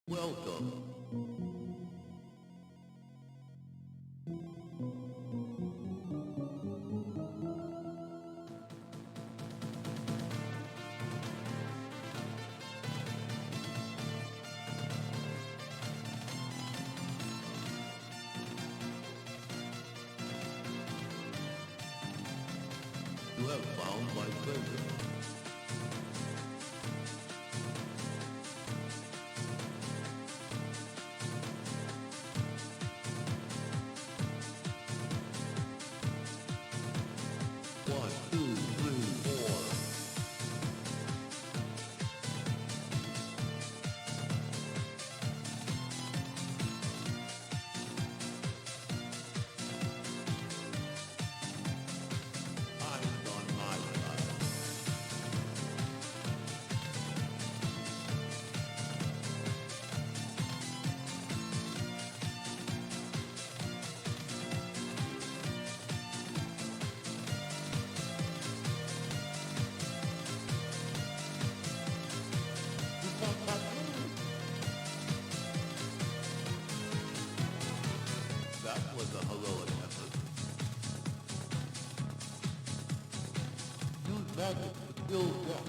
Welcome. You have found my treasure. One, two, three, four. Eyes on my side. That was a heroic effort. Use magic to kill death.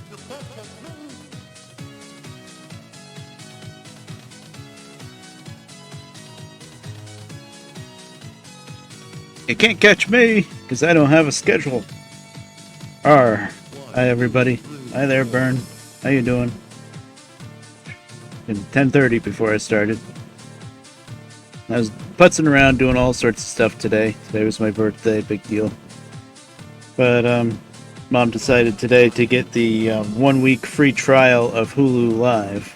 The best has been. You can't catch me, because I don't have a schedule. Hi everybody. Hi there, Bern. How you doing? It's 10:30 before I started. I was putzing around doing all sorts of stuff today. Today was my birthday, big deal. But, Mom decided today to get the 1-week free trial of Hulu Live.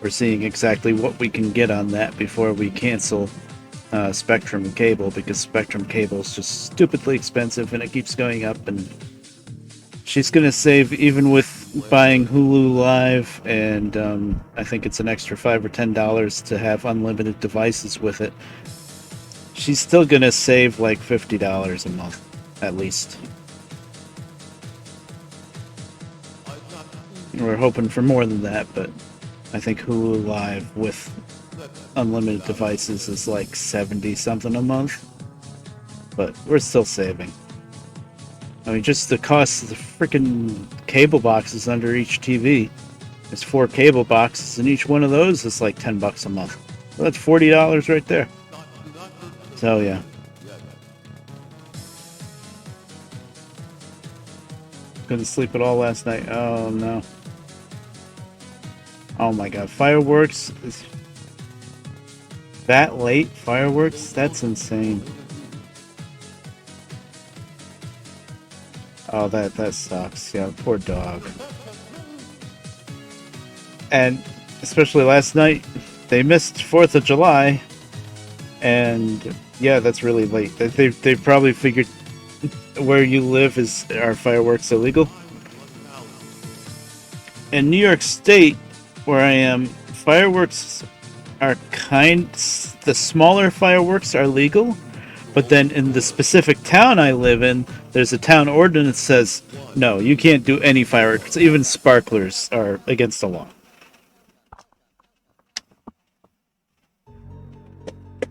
We're seeing exactly what we can get on that before we cancel Spectrum Cable, because Spectrum Cable is just stupidly expensive and it keeps going up, and she's gonna save even with buying Hulu Live, and I think it's an extra $5 or $10 to have unlimited devices with it. She's still gonna save like $50 a month, at least. We're hoping for more than that, but I think Hulu Live with unlimited devices is like 70 something a month, but we're still saving. I mean, just the cost of the freaking cable boxes under each TV. There's 4 cable boxes, and each one of those is like $10 a month. Well, that's $40 right there. So yeah. Couldn't sleep at all last night. Oh no. Oh my god, fireworks is that late? Fireworks? That's insane. Oh, that sucks. Yeah, poor dog. And especially last night, they missed 4th of July, and yeah, that's really late. They probably figured where you live are fireworks illegal. In New York State, where I am, fireworks are the smaller fireworks are legal, but then in the specific town I live in, there's a town ordinance that says, no, you can't do any fireworks. Even sparklers are against the law.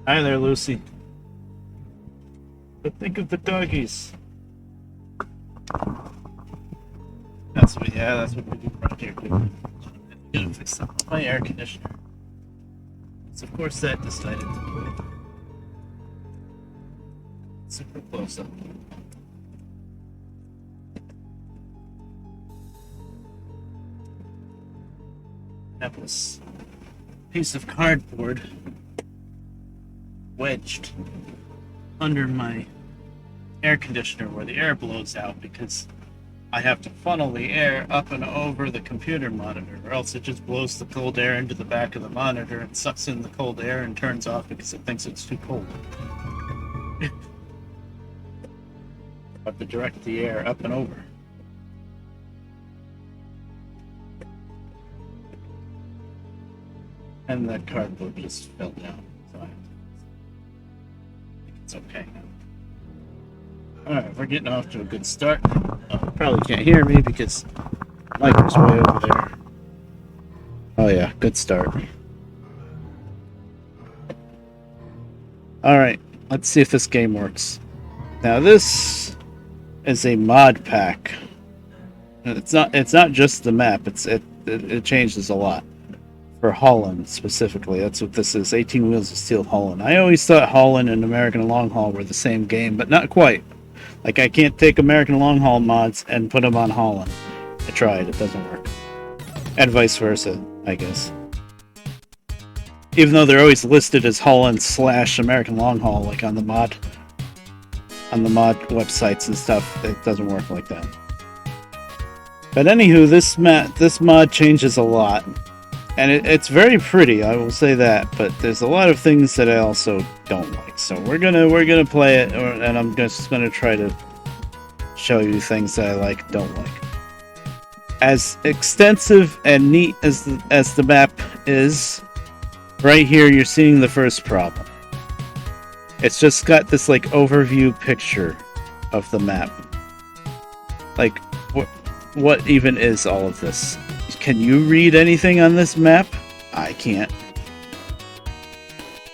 Hi there, Lucy. But think of the doggies. That's what we do right here, too. I'm gonna fix up my air conditioner. So of course that decided to play. Super close up. Have this piece of cardboard wedged under my air conditioner where the air blows out, because I have to funnel the air up and over the computer monitor, or else it just blows the cold air into the back of the monitor and sucks in the cold air and turns off because it thinks it's too cold. I have to direct the air up and over. And that cardboard just fell down, so I think it's okay now. Alright, we're getting off to a good start. You probably can't hear me because the mic is way over there. Oh yeah, good start. Alright, let's see if this game works. Now this is a mod pack. It's not just the map, it changes a lot. For Haulin specifically, that's what this is. 18 Wheels of Steel Haulin. I always thought Haulin and American Long Haul were the same game, but not quite. Like, I can't take American Long Haul mods and put them on Haulin. I tried, it doesn't work. And vice versa, I guess. Even though they're always listed as Haulin / American Long Haul, like on the mod websites and stuff, it doesn't work like that. But anywho, this mod changes a lot. And it's very pretty, I will say that, but there's a lot of things that I also don't like. So we're gonna play it, and I'm just gonna try to show you things that I like, don't like. As extensive and neat as the map is, right here you're seeing the first problem. It's just got this like overview picture of the map. Like, what even is all of this? Can you read anything on this map? I can't.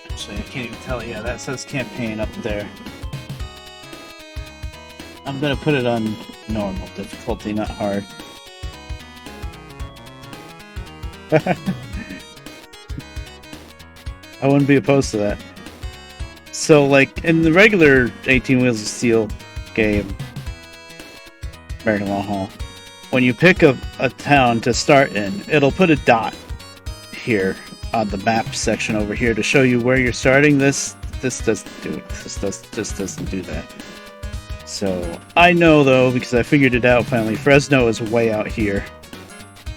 Actually, I can't even tell. Yeah, that says campaign up there. I'm gonna put it on normal difficulty, not hard. I wouldn't be opposed to that. So, like, in the regular 18 Wheels of Steel game, American Long Haul, when you pick a town to start in, it'll put a dot here on the map section over here to show you where you're starting. This doesn't do it. This doesn't do that. So I know, though, because I figured it out finally, Fresno is way out here,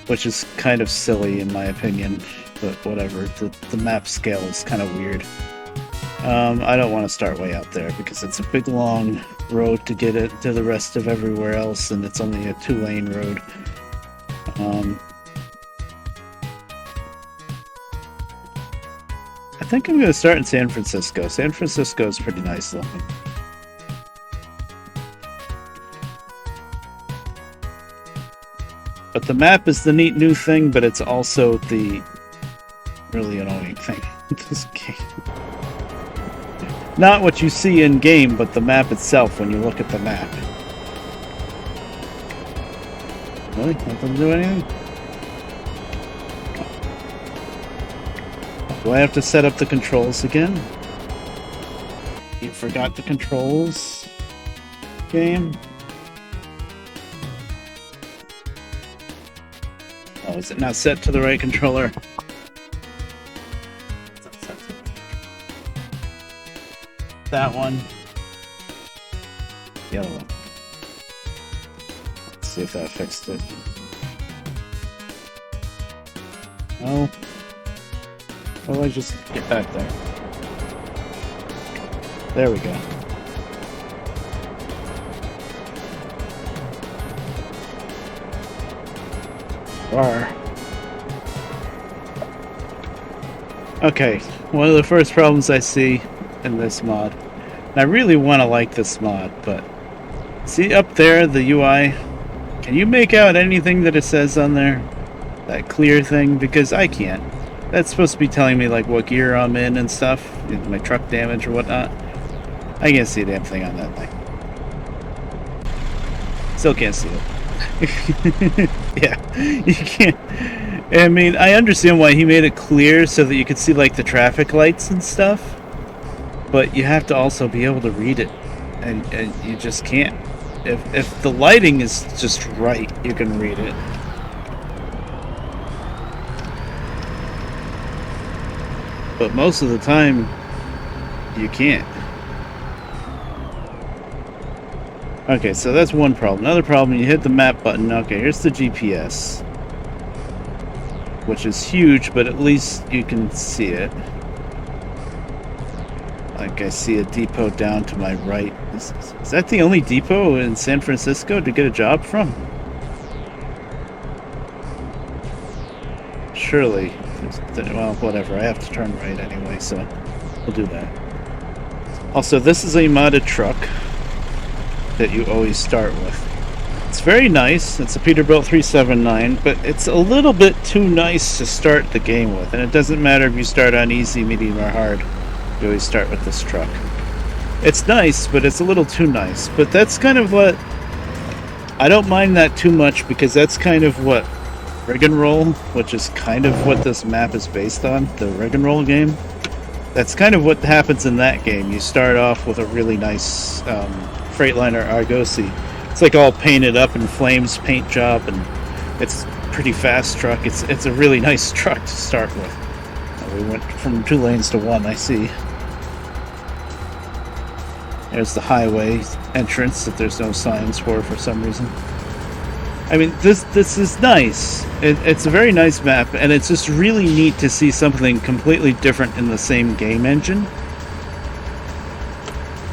which is kind of silly in my opinion, but whatever. The map scale is kind of weird. I don't want to start way out there because it's a big long road to get it to the rest of everywhere else, and it's only a 2-lane road. I think I'm going to start in San Francisco. San Francisco is pretty nice looking. But the map is the neat new thing, but it's also the really annoying thing in this game. Not what you see in game, but the map itself when you look at the map. Really? That doesn't do anything? Do I have to set up the controls again? You forgot the controls? Game? Oh, is it not set to the right controller? That one. The other one. Let's see if that fixed it. No. How do I just get back there? There we go. Okay, one of the first problems I see in this mod, and I really want to like this mod, but see up there, the UI, can you make out anything that it says on there? That clear thing? Because I can't. That's supposed to be telling me like what gear I'm in and stuff, my truck damage or whatnot. I can't see a damn thing on that thing. Still can't see it. Yeah, you can't. I mean, I understand why he made it clear so that you could see like the traffic lights and stuff, but you have to also be able to read it, and you just can't. If the lighting is just right, you can read it. But most of the time, you can't. Okay, so that's one problem. Another problem, you hit the map button. Okay, here's the GPS, which is huge, but at least you can see it. Like, I see a depot down to my right. Is that the only depot in San Francisco to get a job from? Surely. Well, whatever. I have to turn right anyway, so we'll do that. Also, this is a modded truck that you always start with. It's very nice. It's a Peterbilt 379, but it's a little bit too nice to start the game with. And it doesn't matter if you start on easy, medium, or hard. You always start with this truck. It's nice, but it's a little too nice. But that's kind of what... I don't mind that too much, because that's kind of what Rig and Roll, which is kind of what this map is based on, the Rig and Roll game. That's kind of what happens in that game. You start off with a really nice Freightliner Argosy. It's like all painted up in flames, paint job, and it's a pretty fast truck. It's a really nice truck to start with. We went from 2 lanes to 1, I see. There's the highway entrance that there's no signs for some reason. I mean, this is nice. It's a very nice map, and it's just really neat to see something completely different in the same game engine.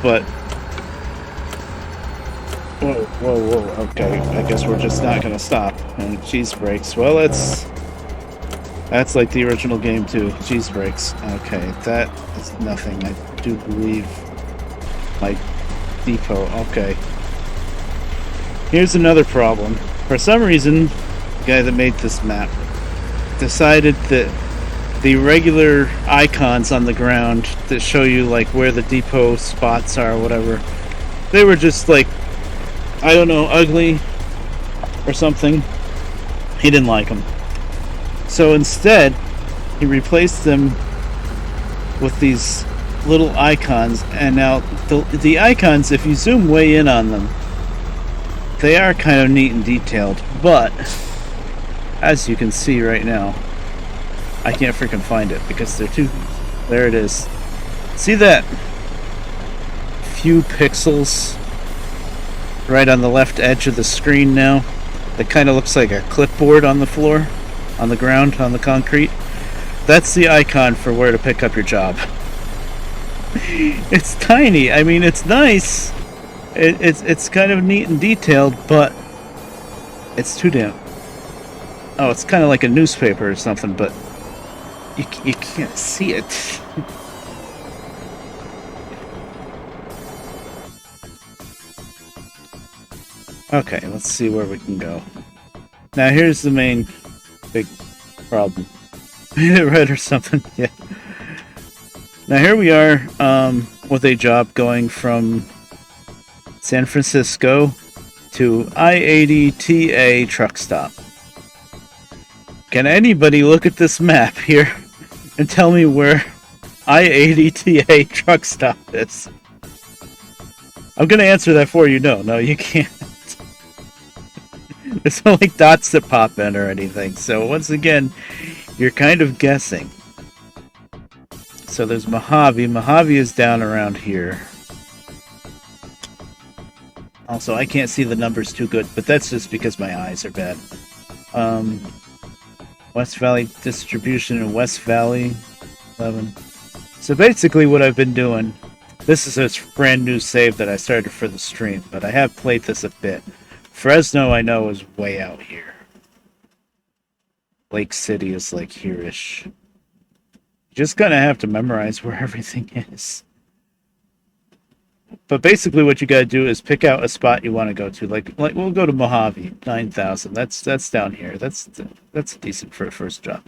But... Whoa, okay. I guess we're just not gonna stop. And cheese brakes. Well, that's like the original game too. Cheese brakes. Okay, that is nothing. I do believe my depot. Okay. Here's another problem. For some reason, the guy that made this map decided that the regular icons on the ground that show you like where the depot spots are or whatever, they were just like, I don't know, ugly or something. He didn't like them. So instead, he replaced them with these little icons, and now the icons, if you zoom way in on them, they are kind of neat and detailed, but as you can see right now, I can't freaking find it because they're too... There it is. See that few pixels right on the left edge of the screen now? That kind of looks like a clipboard on the floor, on the ground, on the concrete. That's the icon for where to pick up your job. It's tiny. I mean, it's nice. It's kind of neat and detailed, but it's too damn... Oh, it's kind of like a newspaper or something, but you can't see it. Okay, let's see where we can go. Now here's the main big problem. Made it red or something? Yeah. Now here we are with a job going from San Francisco to I-80 TA truck stop. Can anybody look at this map here and tell me where I-80 TA truck stop is? I'm gonna answer that for you. No, you can't. There's no like dots that pop in or anything. So once again, you're kind of guessing. So there's Mojave. Mojave is down around here. Also, I can't see the numbers too good, but that's just because my eyes are bad. West Valley Distribution in West Valley 11. So basically what I've been doing, this is a brand new save that I started for the stream, but I have played this a bit. Fresno, I know, is way out here. Lake City is like here-ish. You just kind of have to memorize where everything is. But basically what you gotta do is pick out a spot you want to go to. Like we'll go to Mojave, 9,000. That's down here. That's decent for a first job.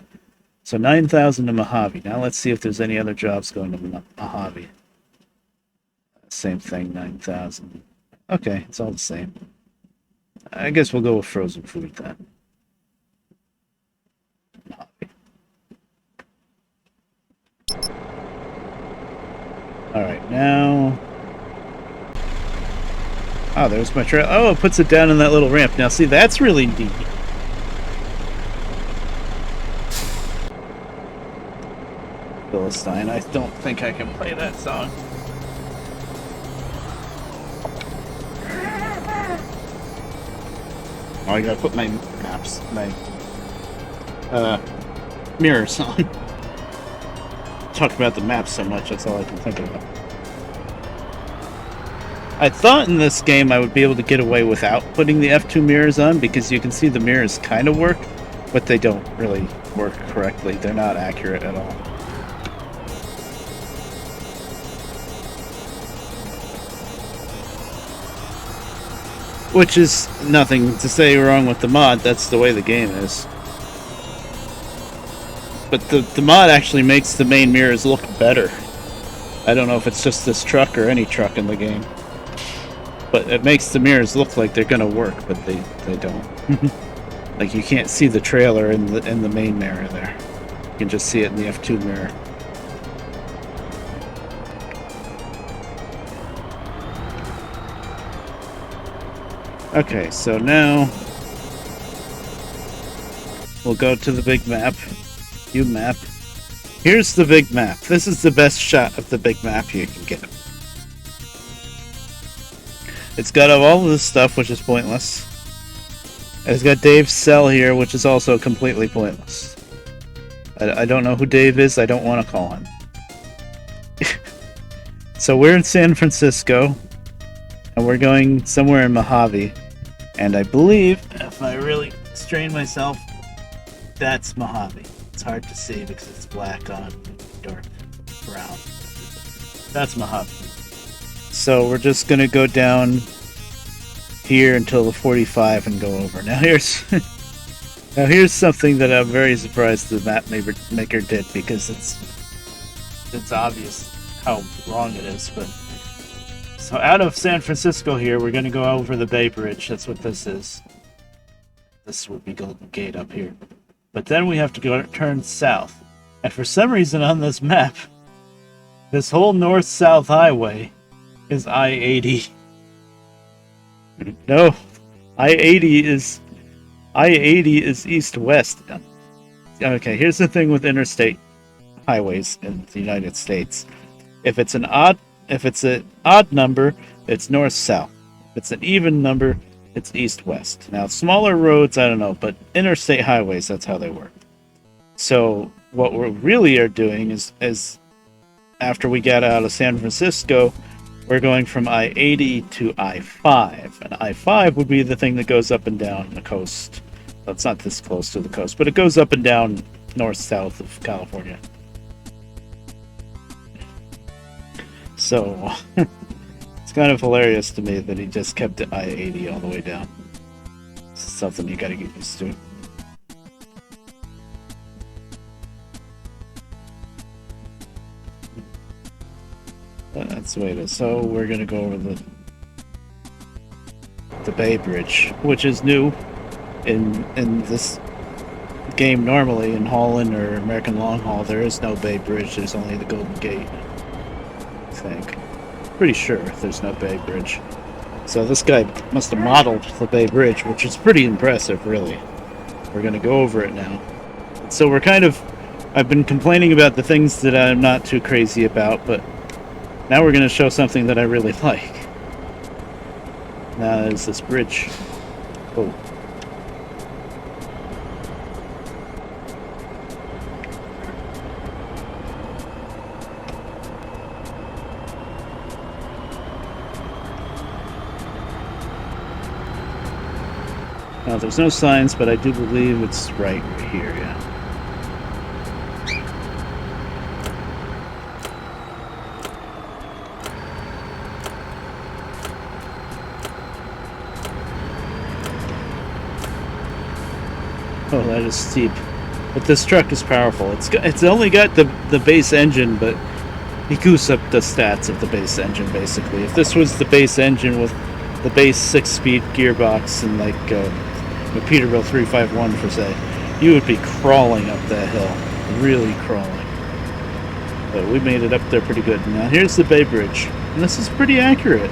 So 9,000 to Mojave. Now let's see if there's any other jobs going to Mojave. Same thing, 9,000. Okay, it's all the same. I guess we'll go with frozen food then. Mojave. Alright, now... Oh, there's my trail. Oh, it puts it down in that little ramp. Now, see, that's really neat. Philistine. I don't think I can play that song. Oh, I gotta put my mirrors on. Talk about the map so much, that's all I can think about. I thought in this game I would be able to get away without putting the F2 mirrors on, because you can see the mirrors kind of work, but they don't really work correctly. They're not accurate at all. Which is nothing to say wrong with the mod, that's the way the game is. But the mod actually makes the main mirrors look better. I don't know if it's just this truck or any truck in the game. But it makes the mirrors look like they're gonna work, but they don't. Like, you can't see the trailer in the main mirror there. You can just see it in the F2 mirror. Okay, so now we'll go to the big map. View map. Here's the big map. This is the best shot of the big map you can get. It's got all of this stuff, which is pointless. It's got Dave's cell here, which is also completely pointless. I don't know who Dave is. I don't want to call him. So we're in San Francisco, and we're going somewhere in Mojave. And I believe, if I really strain myself, that's Mojave. It's hard to see because it's black on dark brown. That's Mojave. So we're just going to go down here until the 45 and go over. Now here's something that I'm very surprised the map maker did, because it's obvious how wrong it is. But so out of San Francisco here, we're going to go over the Bay Bridge. That's what this is. This would be Golden Gate up here. But then we have to turn south. And for some reason on this map, this whole north-south highway is I-80. No, I-80 is east-west. Okay, here's the thing with interstate highways in the United States. If it's an odd number, it's north-south. If it's an even number, it's east-west. Now, smaller roads, I don't know, but interstate highways, that's how they work. So what we really are doing is after we get out of San Francisco, we're going from I-80 to I-5. And I-5 would be the thing that goes up and down the coast. Well, it's not this close to the coast, but it goes up and down north-south of California. So it's kind of hilarious to me that he just kept the I-80 all the way down. It's something you gotta get used to. That's the way it is. So we're gonna go over the Bay Bridge, which is new in this game. Normally in Haulin or American Long Haul, there is no Bay Bridge. There's only the Golden Gate, I think. Pretty sure there's no Bay Bridge. So this guy must have modeled the Bay Bridge, which is pretty impressive, really. We're gonna go over it now. So we're I've been complaining about the things that I'm not too crazy about, but now we're going to show something that I really like. Now there's this bridge. Oh. Now there's no signs, but I do believe it's right here, yeah. Oh, that is steep. But this truck is powerful. It's only got the base engine, but he goose up the stats of the base engine, basically. If this was the base engine with the base 6-speed gearbox and like a Peterbilt 351 for say, you would be crawling up that hill. Really crawling. But we made it up there pretty good. Now here's the Bay Bridge. And this is pretty accurate.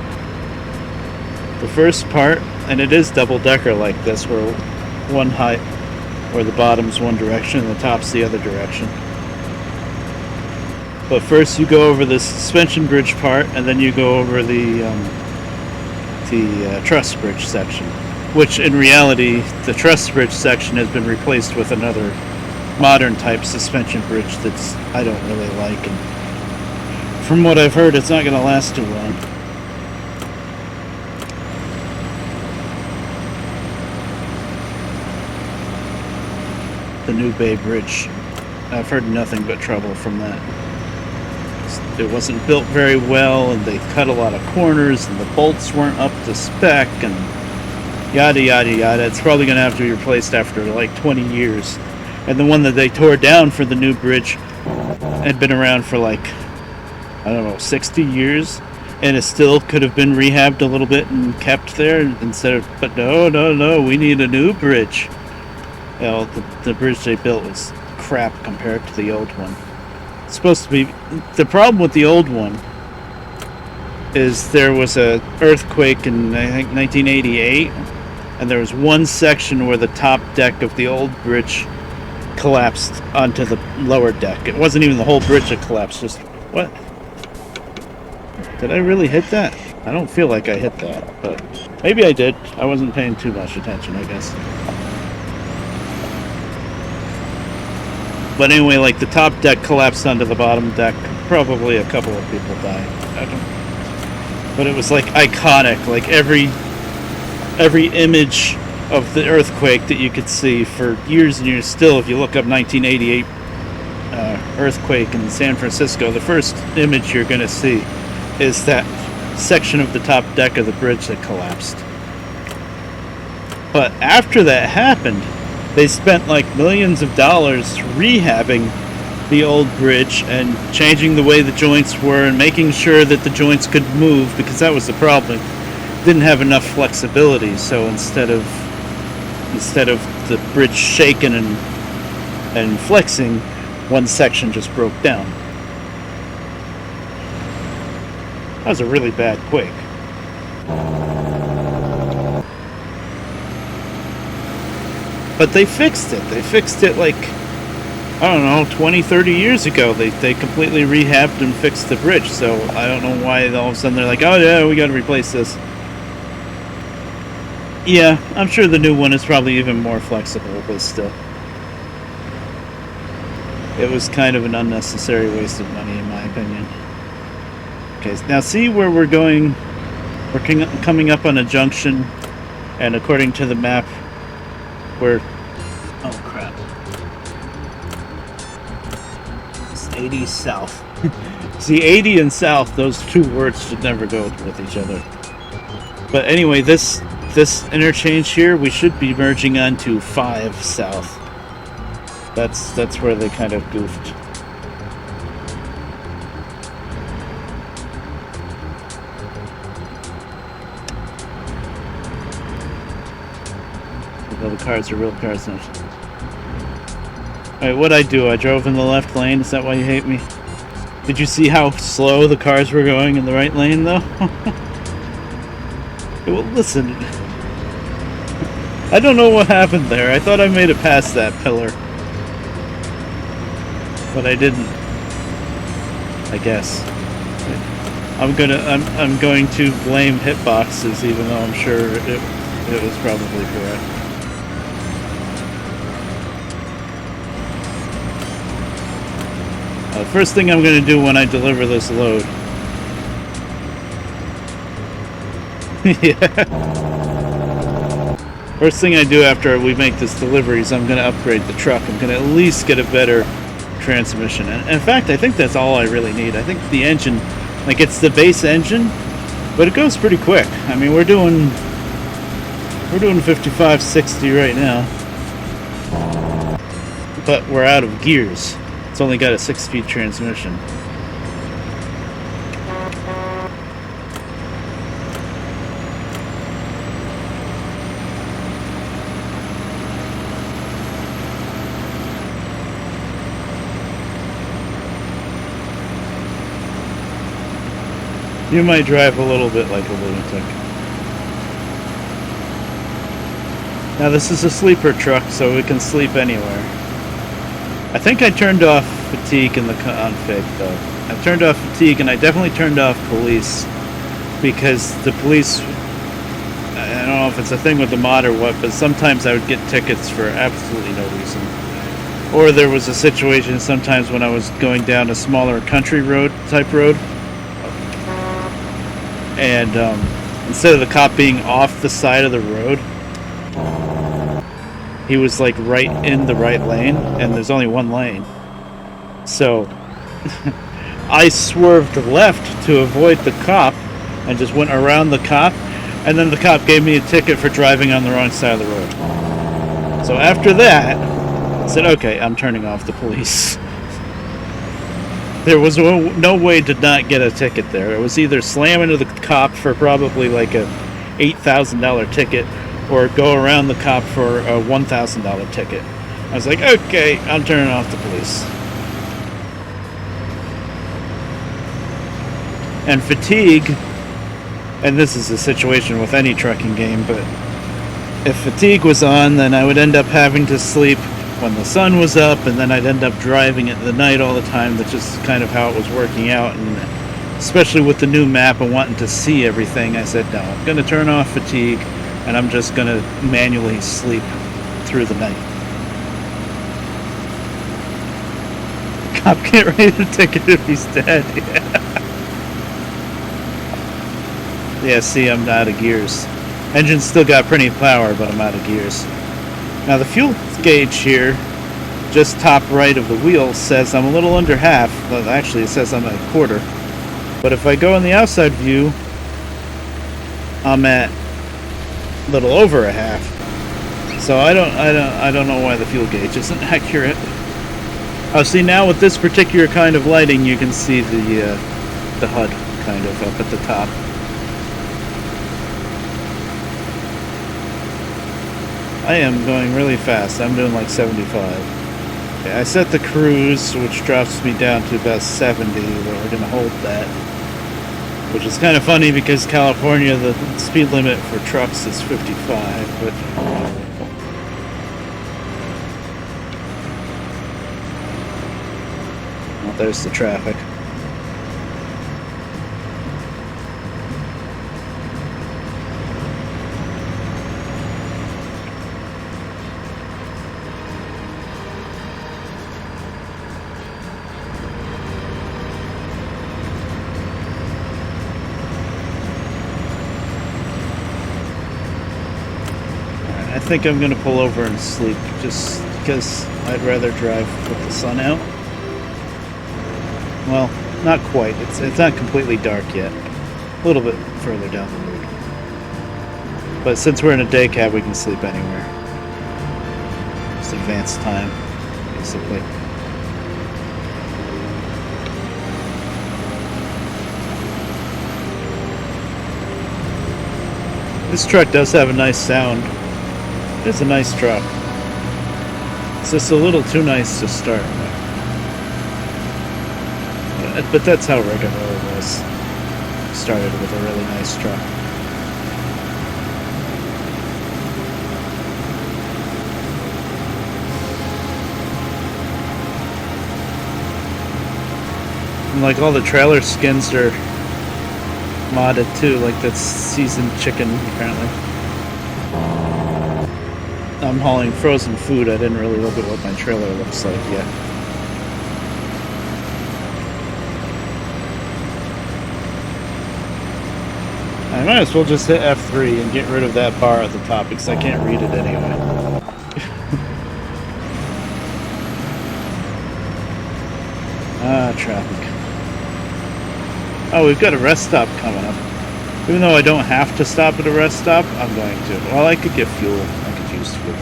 The first part, and it is double-decker like this, where one height, where the bottom's one direction and the top's the other direction. But first you go over the suspension bridge part, and then you go over the truss bridge section. which in reality, the truss bridge section has been replaced with another modern type suspension bridge that's I don't really like, and from what I've heard, it's not going to last too long. The New Bay Bridge, I've heard nothing but trouble from that. It wasn't built very well, and they cut a lot of corners, and the bolts weren't up to spec, and yada yada yada. It's probably going to have to be replaced after like 20 years. And the one that they tore down for the new bridge had been around for like, I don't know, 60 years, and it still could have been rehabbed a little bit and kept there instead of, but no, we need a new bridge. You know, the bridge they built was crap compared to the old one. It's supposed to be, the problem with the old one is there was a earthquake in, I think, 1988, and there was one section where the top deck of the old bridge collapsed onto the lower deck. It wasn't even the whole bridge that collapsed, just, what? Did I really hit that? I don't feel like I hit that, but maybe I did. I wasn't paying too much attention, I guess. But anyway, like the top deck collapsed onto the bottom deck. Probably a couple of people died. I don't. But it was like iconic. Like every image of the earthquake that you could see for years and years. Still, if you look up 1988 earthquake in San Francisco, the first image you're going to see is that section of the top deck of the bridge that collapsed. But after that happened, they spent like millions of dollars rehabbing the old bridge and changing the way the joints were and making sure that the joints could move, because that was the problem. It didn't have enough flexibility, so instead of the bridge shaking and flexing, one section just broke down. That was a really bad quake. But they fixed it. They fixed it like, I don't know, 20, 30 years ago. They completely rehabbed and fixed the bridge. So I don't know why all of a sudden they're like, oh yeah, we got to replace this. Yeah, I'm sure the new one is probably even more flexible, but still. It was kind of an unnecessary waste of money, in my opinion. Okay, now see where we're going? We're coming up on a junction, and according to the map, we're... Oh, crap. It's 80 south. See, 80 and south, those two words should never go with each other. But anyway, this interchange here, we should be merging onto 5 south. That's where they kind of goofed. The cars are real cars now. Alright, what'd I do? I drove in the left lane? Is that why you hate me? Did you see how slow the cars were going in the right lane, though? Well, listen. I don't know what happened there. I thought I made it past that pillar. But I didn't. I guess. I'm going to blame hitboxes, even though I'm sure it was probably correct. First thing I'm going to do when I deliver this load. Yeah. First thing I do after we make this delivery is I'm going to upgrade the truck. I'm going to at least get a better transmission. And in fact, I think that's all I really need. I think the engine, like it's the base engine, but it goes pretty quick. I mean, we're doing 55, 60 right now. But we're out of gears. It's only got a 6-speed transmission. You might drive a little bit like a lunatic. Now this is a sleeper truck, so we can sleep anywhere. I think I turned off fatigue in the config, though. I turned off fatigue, and I definitely turned off police, because the police, don't know if it's a thing with the mod or what, but sometimes I would get tickets for absolutely no reason. Or there was a situation sometimes when I was going down a smaller country road type road, and instead of the cop being off the side of the road, he was like right in the right lane, and there's only one lane. So I swerved left to avoid the cop and just went around the cop, and then the cop gave me a ticket for driving on the wrong side of the road. So after that, I said, okay, I'm turning off the police. There was no way to not get a ticket there. It was either slam into the cop for probably like a $8,000 ticket, or go around the cop for a $1,000 ticket. I was like, okay, I'm turning off the police. And fatigue, and this is a situation with any trucking game, but if fatigue was on, then I would end up having to sleep when the sun was up, and then I'd end up driving at the night all the time. That's just kind of how it was working out, and especially with the new map and wanting to see everything, I said, no, I'm going to turn off fatigue, and I'm just going to manually sleep through the night. Cop can't write a ticket if he's dead. Yeah, see, I'm out of gears. Engine's still got plenty of power, but I'm out of gears. Now the fuel gauge here, just top right of the wheel, says I'm a little under half. Well, actually, it says I'm at a quarter. But if I go in the outside view, I'm at a little over a half. So I don't know why the fuel gauge isn't accurate. Oh, see, now with this particular kind of lighting, you can see the HUD kind of up at the top. I am going really fast. I'm doing like 75. Okay, I set the cruise, which drops me down to about 70, but we're going to hold that. Which is kind of funny because California, the speed limit for trucks is 55, but... Well, there's the traffic. I think I'm gonna pull over and sleep just because I'd rather drive with the sun out. Well, not quite. It's not completely dark yet. A little bit further down the road. But since we're in a day cab, we can sleep anywhere. It's advanced time, basically. This truck does have a nice sound. It's a nice truck. It's just a little too nice to start. But that's how regular was. Started with a really nice truck. And like all the trailer skins are modded too, like that's seasoned chicken apparently. I'm hauling frozen food. I didn't really look at what my trailer looks like yet. I might as well just hit F3 and get rid of that bar at the top because I can't read it anyway. Traffic. Oh, we've got a rest stop coming up. Even though I don't have to stop at a rest stop, I'm going to. Well, I could get fuel. I could use fuel.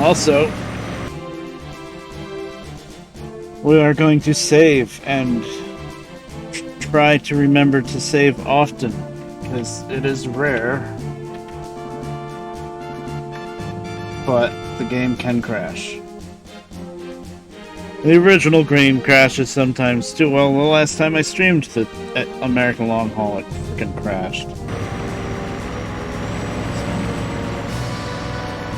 Also, we are going to save and try to remember to save often because it is rare, but the game can crash. The original game crashes sometimes too. Well, the last time I streamed the American Long Haul, it freaking crashed.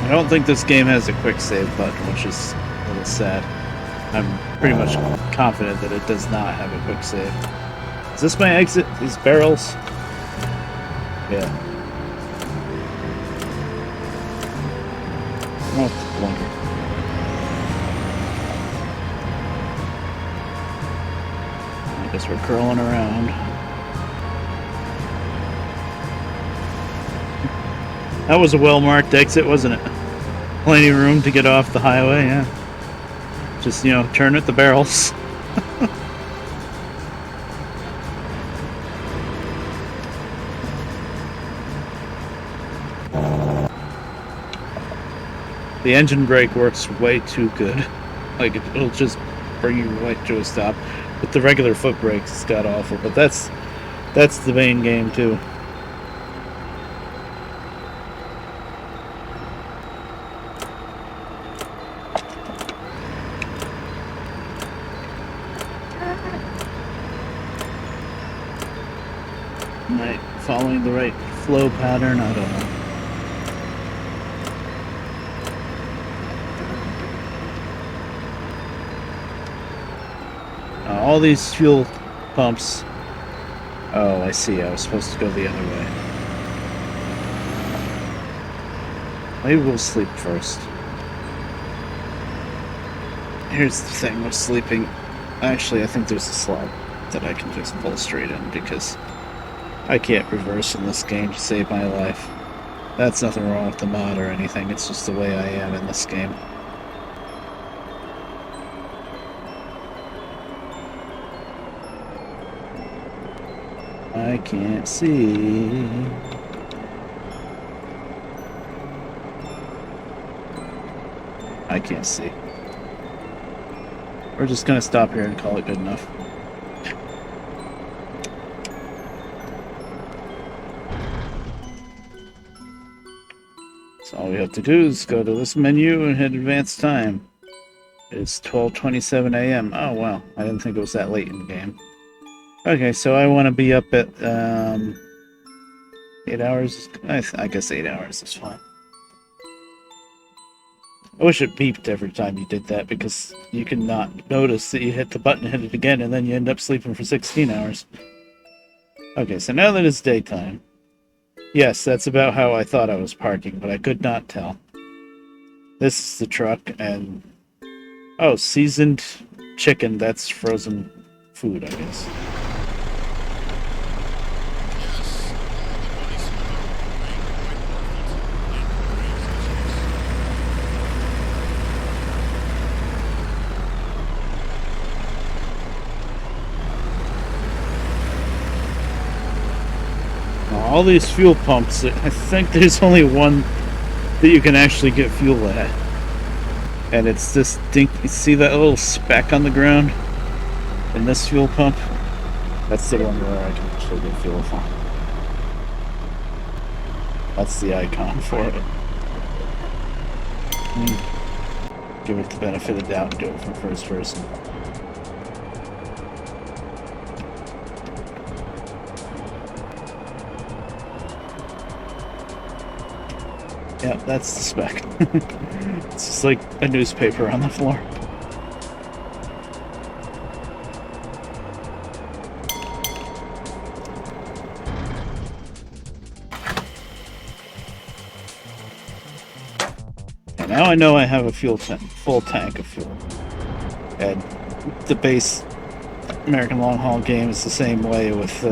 I don't think this game has a quick save button, which is a little sad. I'm pretty much confident that it does not have a quick save. Is this my exit? These barrels? Yeah. Oh, blinker. I guess we're curling around. That was a well-marked exit, wasn't it? Plenty of room to get off the highway, yeah. Just, you know, turn at the barrels. The engine brake works way too good. Like, it'll just bring you right to a stop. With the regular foot brakes, it's got awful. But that's the main game, too. Right, following the right flow pattern, I don't know. All these fuel pumps. Oh, I see. I was supposed to go the other way. Maybe we'll sleep first. Here's the thing with sleeping. Actually, I think there's a slot that I can just pull straight in because I can't reverse in this game to save my life. That's nothing wrong with the mod or anything. It's just the way I am in this game. I can't see. I can't see. We're just gonna stop here and call it good enough. So all we have to do is go to this menu and hit advanced time. It's 12:27 a.m. Oh wow, I didn't think it was that late in the game. Okay, so I want to be up at 8 hours. I guess 8 hours is fine. I wish it beeped every time you did that because you can not notice that you hit the button, hit it again, and then you end up sleeping for 16 hours. Okay, so now that it's daytime. Yes, that's about how I thought I was parking, but I could not tell. This is the truck, and... oh, seasoned chicken. That's frozen food, I guess. All these fuel pumps, I think there's only one that you can actually get fuel at. And it's this dink. You see that little speck on the ground in this fuel pump? That's the one where I can actually get fuel from. That's the icon for it. Give it the benefit of the doubt and do it from first person. Yeah, that's the spec. It's just like a newspaper on the floor. And now I know I have a full tank of fuel. And the base American long haul game is the same way with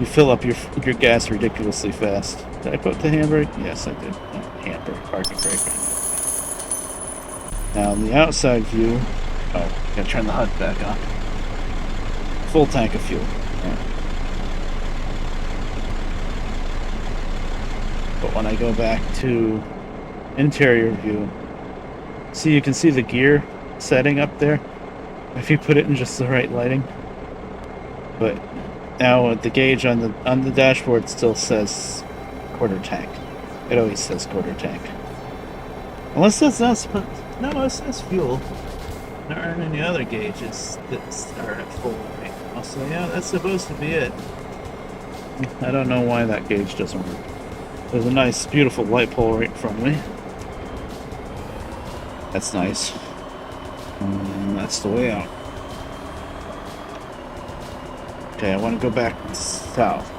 you fill up your gas ridiculously fast. Did I put the handbrake? Yes, I did. Handbrake, parking brake. Now, on the outside view... oh, gotta turn the HUD back on. Full tank of fuel. Yeah. But when I go back to interior view, see, you can see the gear setting up there. If you put it in just the right lighting. But now the gauge on the dashboard still says quarter tank. It always says quarter tank. Unless that's not... no, it says fuel. There aren't any other gauges that start at full rate. So yeah, that's supposed to be it. I don't know why that gauge doesn't work. There's a nice, beautiful light pole right in front of me. That's nice. And that's the way out. Okay, I want to go back south.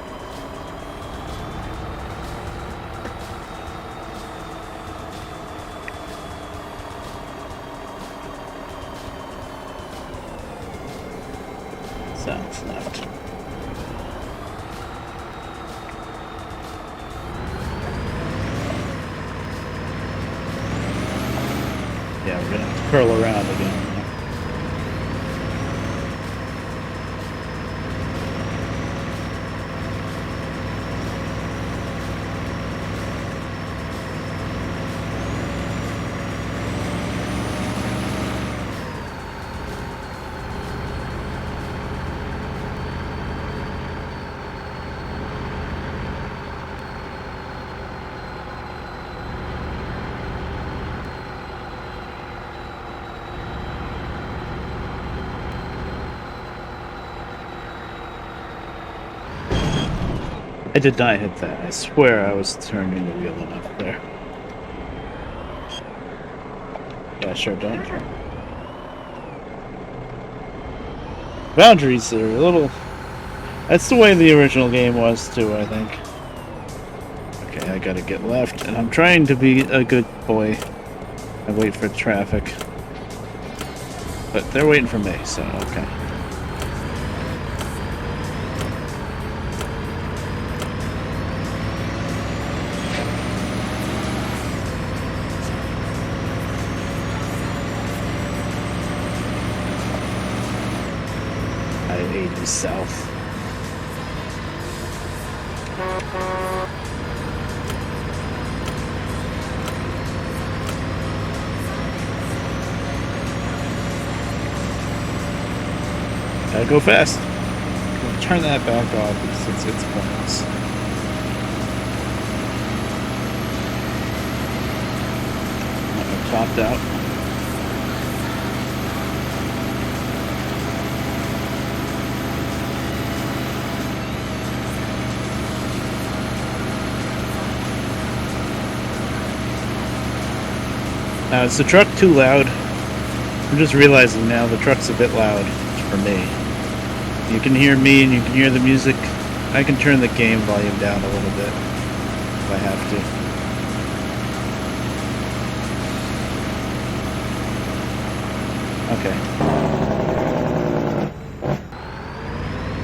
South, left. Yeah, we're gonna have to curl around again. I did not hit that. I swear I was turning the wheel enough there. Yeah, sure, don't turn. Boundaries are a little... That's the way the original game was, too, I think. Okay, I gotta get left, and I'm trying to be a good boy. I wait for traffic. But they're waiting for me, so okay. I-80 south. Gotta go fast. Turn that back off because it's pointless. I'm topped out. Now, is the truck too loud? I'm just realizing now the truck's a bit loud for me. You can hear me and you can hear the music. I can turn the game volume down a little bit if I have to. Okay.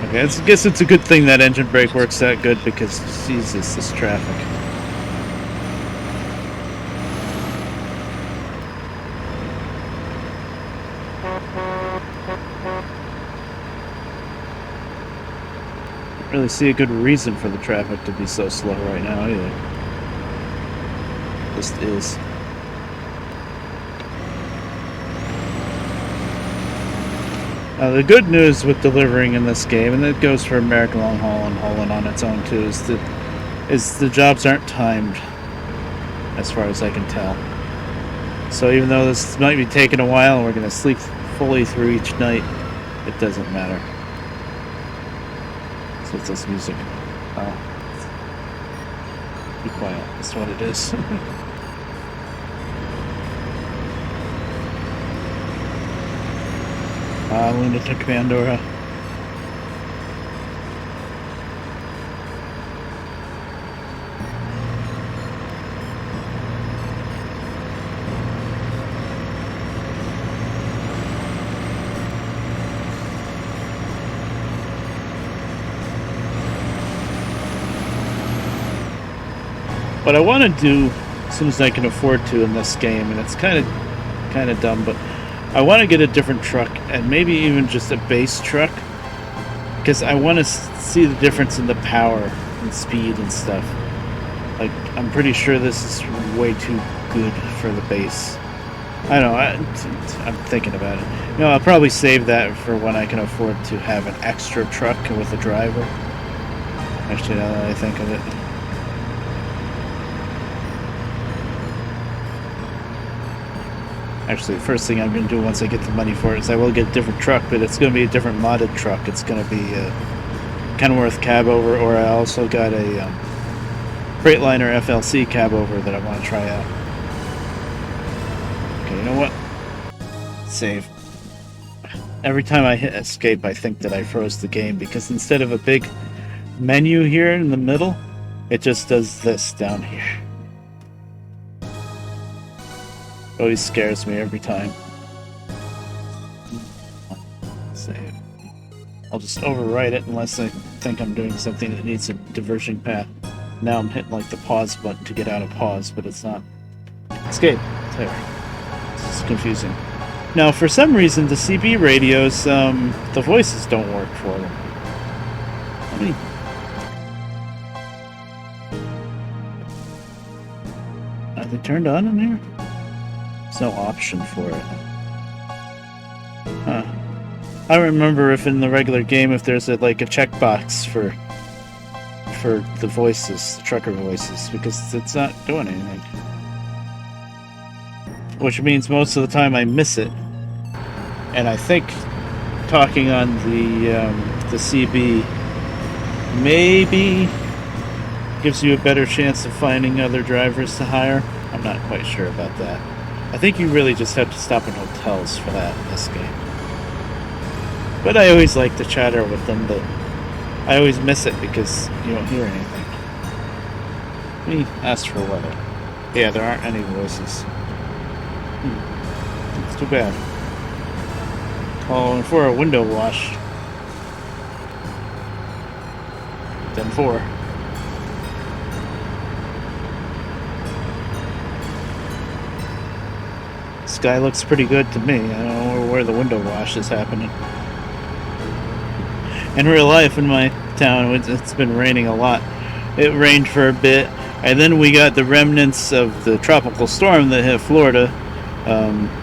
Okay, I guess it's a good thing that engine brake works that good because, Jesus, this traffic. Really see a good reason for the traffic to be so slow right now either. Just is. Now the good news with delivering in this game, and it goes for American Long Haul and Haulin on its own too, is the jobs aren't timed, as far as I can tell. So even though this might be taking a while and we're going to sleep fully through each night, it doesn't matter. What's this music? Oh. Be quiet. That's what it is. Lunatic Pandora. What I want to do, as soon as I can afford to in this game, and it's kind of dumb, but I want to get a different truck, and maybe even just a base truck, because I want to see the difference in the power and speed and stuff. Like, I'm pretty sure this is way too good for the base. I don't know, I'm thinking about it. You know, I'll probably save that for when I can afford to have an extra truck with a driver. Actually, now that I think of it. Actually, the first thing I'm going to do once I get the money for it is I will get a different truck, but it's going to be a different modded truck. It's going to be a Kenworth cab over, or I also got a Freightliner FLC cab over that I want to try out. Okay, you know what? save. Every time I hit escape, I think that I froze the game because instead of a big menu here in the middle, it just does this down here. Always scares me every time. Save. I'll just overwrite it unless I think I'm doing something that needs a diversion path. Now I'm hitting like the pause button to get out of pause, but it's not. Escape. There. This is confusing. Now, for some reason, the CB radios, the voices don't work for them. I mean, are they turned on in here? There's no option for it. Huh. I don't remember if in the regular game if there's like a checkbox for the voices, the trucker voices, because it's not doing anything. Which means most of the time I miss it. And I think talking on the CB maybe gives you a better chance of finding other drivers to hire. I'm not quite sure about that. I think you really just have to stop in hotels for that in this game. But I always like to chatter with them, but I always miss it because you don't hear anything. Let me ask for weather. Yeah, there aren't any voices. It's too bad. Oh, for a window wash. 10-4. Sky looks pretty good to me. I don't know where the window wash is happening. In real life, in my town, it's been raining a lot. It rained for a bit, and then we got the remnants of the tropical storm that hit Florida.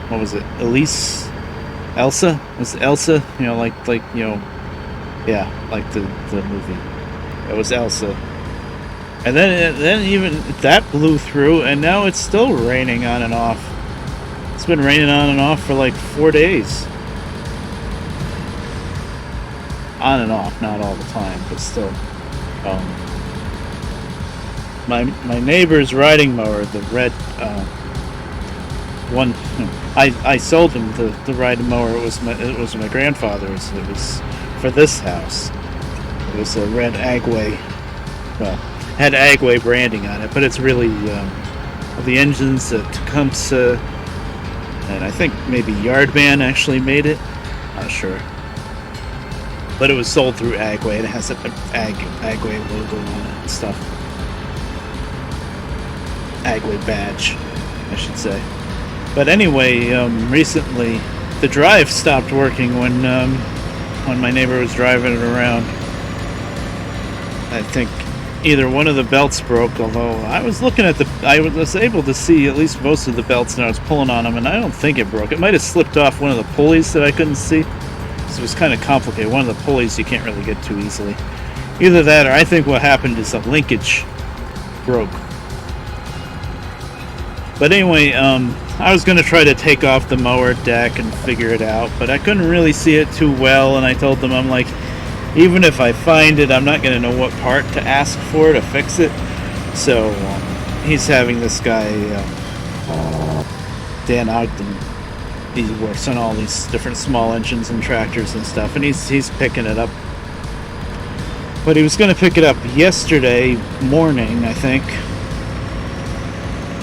What was it? Elsa? Was it Elsa? You know, like you know, yeah, like the movie. It was Elsa. And then even that blew through, and now it's still raining on and off. It's been raining on and off for like 4 days. On and off, not all the time, but still. My neighbor's riding mower, the red one, I sold him the riding mower. It was my grandfather's. It was for this house. It was a red Agway. Well, had Agway branding on it, but it's really the engines at Tecumseh, and I think maybe Yardman actually made it. Not sure. But it was sold through Agway, and it has an Agway logo on it and stuff. Agway badge, I should say. But anyway, recently the drive stopped working when my neighbor was driving it around. I think either one of the belts broke, although I was looking at I was able to see at least most of the belts, and I was pulling on them, and I don't think it broke. It might have slipped off one of the pulleys that I couldn't see. So it was kind of complicated. One of the pulleys you can't really get to easily. Either that, or I think what happened is the linkage broke. But anyway, I was going to try to take off the mower deck and figure it out, but I couldn't really see it too well, and I told them, I'm like, even if I find it, I'm not going to know what part to ask for to fix it. So he's having this guy, Dan Ogden. He works on all these different small engines and tractors and stuff, and he's picking it up. But he was going to pick it up yesterday morning, I think.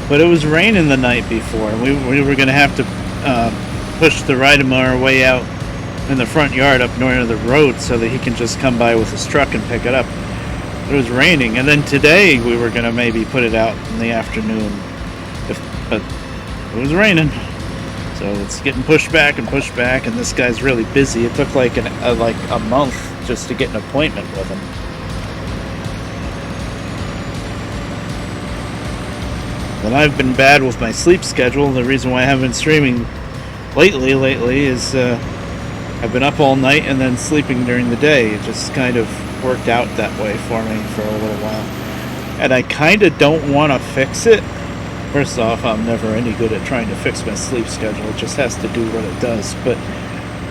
But it was raining the night before, and we were going to have to push the ride mower way out in the front yard up north of the road so that he can just come by with his truck and pick it up. It was raining, and then today we were going to maybe put it out in the afternoon, but it was raining. So it's getting pushed back, and this guy's really busy. It took like a month just to get an appointment with him. Then I've been bad with my sleep schedule. The reason why I haven't been streaming lately is I've been up all night and then sleeping during the day. It just kind of worked out that way for me for a little while. And I kind of don't want to fix it. First off, I'm never any good at trying to fix my sleep schedule. It just has to do what it does. But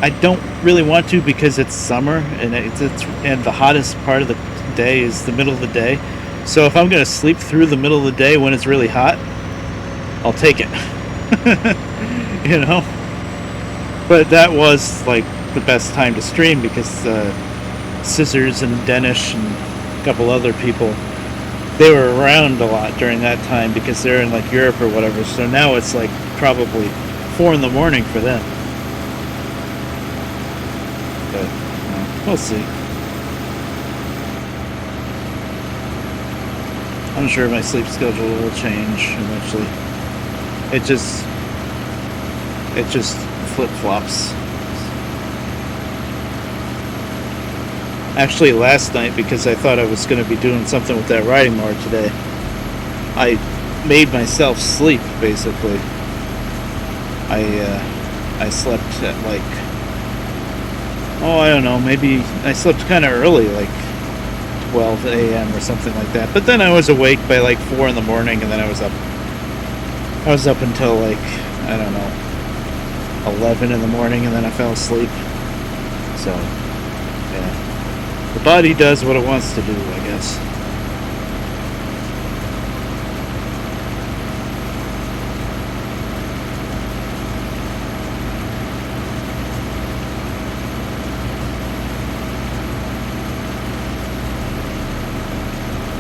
I don't really want to because it's summer, and and the hottest part of the day is the middle of the day. So if I'm going to sleep through the middle of the day when it's really hot, I'll take it. You know? But that was like the best time to stream because Scissors and Denish and a couple other people, they were around a lot during that time because they're in like Europe or whatever. So now it's like probably 4 in the morning for them. But we'll see. I'm sure my sleep schedule will change eventually. It just flip-flops. Actually, last night, because I thought I was going to be doing something with that riding mower today, I made myself sleep, basically. I slept at like, I don't know, maybe I slept kind of early, like 12 a.m. or something like that. But then I was awake by like 4 in the morning, and then I was up until like, I don't know, 11 in the morning, and then I fell asleep. So, yeah. The body does what it wants to do, I guess.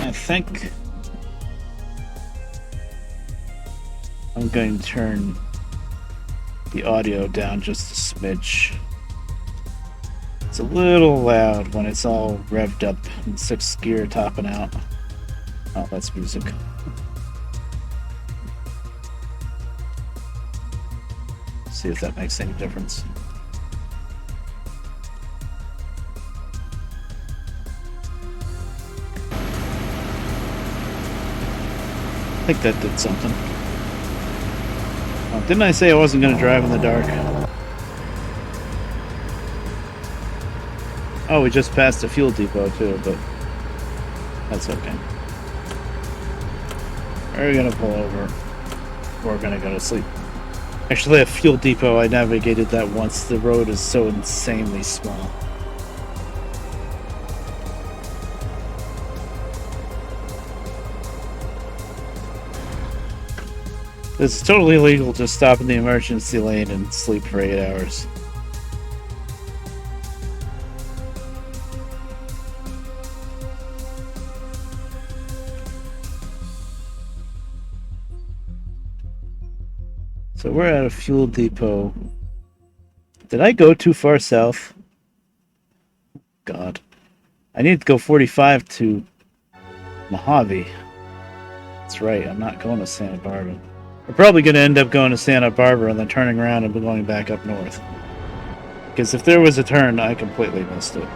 I think I'm going to turn the audio down just a smidge. It's a little loud when it's all revved up in 6th gear topping out. Oh, that's music. See if that makes any difference. I think that did something. Oh, didn't I say I wasn't going to drive in the dark? Oh, we just passed a fuel depot too, but that's okay. We're gonna pull over. We're gonna go to sleep. Actually, a fuel depot, I navigated that once. The road is so insanely small. It's totally illegal to stop in the emergency lane and sleep for 8 hours. So we're at a fuel depot. Did I go too far south? God. I need to go 45 to Mojave. That's right, I'm not going to Santa Barbara. We're probably going to end up going to Santa Barbara and then turning around and going back up north. Because if there was a turn, I completely missed it.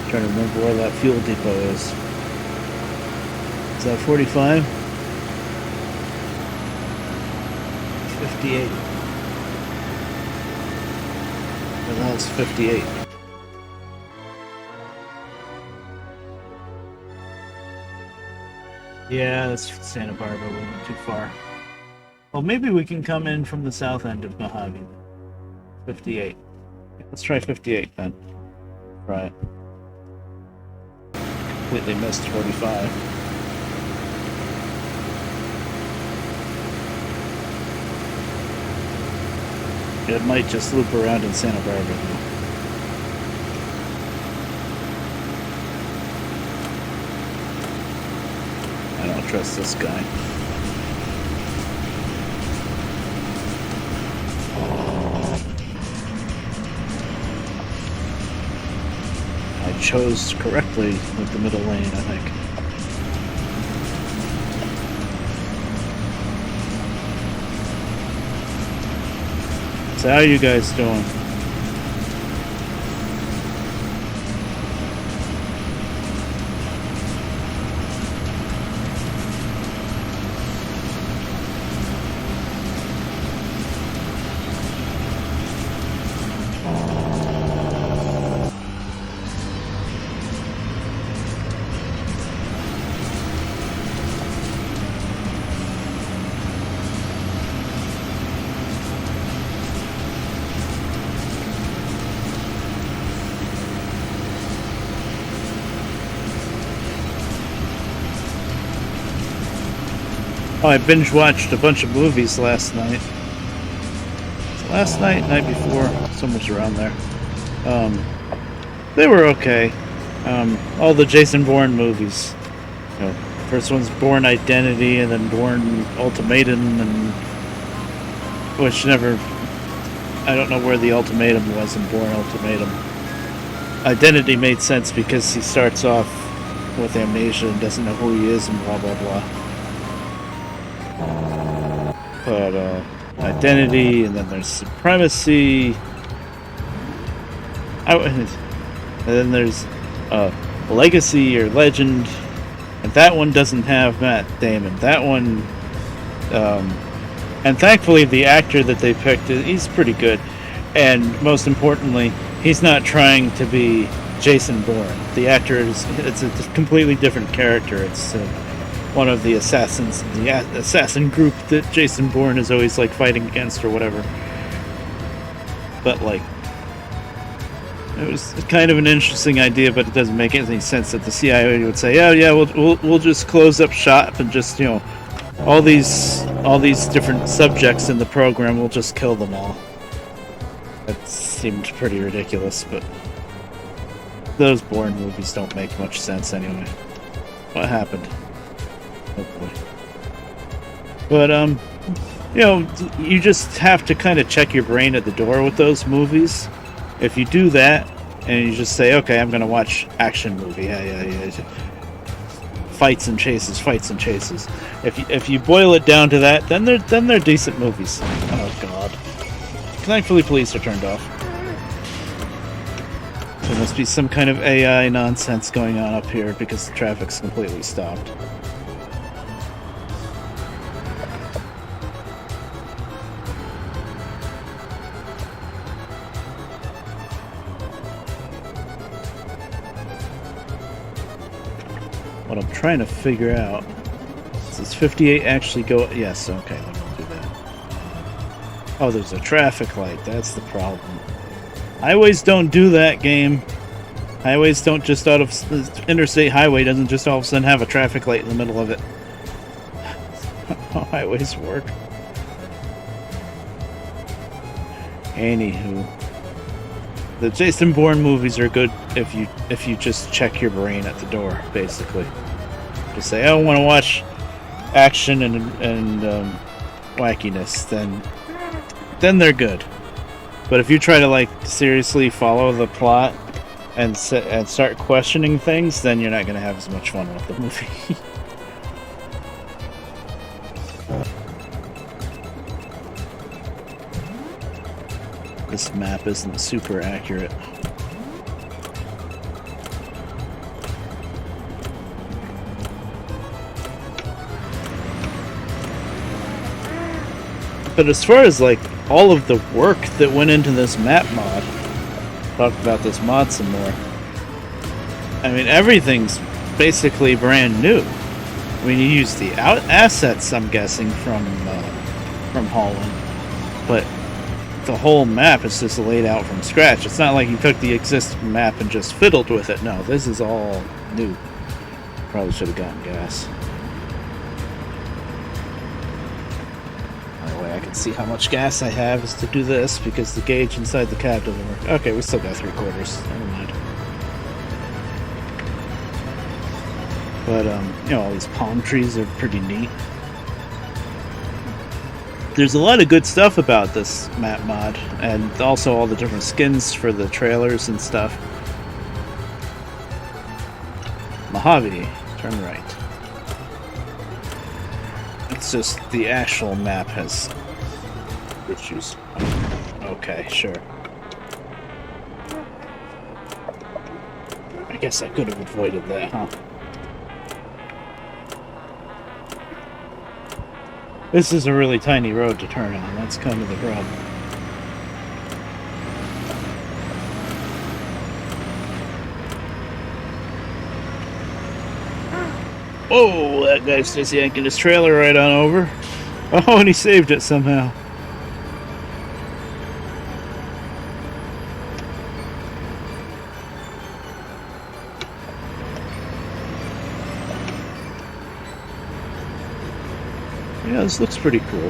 Trying to remember where that fuel depot is. Is that 45? 58. Well, that's 58. Yeah, that's Santa Barbara. We went too far. Well, maybe we can come in from the south end of Mojave. 58. Let's try 58 then. Right. Completely missed 45. It might just loop around in Santa Barbara though. I don't trust this guy. I chose correctly with the middle lane, I think. So how are you guys doing? Oh, I binge watched a bunch of movies last night. Night before, somewhere around there. They were okay. All the Jason Bourne movies. You know, first one's Bourne Identity, and then Bourne Ultimatum, and which never. I don't know where the ultimatum was in Bourne Ultimatum. Identity made sense because he starts off with amnesia and doesn't know who he is and blah blah blah. But Identity, and then there's Supremacy. And then there's Legacy or Legend, and that one doesn't have Matt Damon. That one, and thankfully the actor that they picked, he's pretty good, and most importantly, he's not trying to be Jason Bourne. The actor it's a completely different character. It's one of the assassins, the assassin group that Jason Bourne is always like fighting against or whatever. But like, it was kind of an interesting idea, but it doesn't make any sense that the CIA would say, "Oh yeah, we'll just close up shop and just, you know, all these different subjects in the program, we'll just kill them all." That seemed pretty ridiculous, but those Bourne movies don't make much sense anyway. What happened? Oh boy. But you know, you just have to kind of check your brain at the door with those movies. If you do that, and you just say, "Okay, I'm gonna watch action movie, yeah. Fights and chases. If you boil it down to that, then they're decent movies." Oh God! Thankfully, police are turned off. There must be some kind of AI nonsense going on up here because the traffic's completely stopped. What I'm trying to figure out, does 58 actually go? Yes, okay, then we'll do that. Oh, there's a traffic light, that's the problem. Highways don't do that, game. Highways don't just out of... Interstate highway doesn't just all of a sudden have a traffic light in the middle of it. How highways work. Anywho. The Jason Bourne movies are good if you just check your brain at the door, basically. Just say, "I want to watch action and wackiness," then they're good. But if you try to like seriously follow the plot and start questioning things, then you're not going to have as much fun with the movie. This map isn't super accurate. But as far as like all of the work that went into this map mod, talk about this mod some more. I mean, everything's basically brand new. I mean, you use the assets, I'm guessing, from Haulin, but the whole map is just laid out from scratch. It's not like you took the existing map and just fiddled with it. No, this is all new. Probably should have gotten gas. Anyway, I can see how much gas I have is to do this because the gauge inside the cab doesn't work. Okay, we still got 3/4. Never mind. But you know, all these palm trees are pretty neat. There's a lot of good stuff about this map mod, and also all the different skins for the trailers and stuff. Mojave, turn right. It's just the actual map has issues. Okay, sure. I guess I could have avoided that, huh? This is a really tiny road to turn on, that's kind of the problem. Oh, that guy's just yanking his trailer right on over. Oh, and he saved it somehow. Yeah, this looks pretty cool.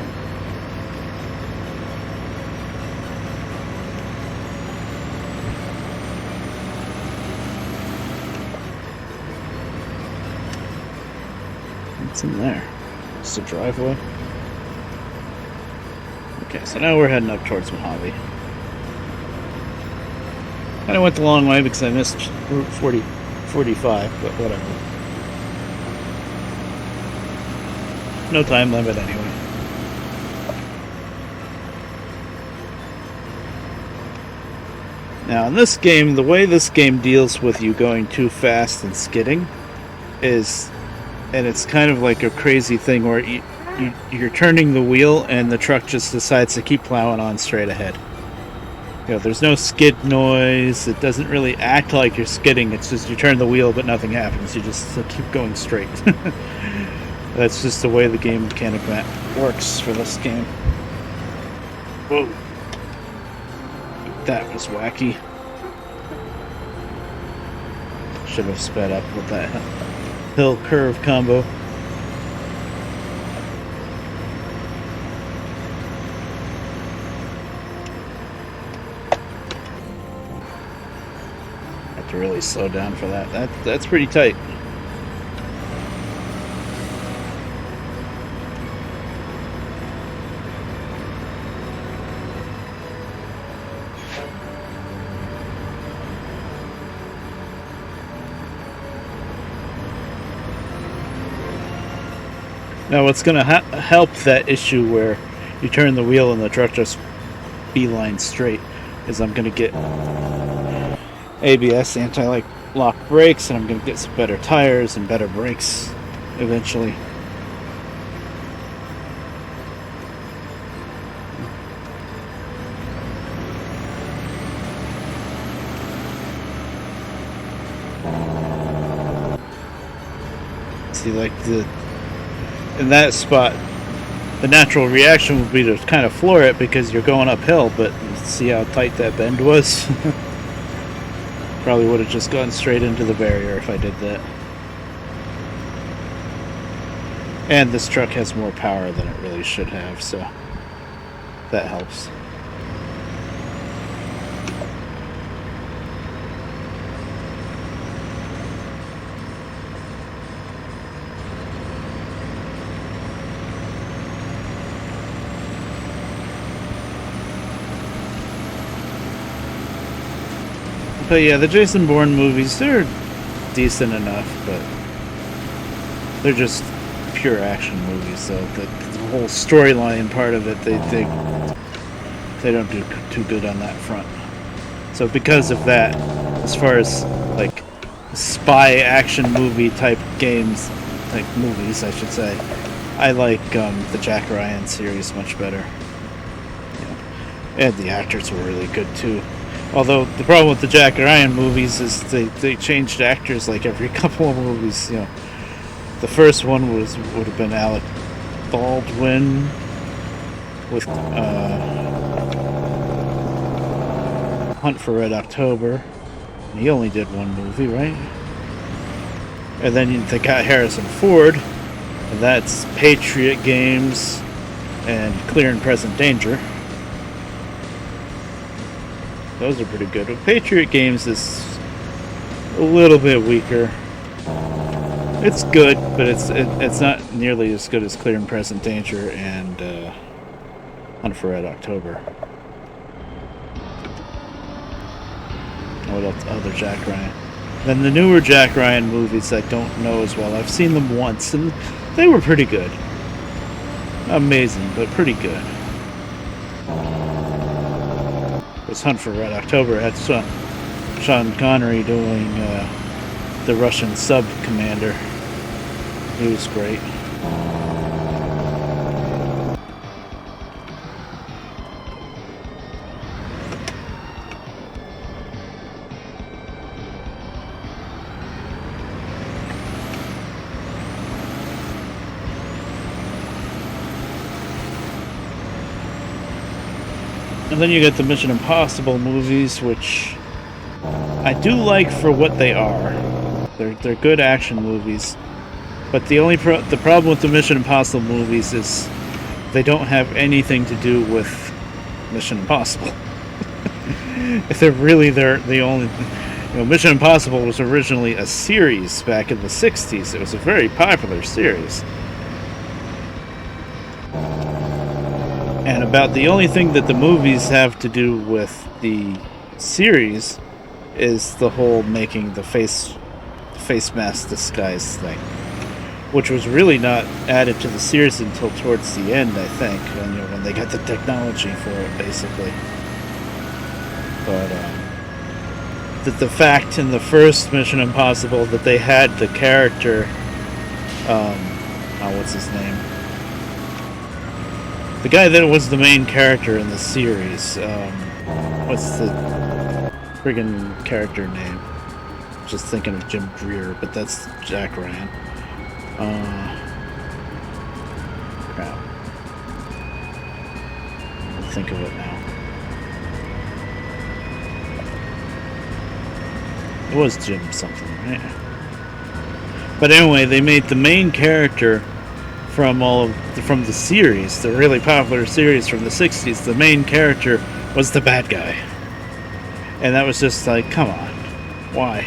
What's in there? It's a driveway. Okay, so now we're heading up towards Mojave. Kind of went the long way because I missed Route 45, but whatever. No time limit anyway. Now in this game, the way this game deals with you going too fast and skidding is, and it's kind of like a crazy thing where you're turning the wheel and the truck just decides to keep plowing on straight ahead. You know, there's no skid noise. It doesn't really act like you're skidding. It's just you turn the wheel, but nothing happens. You just keep going straight. That's just the way the game mechanic works for this game. Whoa. That was wacky. Should have sped up with that hill curve combo. Have to really slow down for that. That's pretty tight. Now what's going to help that issue where you turn the wheel and the truck just beeline straight is I'm going to get ABS, anti-lock brakes, and I'm going to get some better tires and better brakes eventually. See, like in that spot, the natural reaction would be to kind of floor it because you're going uphill, but see how tight that bend was? Probably would have just gone straight into the barrier if I did that. And this truck has more power than it really should have, so that helps. But yeah, the Jason Bourne movies, they're decent enough, but they're just pure action movies, so the whole storyline part of it, they don't do too good on that front. So because of that, as far as like spy action movie type games, like movies I should say, I like the Jack Ryan series much better. Yeah. And the actors were really good too. Although the problem with the Jack Ryan movies is they changed actors like every couple of movies. You know, the first one would have been Alec Baldwin with Hunt for Red October. And he only did one movie, right? And then they got Harrison Ford, and that's Patriot Games and Clear and Present Danger. Those are pretty good. But Patriot Games is a little bit weaker. It's good, but it's not nearly as good as Clear and Present Danger and Hunt for Red October. What else? Other Jack Ryan. Then the newer Jack Ryan movies I don't know as well. I've seen them once, and they were pretty good. Amazing, but pretty good. This Hunt for Red October had Sean Connery doing the Russian sub-commander. He was great. And then you get the Mission Impossible movies, which I do like for what they are. They're good action movies, but the problem with the Mission Impossible movies is they don't have anything to do with Mission Impossible. If they're really the only, Mission Impossible was originally a series back in the 60s. It was a very popular series. And about the only thing that the movies have to do with the series is the whole making the face mask disguise thing, which was really not added to the series until towards the end, I think, when they got the technology for it, basically. But the fact in the first Mission Impossible that they had the character, what's his name? The guy that was the main character in the series, what's the friggin' character name? Just thinking of Jim Greer, but that's Jack Ryan. Crap. I'll think of it now. It was Jim something, right? But anyway, they made the main character from the series, the really popular series from the 60s. The main character was the bad guy. And that was just like, come on. Why?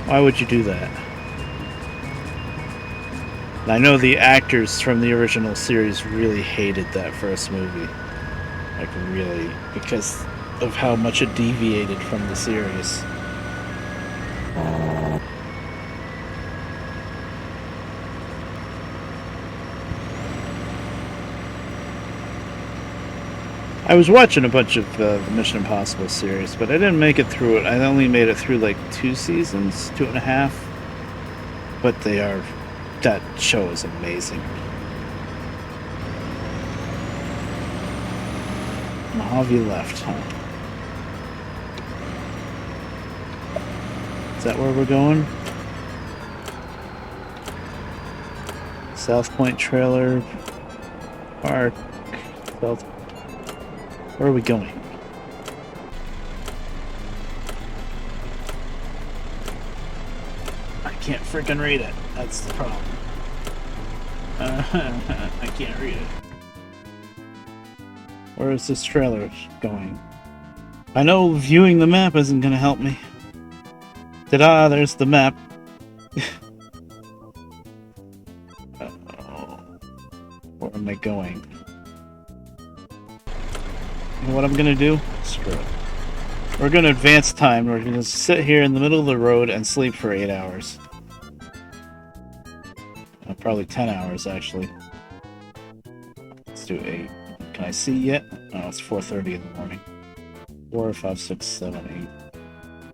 Why would you do that? And I know the actors from the original series really hated that first movie. Like, really. Because of how much it deviated from the series. I was watching a bunch of the Mission Impossible series, but I didn't make it through it. I only made it through like 2 seasons, 2.5. But that show is amazing. Mojave left, huh? Is that where we're going? South Point Trailer Park. Where are we going? I can't freaking read it. That's the problem. I can't read it. Where is this trailer going? I know viewing the map isn't going to help me. Ta-da! There's the map. Where am I going? You know what I'm gonna do? Screw it. We're gonna advance time. We're gonna sit here in the middle of the road and sleep for 8 hours. Probably 10 hours, actually. Let's do 8. Can I see yet? Oh, it's 4:30 in the morning. 4, 5, 6, 7, 8.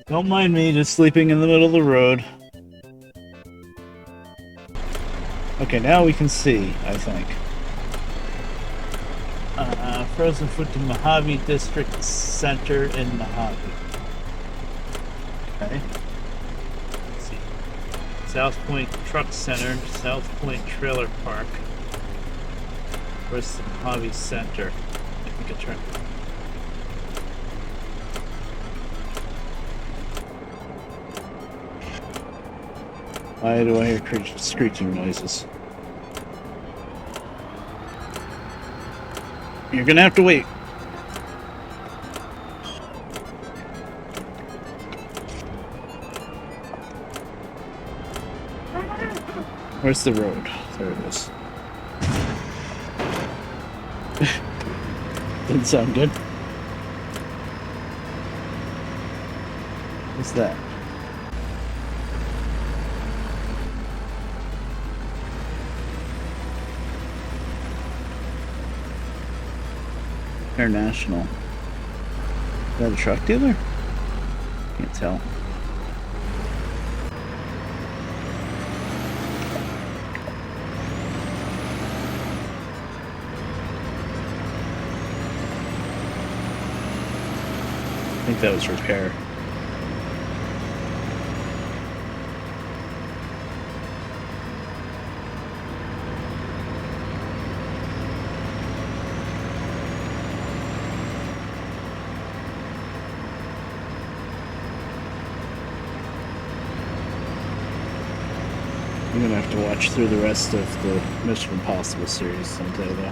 Don't mind me just sleeping in the middle of the road. Okay, now we can see, I think. Frozen food to Mojave District Center in Mojave. Okay. Let's see. South Point Truck Center, South Point Trailer Park. Where's the Mojave Center? I think I turned. Why do I hear screeching noises? You're gonna have to wait. Where's the road? There it is. Didn't sound good. What's that? International. Is that a truck dealer? Can't tell. I think that was repair. I'm gonna have to watch through the rest of the Mission Impossible series someday, though.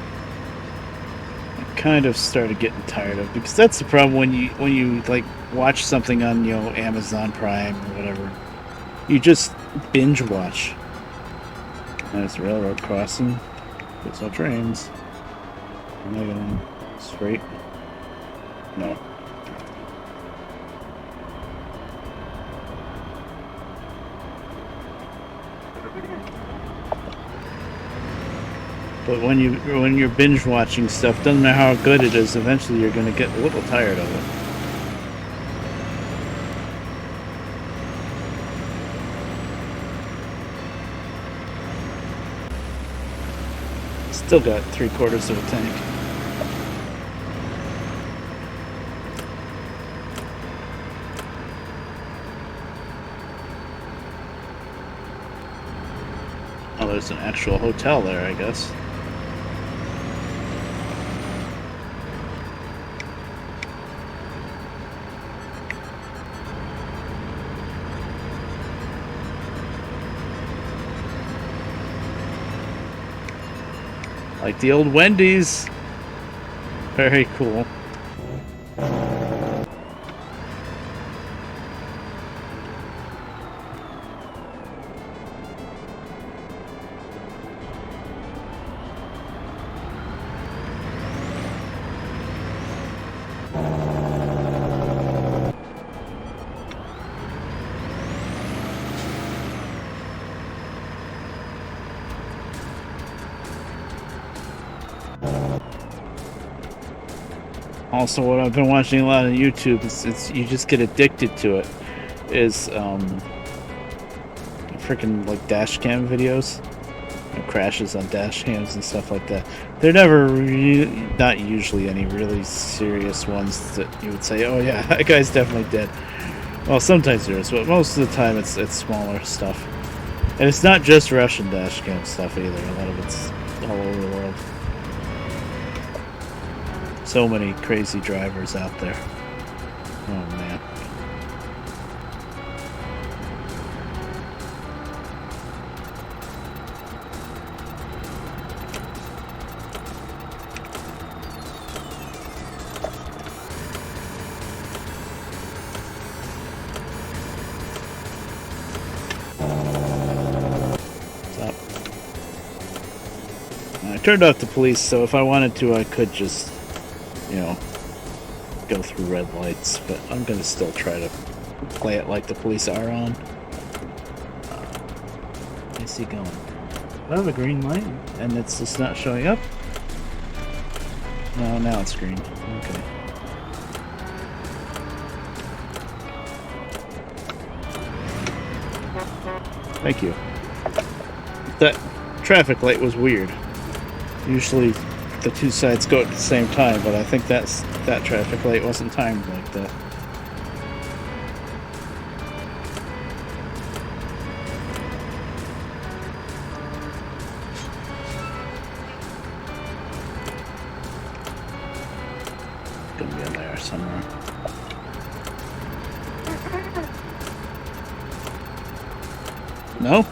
I kind of started getting tired of it, because that's the problem when you like watch something on Amazon Prime or whatever. You just binge watch. There's a railroad crossing. There's no trains. Am I going straight? No. But when you're binge watching stuff, doesn't matter how good it is, eventually you're gonna get a little tired of it. Still got 3/4 of a tank. Oh, there's an actual hotel there, I guess. Like the old Wendy's. Very cool. Also, what I've been watching a lot on YouTube is you just get addicted to it. Is freaking like dash cam videos, crashes on dash cams and stuff like that. They're never not usually any really serious ones that you would say, "Oh yeah, that guy's definitely dead." Well, sometimes there is, but most of the time it's smaller stuff, and it's not just Russian dash cam stuff either. A lot of it's all over the world. So many crazy drivers out there. Oh man. Stop. I turned off the police, so if I wanted to, I could just go through red lights, but I'm gonna still try to play it like the police are on. I see going. I have a green light, and it's just not showing up? No, now it's green. Okay. Thank you. That traffic light was weird. Usually the two sides go at the same time, but I think that traffic light wasn't timed like that. It's gonna be in there somewhere. No?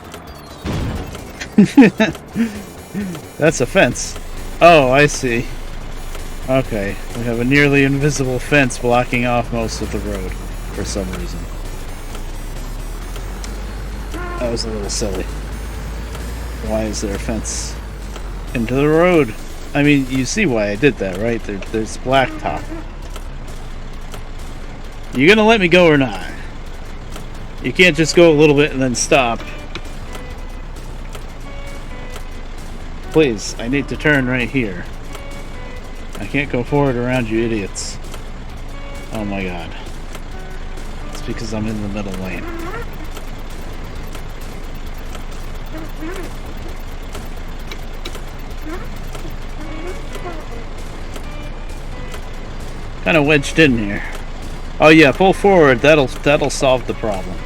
That's a fence. Oh, I see. Okay, we have a nearly invisible fence blocking off most of the road for some reason. That was a little silly. Why is there a fence into the road? I mean, you see why I did that, right? There's blacktop. You gonna let me go or not? You can't just go a little bit and then stop. Please, I need to turn right here. I can't go forward around you idiots. Oh my god. It's because I'm in the middle lane. Kind of wedged in here. Oh yeah, pull forward. That'll solve the problem.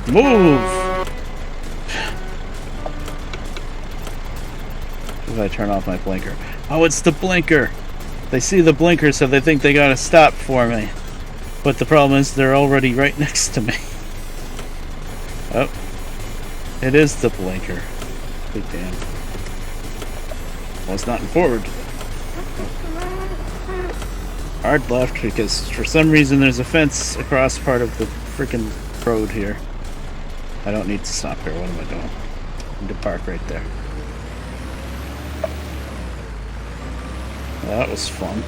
Move! If I turn off my blinker. Oh, it's the blinker! They see the blinker, so they think they gotta stop for me. But the problem is they're already right next to me. Oh. It is the blinker. Good damn. Well, it's not in forward. Hard left because for some reason there's a fence across part of the freaking road here. I don't need to stop here. What am I doing? I need to park right there. Well, that was fun.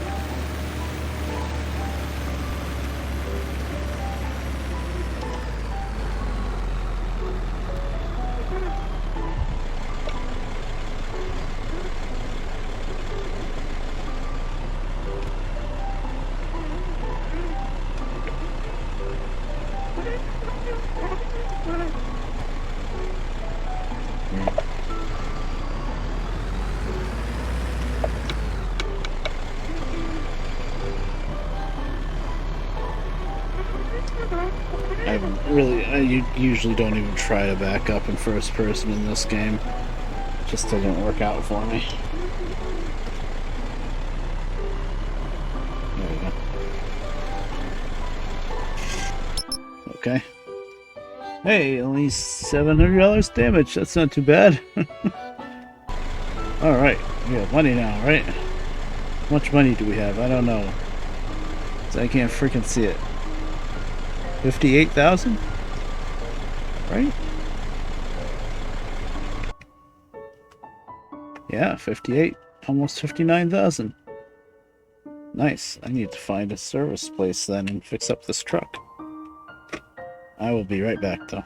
I usually don't even try to back up in first person in this game. It just doesn't work out for me. There we go. Okay. Hey, only $700 damage. That's not too bad. Alright, we have money now, right? How much money do we have? I don't know. I can't freaking see it. 58,000? Right? Yeah, 58. Almost 59,000. Nice. I need to find a service place then and fix up this truck. I will be right back though.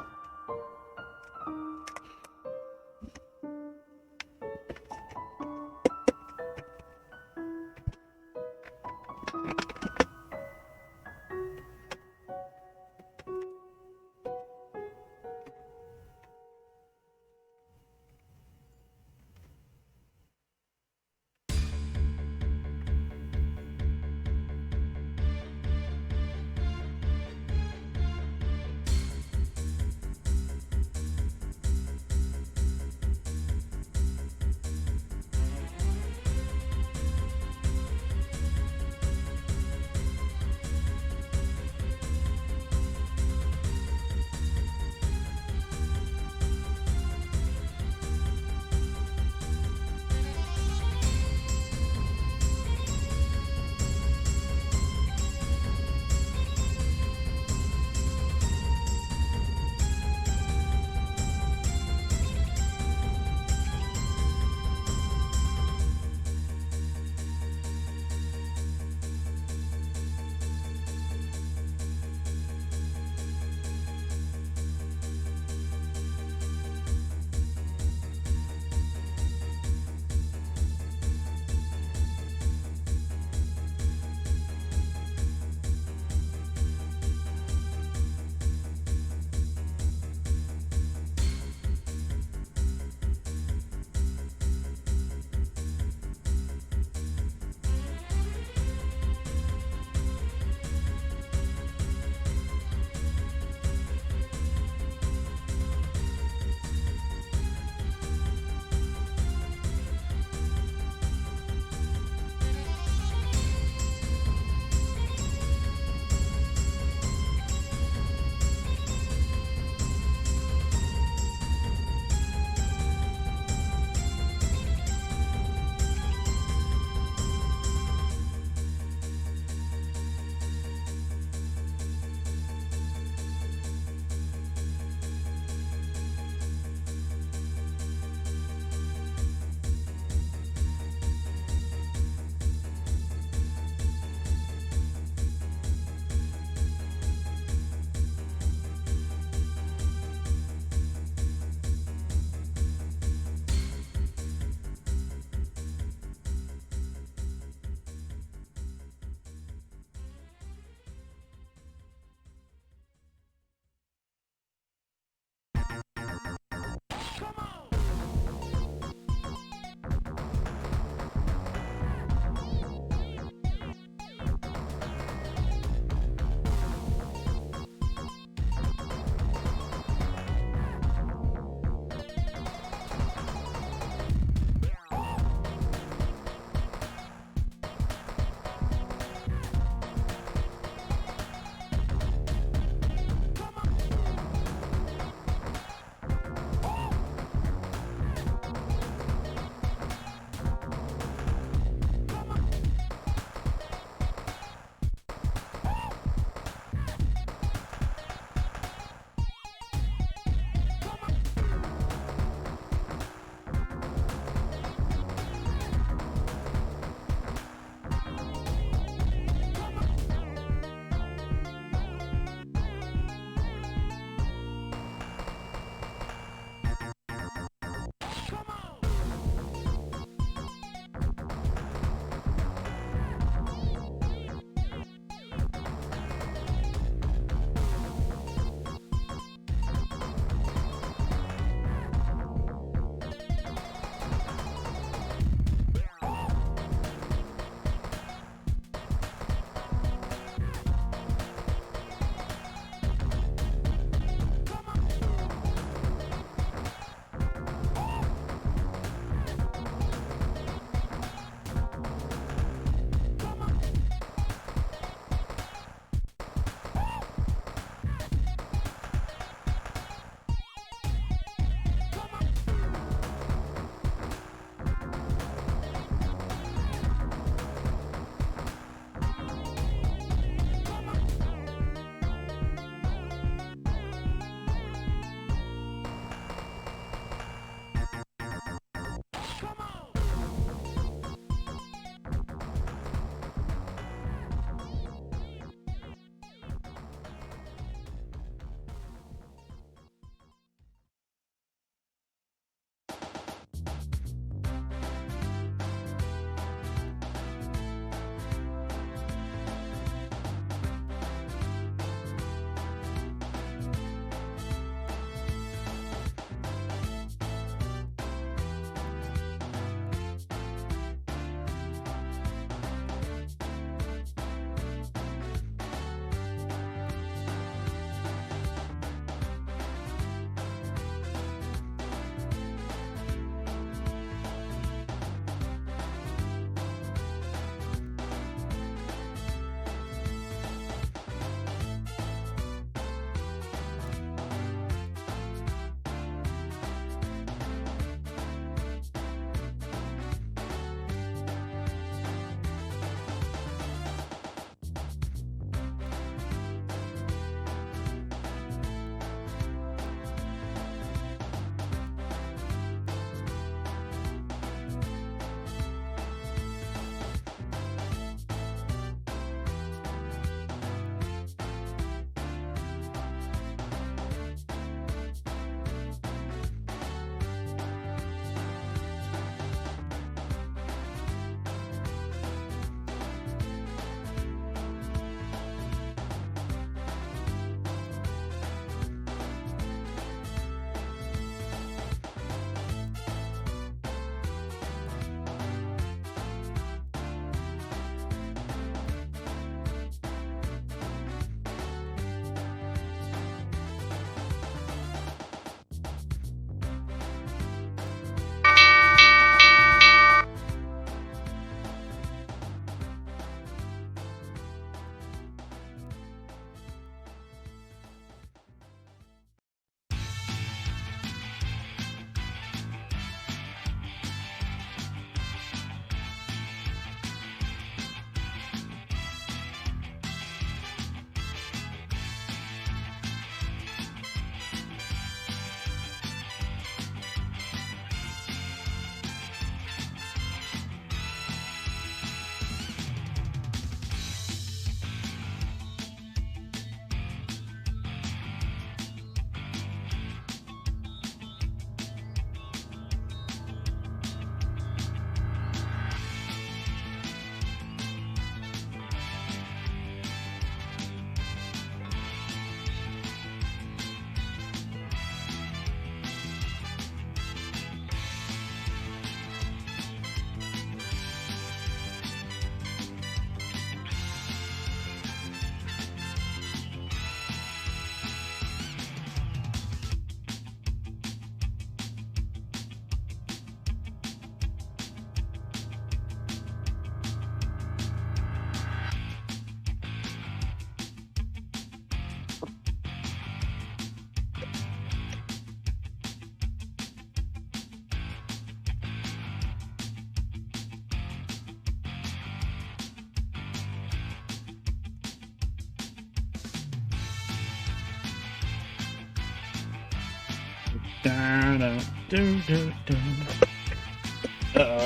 Uh-oh,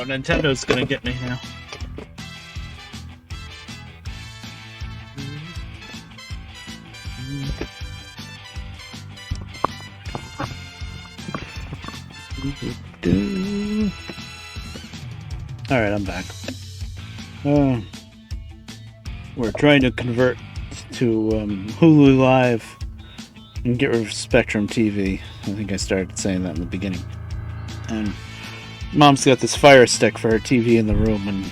Nintendo's gonna get me now. Alright, I'm back. We're trying to convert to Hulu Live and get rid of Spectrum TV. I think I started saying that in the beginning. And Mom's got this Fire Stick for her TV in the room, and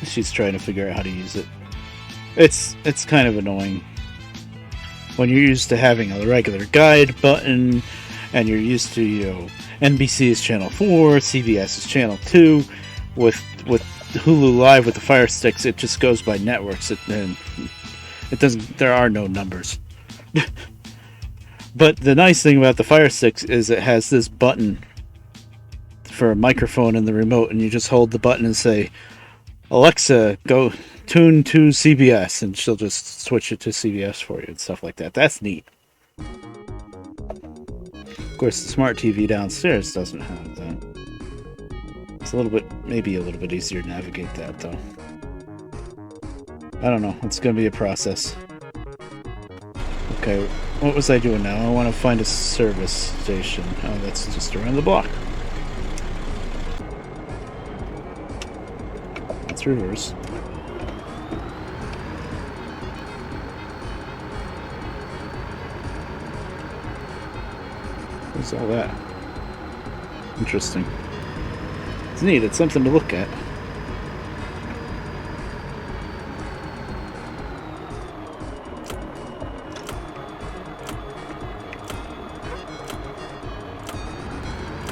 she's trying to figure out how to use it. It's kind of annoying when you're used to having a regular guide button, and you're used to, you know, NBC's Channel 4, CBS's Channel 2. With Hulu Live with the Fire Sticks, it just goes by networks. It doesn't. There are no numbers. But the nice thing about the Fire Sticks is it has this button for a microphone in the remote, and you just hold the button and say, "Alexa, go tune to CBS," and she'll just switch it to CBS for you and stuff like that. That's neat. Of course, the smart TV downstairs doesn't have that. It's maybe a little bit easier to navigate that, though. I don't know. It's going to be a process. Okay, what was I doing now? I want to find a service station. Oh, that's just around the block. Let's reverse. What's all that? Interesting. It's neat. It's something to look at.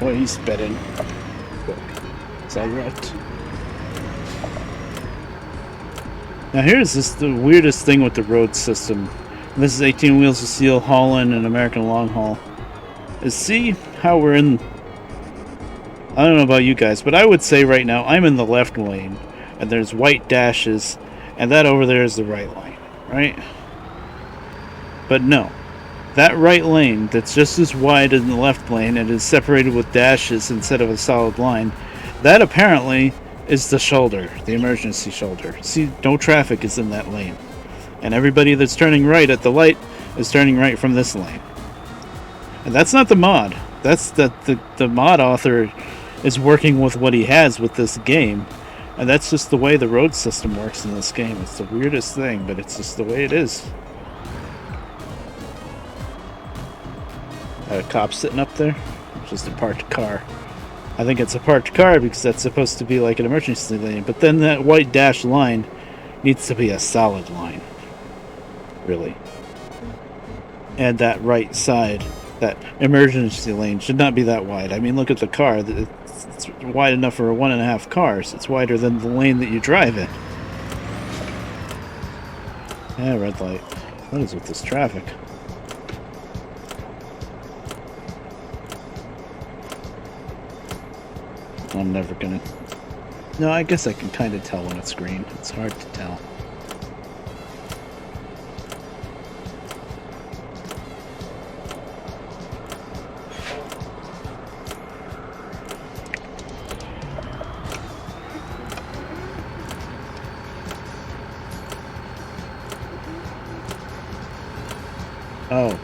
Boy, he's spitting. Is that right? Now here's the weirdest thing with the road system. This is 18 Wheels of Steel, Haulin, and American Long Haul. Is see how we're in... I don't know about you guys, but I would say right now I'm in the left lane, and there's white dashes, and that over there is the right lane, right? But no. That right lane that's just as wide as the left lane and is separated with dashes instead of a solid line, that apparently is the shoulder, the emergency shoulder. See, no traffic is in that lane. And everybody that's turning right at the light is turning right from this lane. And that's not the mod. That's the mod author is working with what he has with this game. And that's just the way the road system works in this game. It's the weirdest thing, but it's just the way it is. A cop sitting up there? Just a parked car. I think it's a parked car because that's supposed to be like an emergency lane. But then that white dashed line needs to be a solid line. Really. And that right side, that emergency lane, should not be that wide. I mean, look at the car. It's wide enough for 1.5 cars. It's wider than the lane that you drive in. Yeah, red light. What is with this traffic? I'm never gonna... No, I guess I can kind of tell when it's green. It's hard to tell. Oh.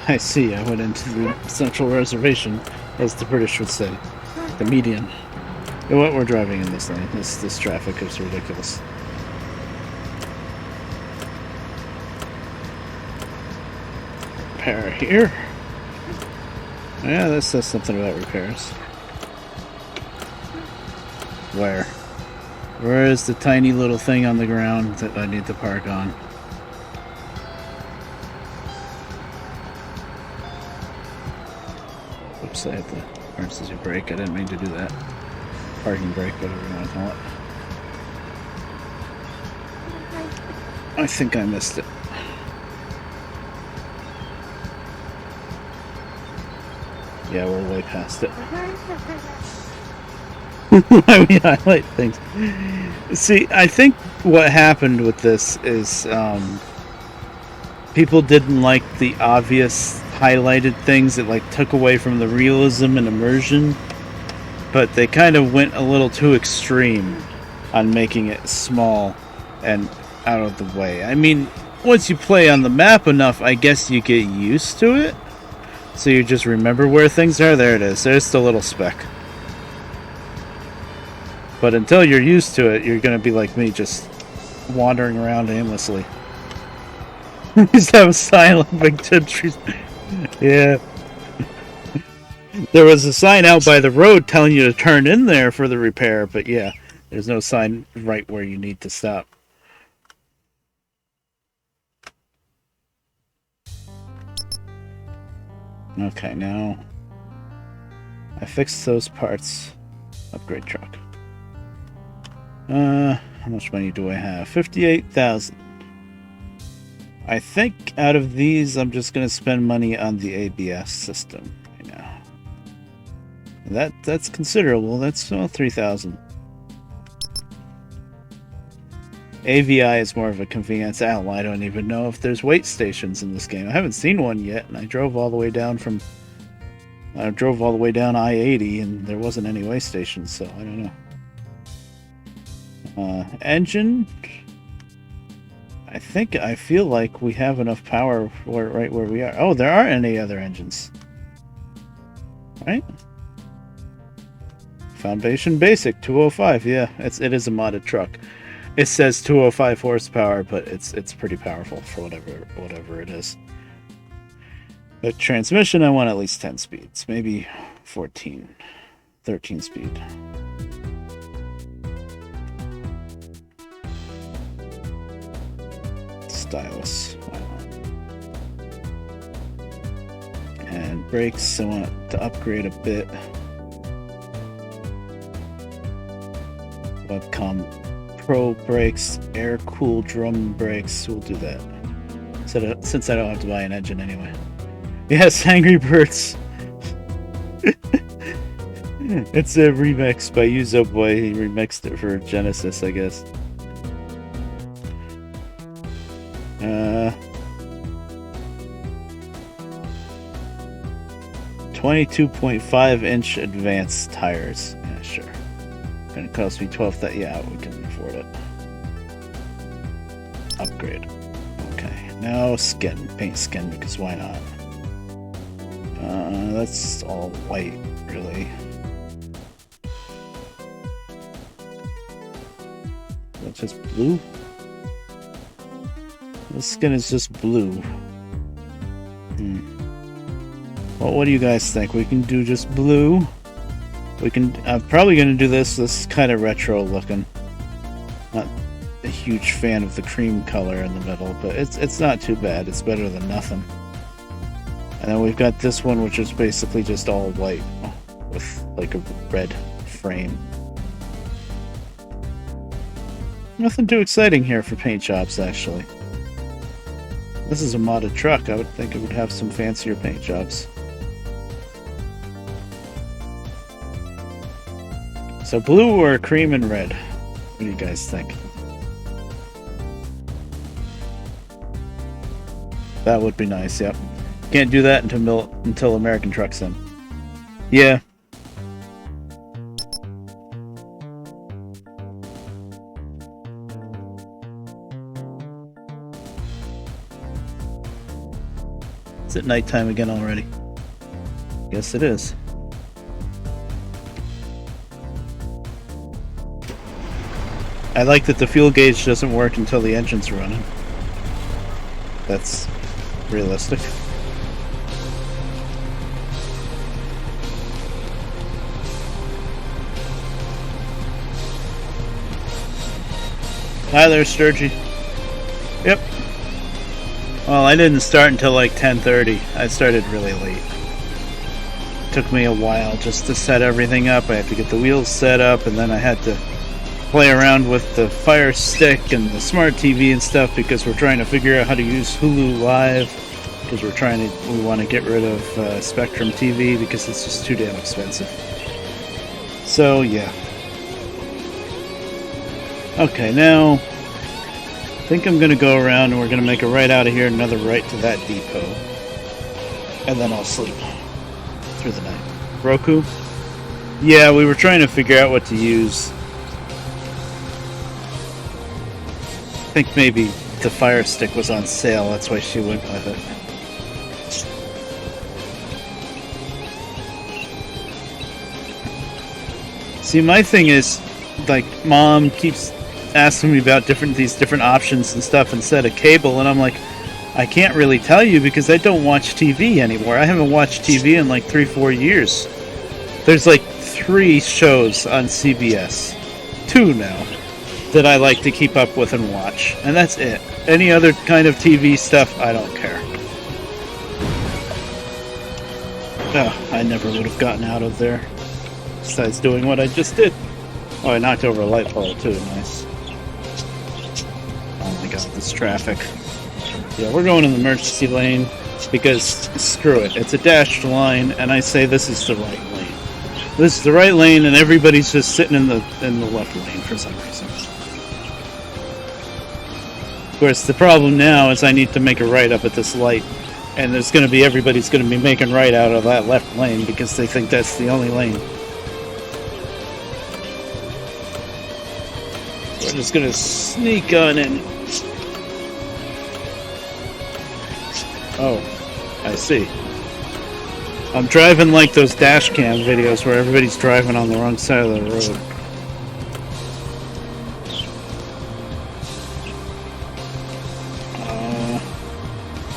I see. I went into the central reservation, as the British would say. The median. What we're driving in this lane. This traffic is ridiculous. Repair here. Yeah, that says something about repairs. Where? Where is the tiny little thing on the ground that I need to park on? Oops, I hit the emergency brake. I didn't mean to do that. Parking brake, whatever you want to call it. I think I missed it. Yeah, we're way past it. Why we highlight things. See, I think what happened with this is people didn't like the obvious highlighted things that like took away from the realism and immersion, but they kind of went a little too extreme on making it small and out of the way. I mean, once you play on the map enough, I guess you get used to it. So you just remember where things are. There it is. There's the little speck. But until you're used to it, you're going to be like me, just wandering around aimlessly. Just have a silent big tip trees. Yeah. There was a sign out by the road telling you to turn in there for the repair, but yeah, there's no sign right where you need to stop. Okay, now I fixed those parts. Upgrade truck. How much money do I have? 58,000. I think out of these, I'm just going to spend money on the ABS system right now. That's considerable. That's 3,000. AVI is more of a convenience. I don't even know if there's wait stations in this game. I haven't seen one yet, and I drove all the way down I-80, and there wasn't any wait stations, so I don't know. Engine. I feel like we have enough power for right where we are. Oh, there aren't any other engines. Right? Foundation basic 205. Yeah, it is a modded truck. It says 205 horsepower, but it's pretty powerful for whatever it is. But transmission, I want at least 10 speeds, maybe 14, 13 speed. Stylus. And brakes, I want to upgrade a bit. Webcom Pro brakes, air cooled drum brakes, we'll do that. Since I don't have to buy an engine anyway. Yes, Angry Birds. It's a remix by Yuzo Boy. He remixed it for Genesis, I guess. 22.5-inch advanced tires. Yeah, sure. Gonna cost me 12. Yeah, we can afford it. Upgrade. Okay, now skin. Paint skin, because why not? That's all white, really. That's just blue? This skin is just blue. Well, what do you guys think? We can do just blue. I'm probably going to do this. This is kind of retro looking. Not a huge fan of the cream color in the middle, but it's not too bad. It's better than nothing. And then we've got this one, which is basically just all white with like a red frame. Nothing too exciting here for paint jobs, actually. This is a modded truck. I would think it would have some fancier paint jobs. So blue or cream and red? What do you guys think? That would be nice, yep. Can't do that until American Truck's in. Yeah. Is it nighttime again already? Guess it is. I like that the fuel gauge doesn't work until the engine's running. That's realistic. Hi there, Sturgy. Yep. Well, I didn't start until like 10:30. I started really late. It took me a while just to set everything up. I had to get the wheels set up, and then I had to play around with the Fire Stick and the Smart TV and stuff because we're trying to figure out how to use Hulu Live because we want to get rid of Spectrum TV because it's just too damn expensive. So yeah. Okay, now I think I'm going to go around and we're going to make a right out of here, another right to that depot. and then I'll sleep through the night. Roku? Yeah, we were trying to figure out what to use. I think maybe the Fire Stick was on sale, that's why she went with it. See, my thing is, like, Mom keeps asking me about these different options and stuff instead of cable, and I'm like, I can't really tell you because I don't watch TV anymore. I haven't watched TV in like 3-4 years. There's like 3 shows on CBS, 2 now, that I like to keep up with and watch, and that's it. Any other kind of TV stuff, I don't care. Oh, I never would have gotten out of there. Besides doing what I just did. Oh, I knocked over a light pole too. Nice. Oh my god, this traffic. Yeah, we're going in the emergency lane because screw it. It's a dashed line, and I say this is the right lane. This is the right lane, and everybody's just sitting in the left lane for some reason. Of course, the problem now is I need to make a right up at this light, and everybody's going to be making right out of that left lane because they think that's the only lane. We're just gonna sneak on in. Oh, I see. I'm driving like those dash cam videos where everybody's driving on the wrong side of the road.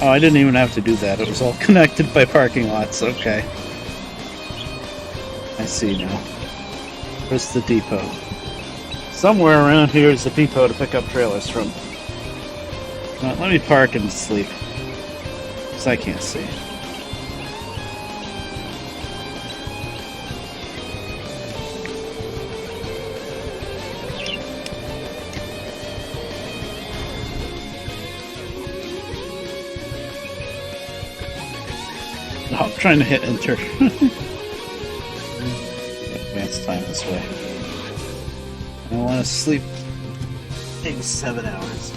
Oh, I didn't even have to do that. It was all connected by parking lots. Okay. I see now. Where's the depot? Somewhere around here is the depot to pick up trailers from. Now, let me park and sleep. Because I can't see. Oh, I'm trying to hit enter. Advance time this way. I want to sleep maybe 7 hours.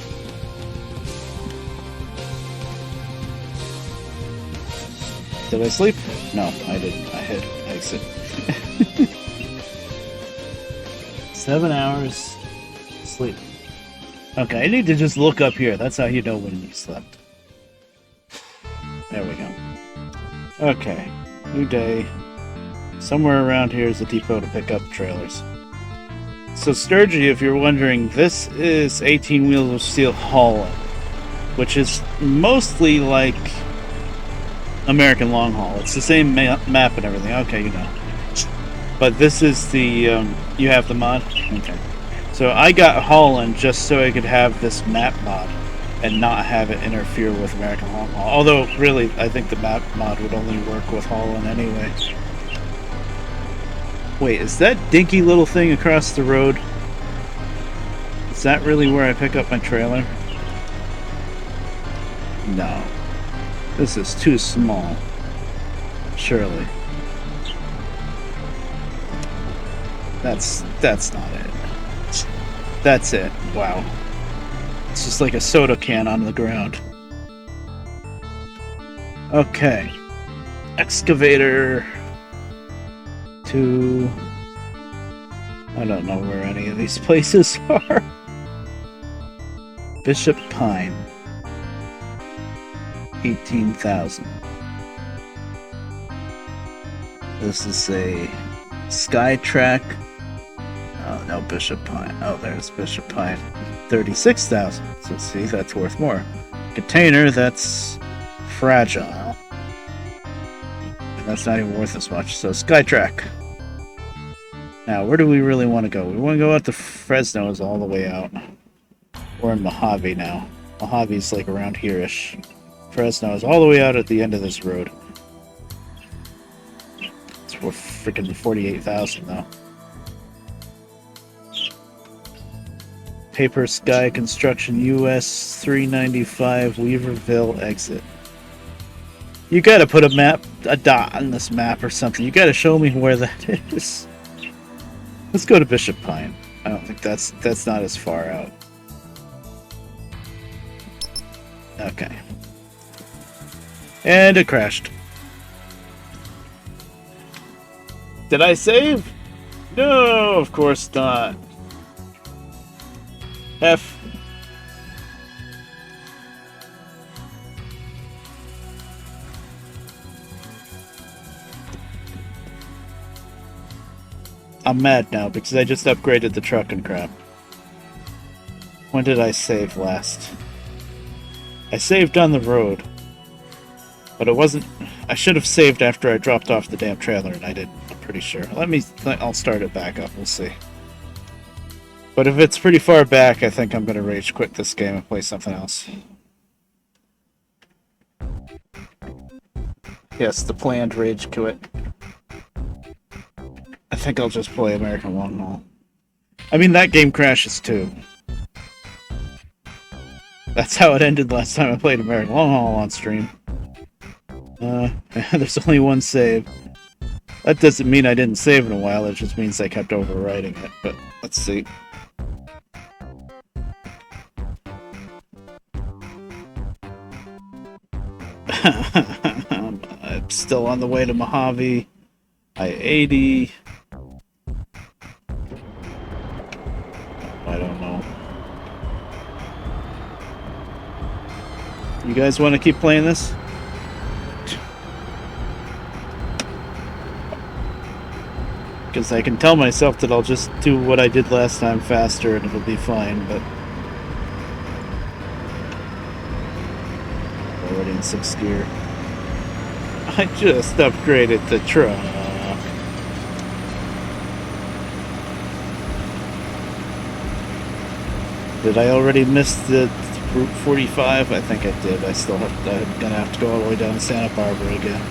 Did I sleep? No, I didn't. I hit exit. 7 hours sleep. Okay, I need to just look up here. That's how you know when you slept. There we go. Okay, new day. Somewhere around here is a depot to pick up trailers. So Sturgy, if you're wondering, this is 18 Wheels of Steel Haulin, which is mostly like American Long Haul. It's the same map and everything. Okay, you know. But this is the, you have the mod? Okay. So I got Haulin just so I could have this map mod and not have it interfere with American Long Haul. Although, really, I think the map mod would only work with Haulin anyway. Wait, is that dinky little thing across the road? Is that really where I pick up my trailer? No. This is too small. Surely. That's not it. That's it. Wow. It's just like a soda can on the ground. Okay. Excavator. To... I don't know where any of these places are. Bishop Pine. 18,000. This is a Skytrack. Oh, no, Bishop Pine. Oh, there's Bishop Pine. 36,000. So see, that's worth more. Container, that's fragile. That's not even worth as much. So Skytrack. Now, where do we really want to go? We want to go out to Fresno is all the way out. We're in Mojave now. Mojave's like around here-ish. Fresno is all the way out at the end of this road. It's worth freaking 48,000 though. Paper Sky Construction US 395 Weaverville exit. You gotta put a dot on this map or something. You gotta show me where that is. Let's go to Bishop Pine. I don't think that's not as far out. Okay. And it crashed. Did I save? No, of course not. F. I'm mad now because I just upgraded the truck and crap. When did I save last? I saved on the road. But it wasn't... I should have saved after I dropped off the damn trailer, and I didn't. I'm pretty sure. I'll start it back up. We'll see. But if it's pretty far back, I think I'm going to rage quit this game and play something else. Yes, the planned rage quit. I think I'll just play American Long Haul. I mean, that game crashes too. That's how it ended last time I played American Long Haul on stream. There's only one save. That doesn't mean I didn't save in a while, it just means I kept overwriting it, but let's see. I'm still on the way to Mojave. I-80. I don't know. You guys want to keep playing this? Because I can tell myself that I'll just do what I did last time faster and it'll be fine, but... already in 6th gear. I just upgraded the truck. Did I already miss the Route 45? I think I did. I'm gonna have to go all the way down to Santa Barbara again.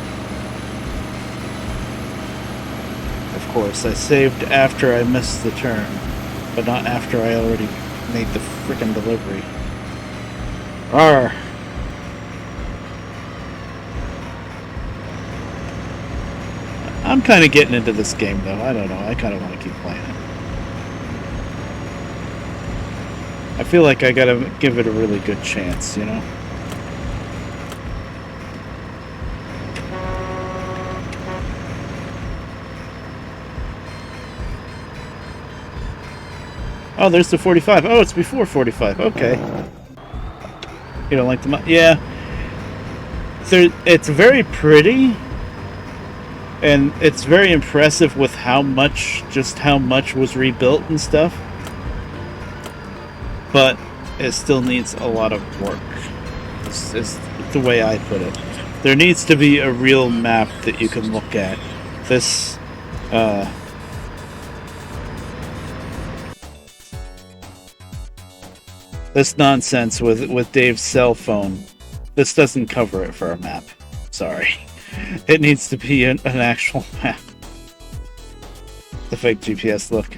Of course, I saved after I missed the turn, but not after I already made the frickin' delivery. Arr! I'm kind of getting into this game, though. I don't know. I kind of want to keep playing it. I feel like I gotta give it a really good chance, you know? Oh, there's the 45. Oh, it's before 45. Okay. You don't like the... Yeah. It's very pretty. And it's very impressive with how much was rebuilt and stuff. But it still needs a lot of work. Is the way I put it. There needs to be a real map that you can look at. This nonsense with Dave's cell phone, this doesn't cover it for a map. Sorry. It needs to be an actual map. The fake GPS look.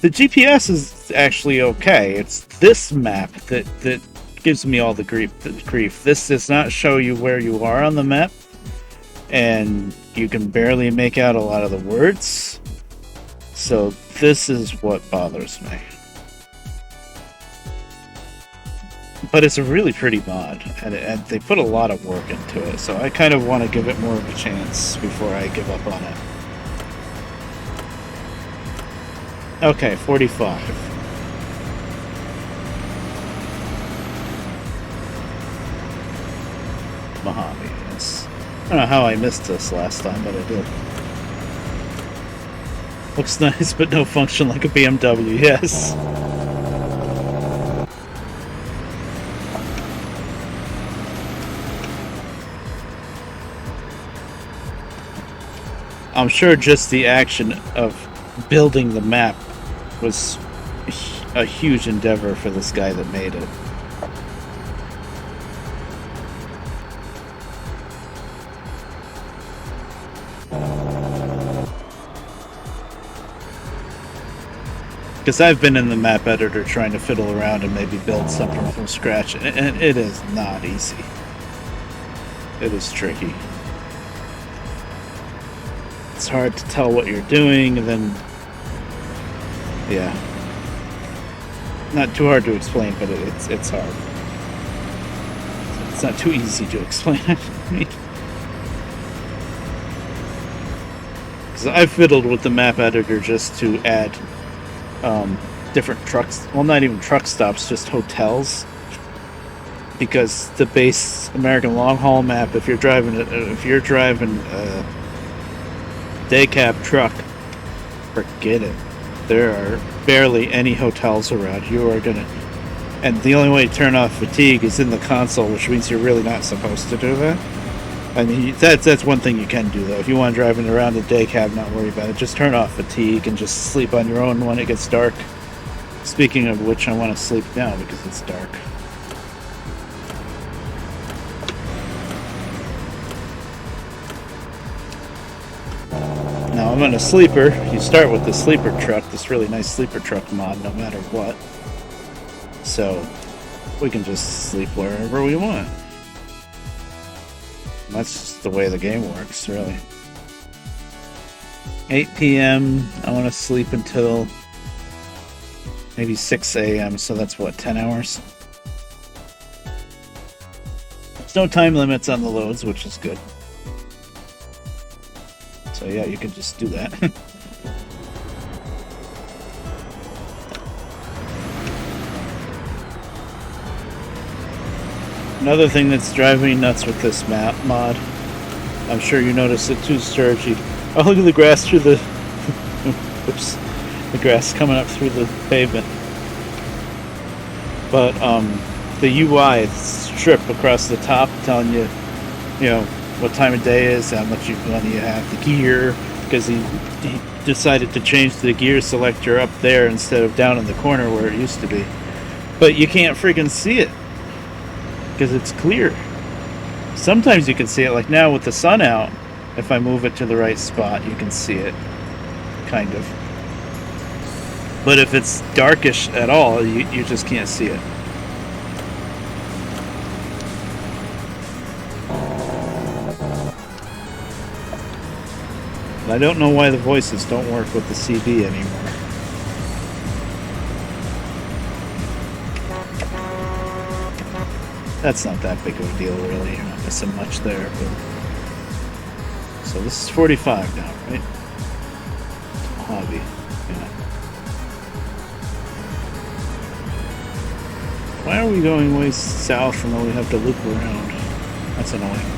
The GPS is actually okay. It's this map that gives me all the grief. This does not show you where you are on the map, and you can barely make out a lot of the words. So this is what bothers me. But it's a really pretty mod, and they put a lot of work into it, so I kind of want to give it more of a chance before I give up on it. Okay, 45. Mojave, yes. I don't know how I missed this last time, but I did. Looks nice, but no function like a BMW, yes. I'm sure just the action of building the map was a huge endeavor for this guy that made it. Because I've been in the map editor trying to fiddle around and maybe build something from scratch, and it is not easy. It is tricky. It's hard to tell what you're doing, and then... yeah. Not too hard to explain, but it's hard. It's not too easy to explain, I mean. Because I fiddled with the map editor just to add different trucks. Well, not even truck stops, just hotels. Because the base American long haul map, if you're driving a day cab truck, forget it. There are barely any hotels around. You are gonna, and the only way to turn off fatigue is in the console, which means you're really not supposed to do that. I mean, that's one thing you can do though. If you want driving around a day cab, not worry about it. Just turn off fatigue and just sleep on your own when it gets dark. Speaking of which, I want to sleep now because it's dark. Now I'm on a sleeper. You start with the sleeper truck, this really nice sleeper truck mod, no matter what. So we can just sleep wherever we want. That's just the way the game works, really. 8 p.m. I want to sleep until maybe 6 a.m. So that's what, 10 hours? There's no time limits on the loads, which is good. So yeah, you can just do that. Another thing that's driving me nuts with this map mod, I'm sure you noticed it too, Sturgy. Oh, look at the grass through the... Oops. The grass coming up through the pavement. But, the UI strip across the top telling you, you know, what time of day is, how much money you have, the gear, because he decided to change the gear selector up there instead of down in the corner where it used to be. But you can't freaking see it because it's clear. Sometimes you can see it, like now with the sun out, if I move it to the right spot, you can see it, kind of. But if it's darkish at all, you just can't see it. I don't know why the voices don't work with the CD anymore. That's not that big of a deal, really. You're not missing much there. But... So this is 45 now, right? Mojave. Yeah. Why are we going way south and then we have to loop around? That's annoying.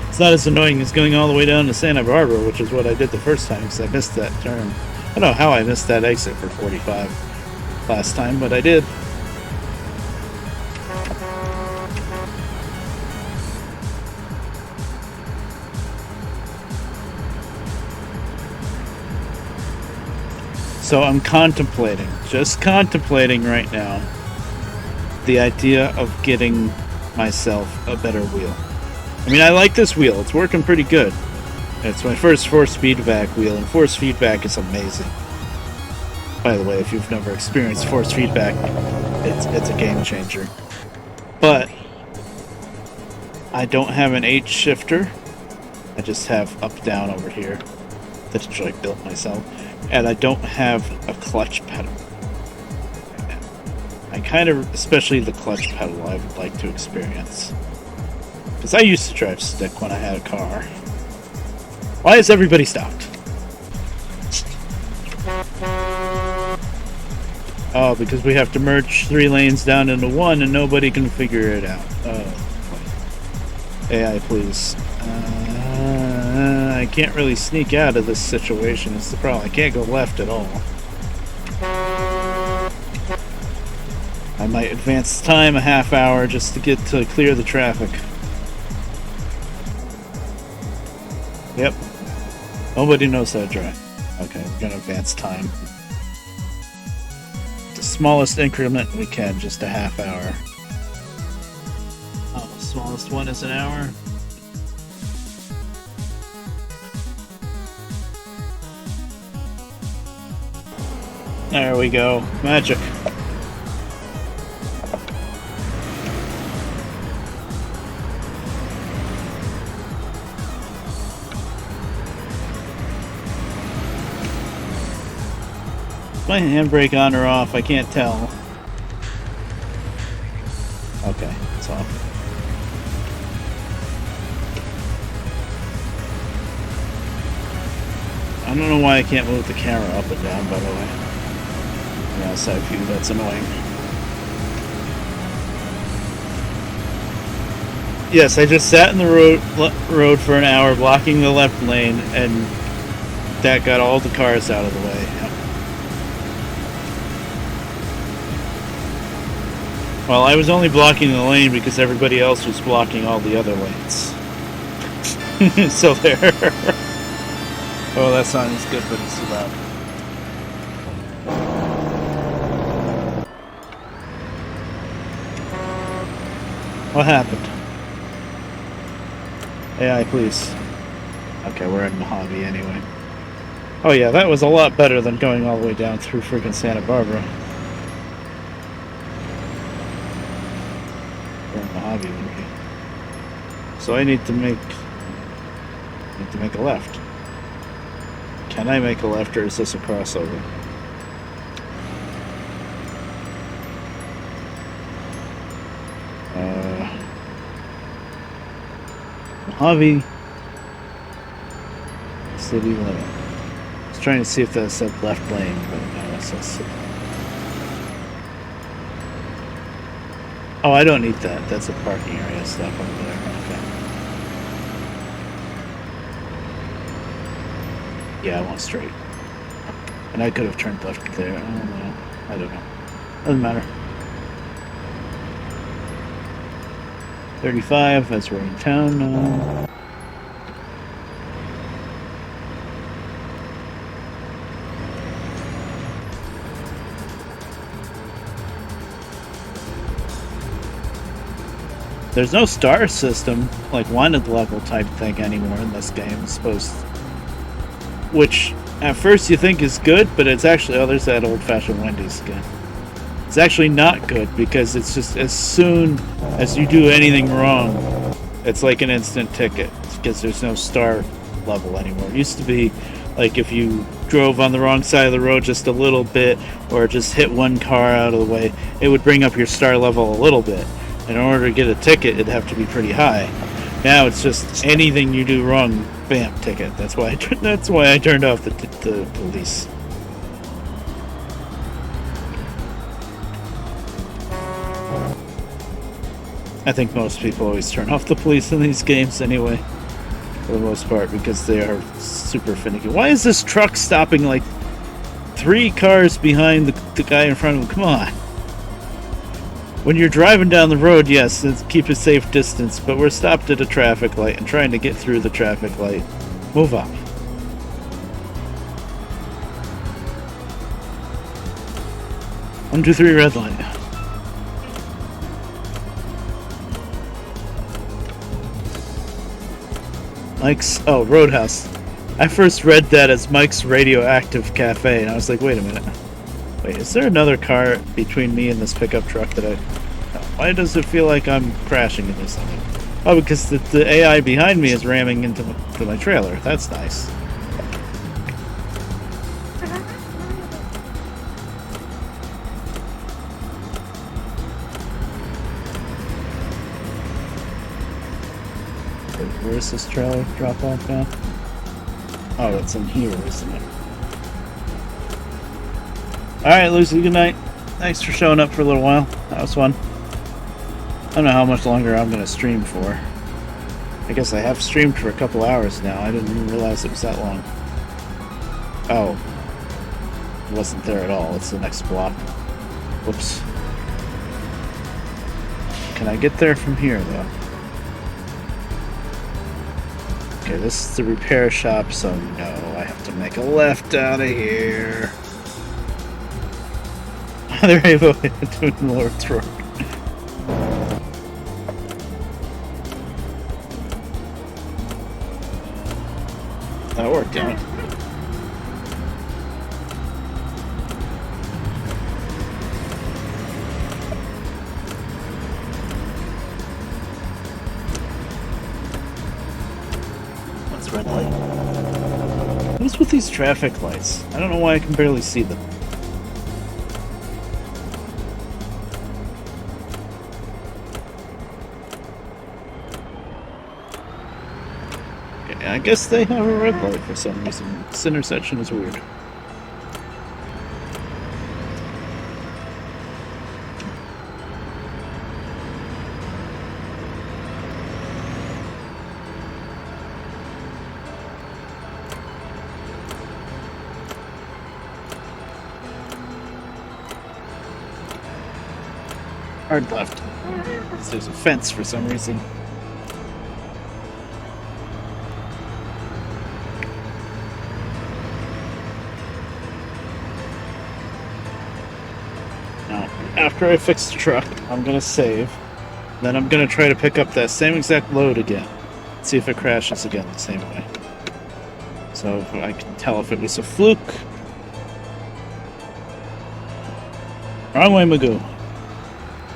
It's not as annoying as going all the way down to Santa Barbara, which is what I did the first time, because I missed that turn. I don't know how I missed that exit for 45 last time, but I did. So I'm contemplating, just contemplating right now, the idea of getting myself a better wheel. I mean, I like this wheel. It's working pretty good. It's my first force feedback wheel, and force feedback is amazing. By the way, if you've never experienced force feedback, it's a game changer. But I don't have an H shifter. I just have up-down over here. That's what I built myself. And I don't have a clutch pedal. I kind of, especially the clutch pedal, I would like to experience. Because I used to drive stick when I had a car. Why has everybody stopped? Oh, because we have to merge 3 lanes down into 1 and nobody can figure it out. Oh, AI, please. I can't really sneak out of this situation, is the problem. I can't go left at all. I might advance time a half hour just to get to clear the traffic. Yep. Nobody knows how to drive. Okay, we're gonna advance time. The smallest increment we can, just a half hour. Oh, the smallest one is an hour. There we go. Magic. Is my handbrake on or off? I can't tell. Okay, it's off. I don't know why I can't move the camera up and down, by the way. Yeah, side view, that's annoying. Yes, I just sat in the road for an hour blocking the left lane, and that got all the cars out of the way. Well, I was only blocking the lane because everybody else was blocking all the other lanes. So there. Oh, that song is good, but it's too loud. What happened? AI, please. Okay, we're in Mojave anyway. Oh yeah, that was a lot better than going all the way down through freaking Santa Barbara. We're in Mojave already. So I need to make a left. Can I make a left, or is this a crossover? Mojave city limit. I was trying to see if that said left lane, but no, it says. Oh, I don't need that. That's a parking area stuff over there. Okay. Yeah, I want straight. And I could have turned left there. I don't know. Doesn't matter. 35, as we're in town now. There's no star system, like wanted level type thing anymore in this game, I suppose. Which, at first you think is good, but it's actually, oh, there's that old-fashioned Wendy's again. It's actually not good, because it's just as soon as you do anything wrong, it's like an instant ticket, because there's no star level anymore. It used to be, like, if you drove on the wrong side of the road just a little bit, or just hit one car out of the way, it would bring up your star level a little bit. In order to get a ticket, it'd have to be pretty high. Now it's just anything you do wrong, bam, ticket. That's why I turned off the police. I think most people always turn off the police in these games anyway, for the most part, because they are super finicky. Why is this truck stopping like 3 cars behind the guy in front of him? Come on. When you're driving down the road, yes, keep a safe distance, but we're stopped at a traffic light and trying to get through the traffic light. Move up. One, two, three, red light. Mike's, oh, Roadhouse. I first read that as Mike's Radioactive Cafe, and I was like, wait a minute. Wait, is there another car between me and this pickup truck that I... Why does it feel like I'm crashing into something? Oh, because the AI behind me is ramming into my trailer. That's nice. Where's this trailer drop off now? Oh, it's in here, isn't it? Alright, Lucy, good night. Thanks for showing up for a little while. That was fun. I don't know how much longer I'm going to stream for. I guess I have streamed for a couple hours now. I didn't even realize it was that long. Oh. It wasn't there at all. It's the next block. Whoops. Can I get there from here, though? Okay, this is the repair shop, so no, I have to make a left out of here. They're able to do lower torque. That worked out. What's red light? What's with these traffic lights? I don't know why I can barely see them. Yeah, I guess they have a red light for some reason. This intersection is weird. Hard left. There's a fence for some reason. Now, after I fix the truck, I'm gonna save. Then I'm gonna try to pick up that same exact load again. See if it crashes again the same way. So if I can tell if it was a fluke. Wrong way, Magoo.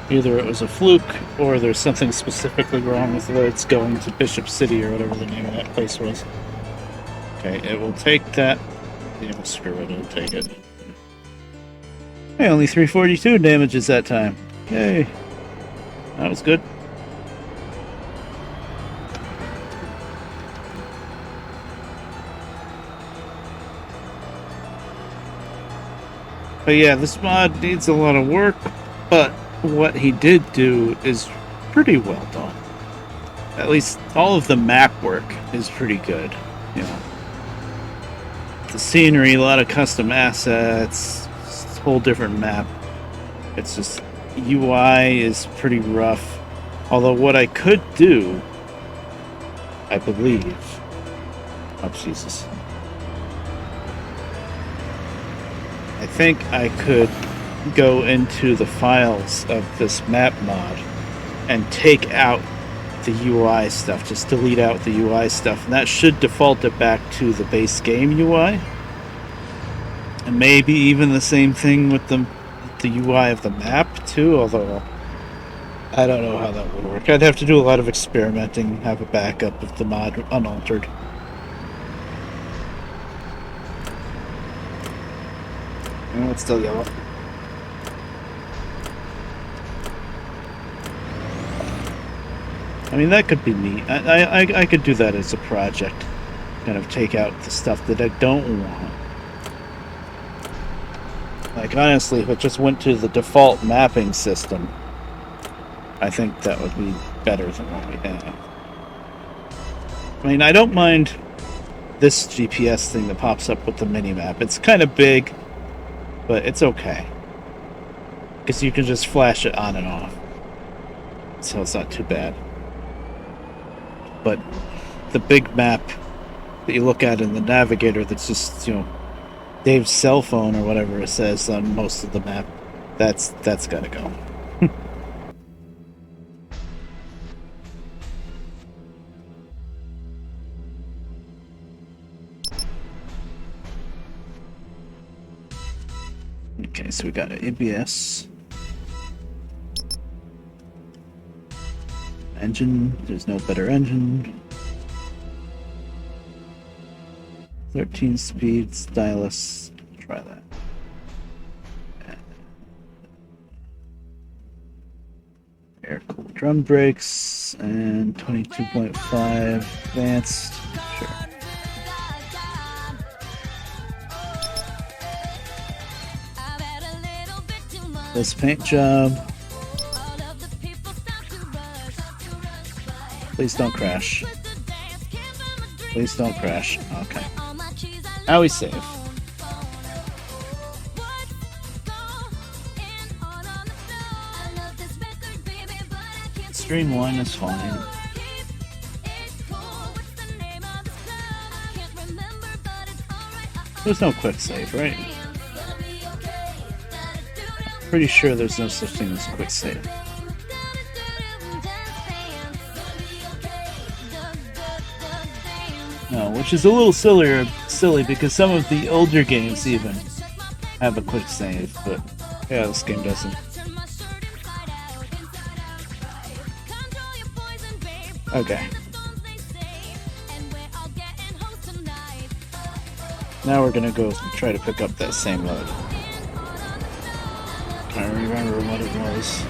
Either it was a fluke, or there's something specifically wrong with where it's going to Bishop City, or whatever the name of that place was. Okay, it will take that. Yeah, screw it, it'll take it. Hey, only 342 damages that time. Yay. That was good. But yeah, this mod needs a lot of work, but what he did do is pretty well done. At least all of the map work is pretty good. You know, the scenery, a lot of custom assets, it's a whole different map. It's just UI is pretty rough. Although what I could do, I believe. Oh Jesus! I think I could go into the files of this map mod and take out the UI stuff, just delete out the UI stuff, and that should default it back to the base game UI. And maybe even the same thing with the UI of the map too, although I don't know how that would work. I'd have to do a lot of experimenting, have a backup of the mod unaltered. Oh, it's still yellow. I mean, that could be neat. I could do that as a project. Kind of take out the stuff that I don't want. Like, honestly, if it just went to the default mapping system, I think that would be better than what we have. I mean, I don't mind this GPS thing that pops up with the mini-map. It's kind of big, but it's okay. Because you can just flash it on and off. So it's not too bad. But the big map that you look at in the navigator that's just, you know, Dave's cell phone or whatever it says on most of the map, that's gotta go. Okay, so we got an ABS. Engine, there's no better engine. 13 speed stylus. Try that. Air cooled drum brakes and 22.5 advanced. Sure. This paint job. Please don't crash. Please don't crash. Okay. Now we save. Streamline is fine. There's no quick save, right? Pretty sure there's no such thing as a quick save. No, which is a little silly because some of the older games even have a quick save, but yeah, this game doesn't. Okay. Now we're gonna go try to pick up that same load. I remember what it was.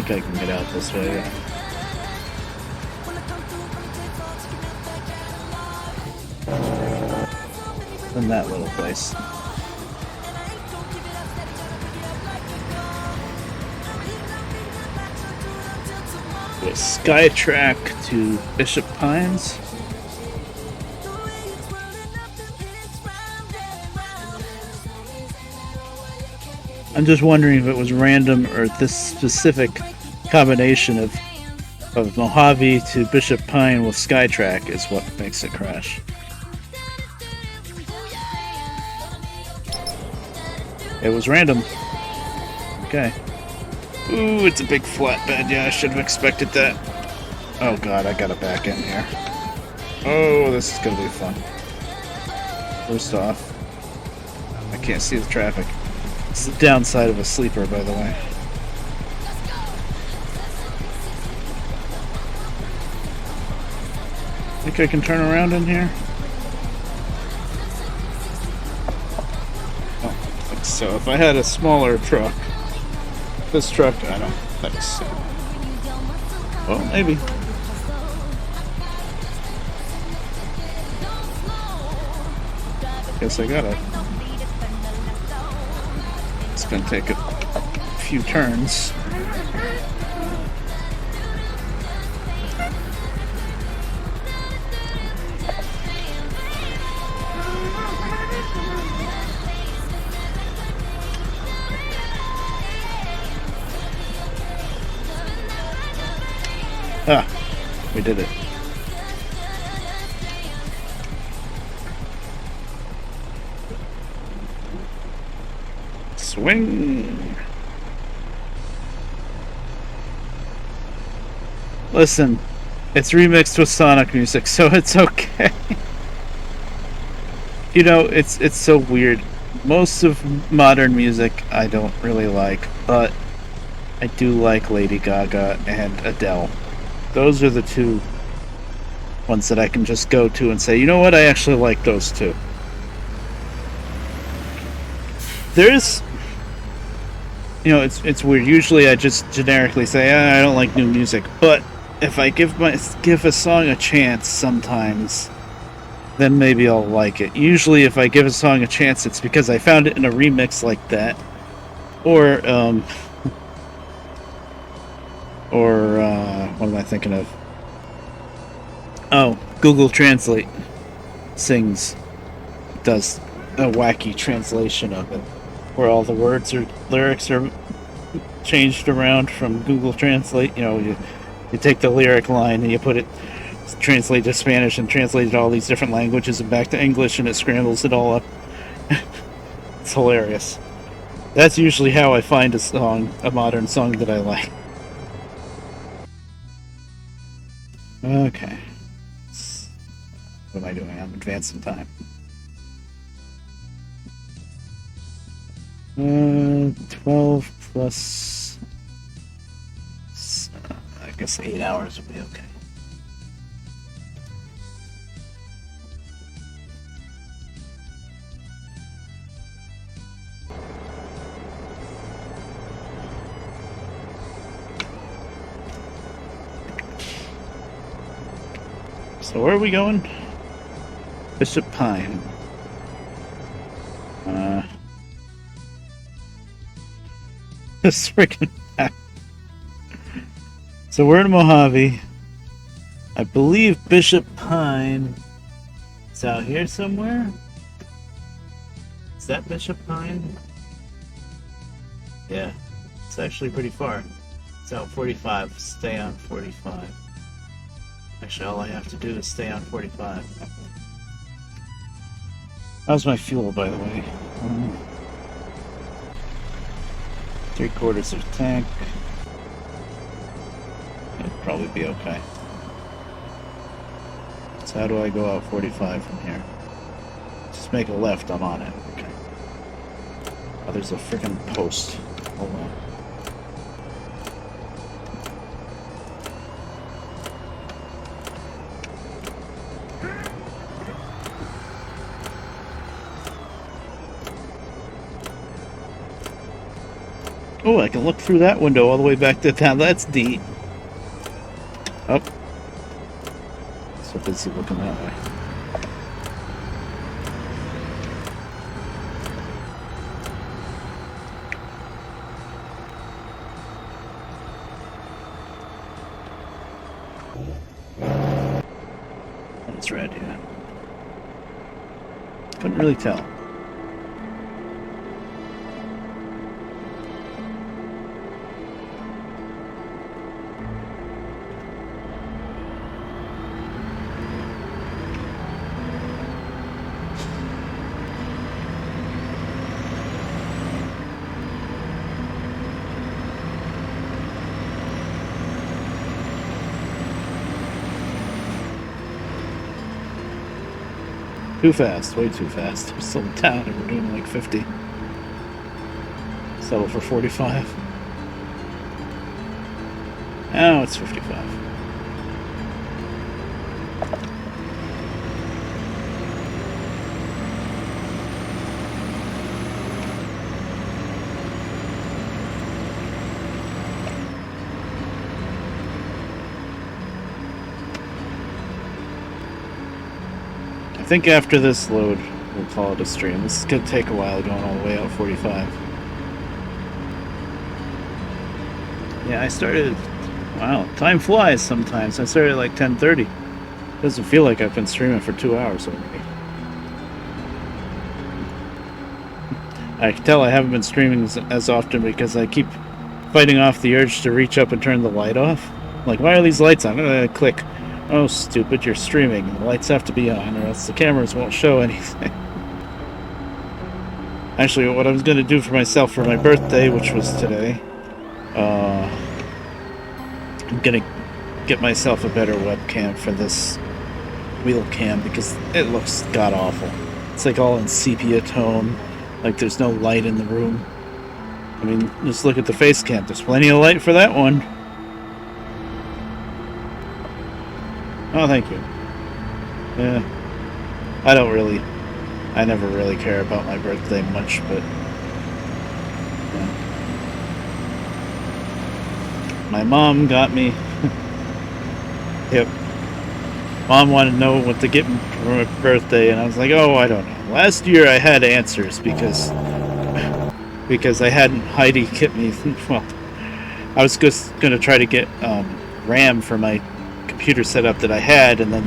think I can get out this way. Yeah. In that little place. A sky track to Bishop Pines. I'm just wondering if it was random or this specific combination of Mojave to Bishop Pine with Skytrack is what makes it crash. It was random. Okay. Ooh, it's a big flatbed. Yeah, I should have expected that. Oh god, I gotta back in here. Oh, this is gonna be fun. First off, I can't see the traffic. It's the downside of a sleeper, by the way. Think I can turn around in here? Oh, I think so. If I had a smaller truck, this truck, I don't think so. Well, maybe. Guess I got it. It's gonna take a few turns. Ah, we did it. Swing. Listen, it's remixed with Sonic music, so it's okay. You know, it's so weird. Most of modern music I don't really like, but I do like Lady Gaga and Adele. Those are the two ones that I can just go to and say, you know what, I actually like those two. There's, you know, it's weird. Usually I just generically say, I don't like new music, but if I give a song a chance sometimes, then maybe I'll like it. Usually if I give a song a chance, it's because I found it in a remix like that, or what am I thinking of? Oh, Google Translate does a wacky translation of it, where all the lyrics are changed around from Google Translate. You know, you take the lyric line and you put it, translate to Spanish and translate it to all these different languages and back to English, and it scrambles it all up. It's hilarious. That's usually how I find a modern song that I like. Okay. What am I doing? I'm advancing time. 12 plus... I guess 8 hours would be okay. So where are we going? Bishop Pine. This freaking map. So we're in Mojave. I believe Bishop Pine is out here somewhere. Is that Bishop Pine? Yeah, it's actually pretty far. It's out 45. Stay on 45. Actually, all I have to do is stay on 45. How's my fuel, by the way? 3/4 of a tank. It'll probably be okay. So how do I go out 45 from here? Just make a left, I'm on it. Okay. Oh, there's a freaking post. Hold on. Oh, I can look through that window all the way back to town. That's neat. Oh. So busy looking that way. That's red, yeah. Couldn't really tell. Too fast, way too fast. We're still in town and we're doing like 50. Settle for 45. Now it's 55. I think after this load, we'll call it a stream. This is going to take a while going all the way out 45. Yeah, I started... Wow, time flies sometimes. I started at like 10:30. Doesn't feel like I've been streaming for 2 hours already. I can tell I haven't been streaming as often because I keep fighting off the urge to reach up and turn the light off. Like, why are these lights on? Click. Oh, stupid, you're streaming. The lights have to be on or else the cameras won't show anything. Actually, what I was going to do for myself for my birthday, which was today, I'm going to get myself a better webcam for this wheel cam because it looks god-awful. It's like all in sepia tone, like there's no light in the room. I mean, just look at the face cam. There's plenty of light for that one. Oh, thank you. Yeah. I never really care about my birthday much, but... Yeah. My mom got me... Yep. Mom wanted to know what to get me for my birthday, and I was like, oh, I don't know. Last year I had answers because I hadn't Heidi get me... Well, I was just going to try to get RAM for my computer setup that I had, and then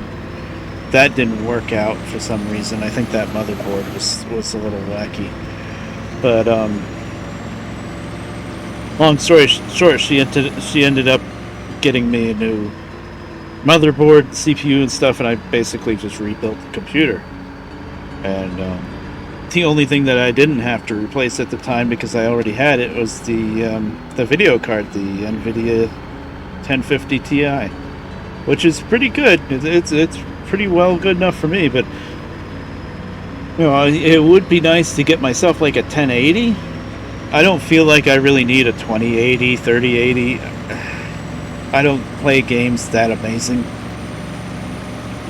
that didn't work out for some reason. I think that motherboard was a little wacky. But long story short, she ended up getting me a new motherboard, CPU, and stuff, and I basically just rebuilt the computer. And the only thing that I didn't have to replace at the time because I already had it was the video card, the NVIDIA 1050 Ti. Which is pretty good. It's pretty well good enough for me, but you know, it would be nice to get myself like a 1080. I don't feel like I really need a 2080, 3080. I don't play games that amazing,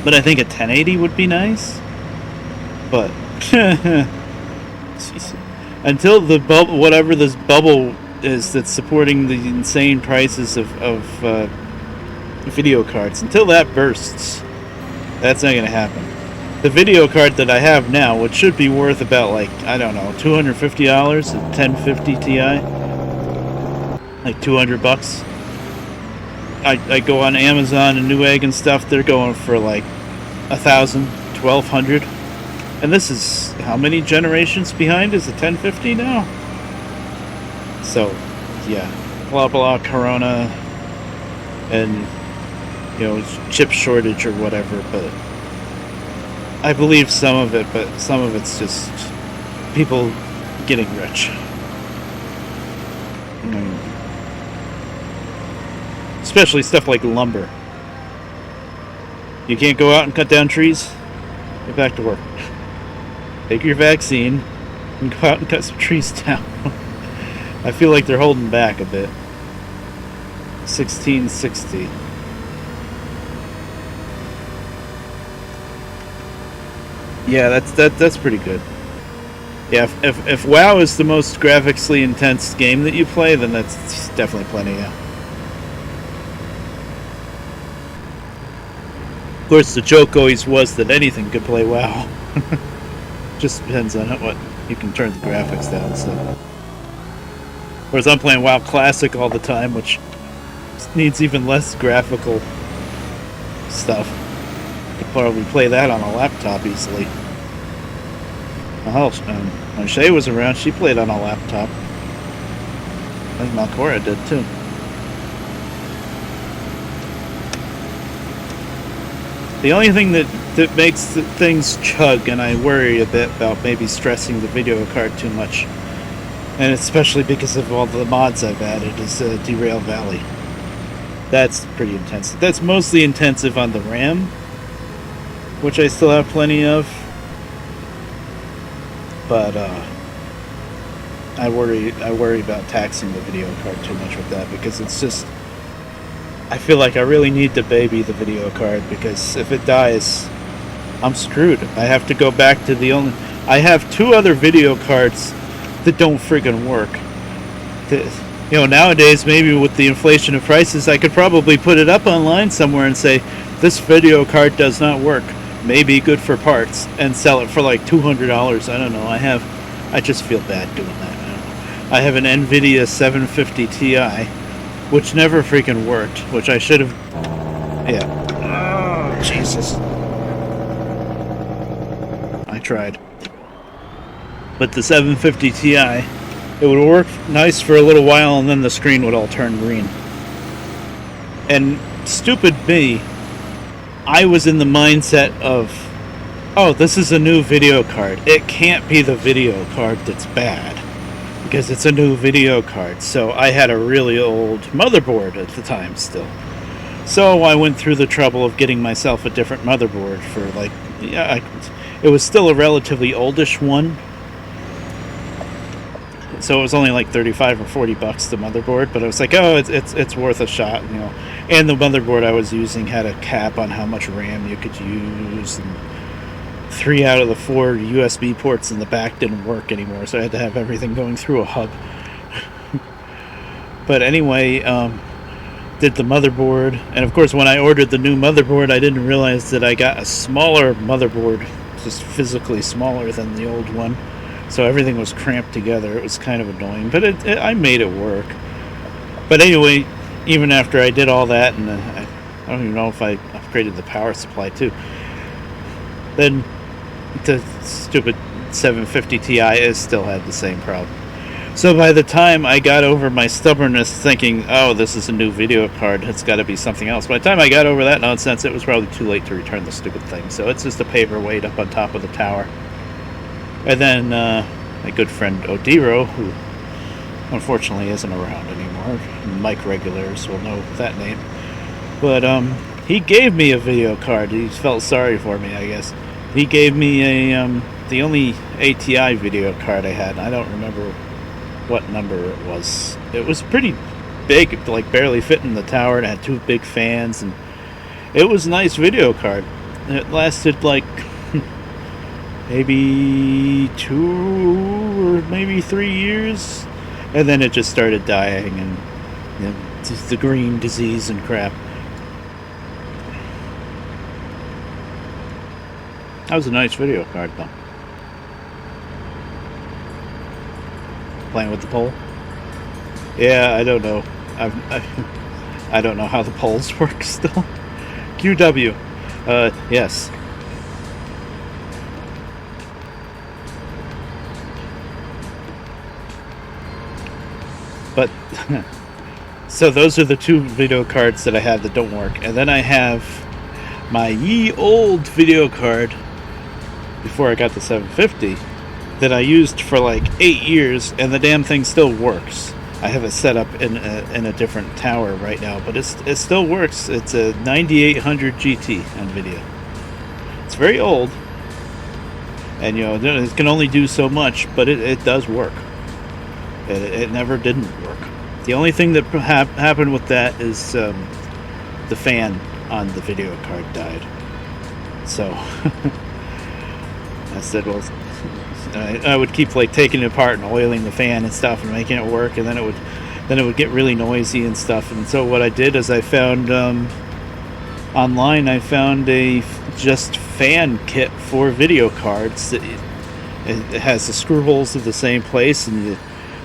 but I think a 1080 would be nice. But until the bubble, whatever this bubble is that's supporting the insane prices of video cards, until that bursts, that's not going to happen. The video card that I have now, which should be worth about like, I don't know, $250, a 1050 Ti, like $200. I go on Amazon and Newegg and stuff, they're going for like $1,000, $1,200, and this is how many generations behind is a 1050 now? So yeah, blah blah Corona and you know, chip shortage or whatever, but I believe some of it, but some of it's just people getting rich. Especially stuff like lumber. You can't go out and cut down trees? Get back to work. Take your vaccine and go out and cut some trees down. I feel like they're holding back a bit. 1660. Yeah, that's pretty good. Yeah, if WoW is the most graphically intense game that you play, then that's definitely plenty, yeah. Of course, the joke always was that anything could play WoW. Just depends on what you can turn the graphics down, so. Of course, I'm playing WoW Classic all the time, which needs even less graphical stuff. Could probably play that on a laptop easily. Hell, when Shay was around, she played on a laptop. I think Malcora did too. The only thing that makes things chug, and I worry a bit about maybe stressing the video card too much, and especially because of all the mods I've added, is Derail Valley. That's pretty intensive. That's mostly intensive on the RAM, which I still have plenty of. But I worry about taxing the video card too much with that, because it's just, I feel like I really need to baby the video card, because if it dies, I'm screwed. I have to go back to I have 2 other video cards that don't friggin' work. You know, nowadays, maybe with the inflation of prices, I could probably put it up online somewhere and say, this video card does not work. Maybe good for parts, and sell it for like $200. I don't know. I just feel bad doing that. I don't know. I have an NVIDIA 750 Ti, which never freaking worked, which I should have. Yeah. Oh, Jesus. I tried. But the 750 Ti, it would work nice for a little while, and then the screen would all turn green. And stupid me, I was in the mindset of, oh, this is a new video card. It can't be the video card that's bad, because it's a new video card. So I had a really old motherboard at the time still. So I went through the trouble of getting myself a different motherboard for like, it was still a relatively oldish one. So it was only like $35 or $40 the motherboard, but I was like, oh, it's worth a shot, you know. And the motherboard I was using had a cap on how much RAM you could use, and 3 out of the 4 USB ports in the back didn't work anymore, so I had to have everything going through a hub. But anyway, did the motherboard, and of course when I ordered the new motherboard, I didn't realize that I got a smaller motherboard, just physically smaller than the old one. So everything was cramped together. It was kind of annoying, but I made it work. But anyway, even after I did all that, and I don't even know if I upgraded the power supply too, then the stupid 750 Ti still had the same problem. So by the time I got over my stubbornness thinking, oh, this is a new video card, it's got to be something else, by the time I got over that nonsense, it was probably too late to return the stupid thing. So it's just a paperweight up on top of the tower. And then my good friend Odiro, who unfortunately isn't around anymore, Mike regulars will know that name, but he gave me a video card. He felt sorry for me, I guess. He gave me the only ATI video card I had. I don't remember what number it was. It was pretty big, like barely fit in the tower, and it had 2 big fans, and it was a nice video card. It lasted like maybe 2 or maybe 3 years, and then it just started dying, and you know, just the green disease and crap. That was a nice video card, though. Playing with the pole? Yeah, I don't know. I don't know how the poles work still. QW. Yes. But so those are the 2 video cards that I have that don't work, and then I have my ye old video card before I got the 750 that I used for like 8 years, and the damn thing still works. I have it set up in a different tower right now, but it still works. It's a 9800 GT NVIDIA. It's very old, and you know it can only do so much, but it does work. It never didn't work. The only thing that happened with that is the fan on the video card died. So I said, well, I would keep like taking it apart and oiling the fan and stuff and making it work, and then it would get really noisy and stuff. And so what I did is I found online. I found a just fan kit for video cards. It has the screw holes in the same place, and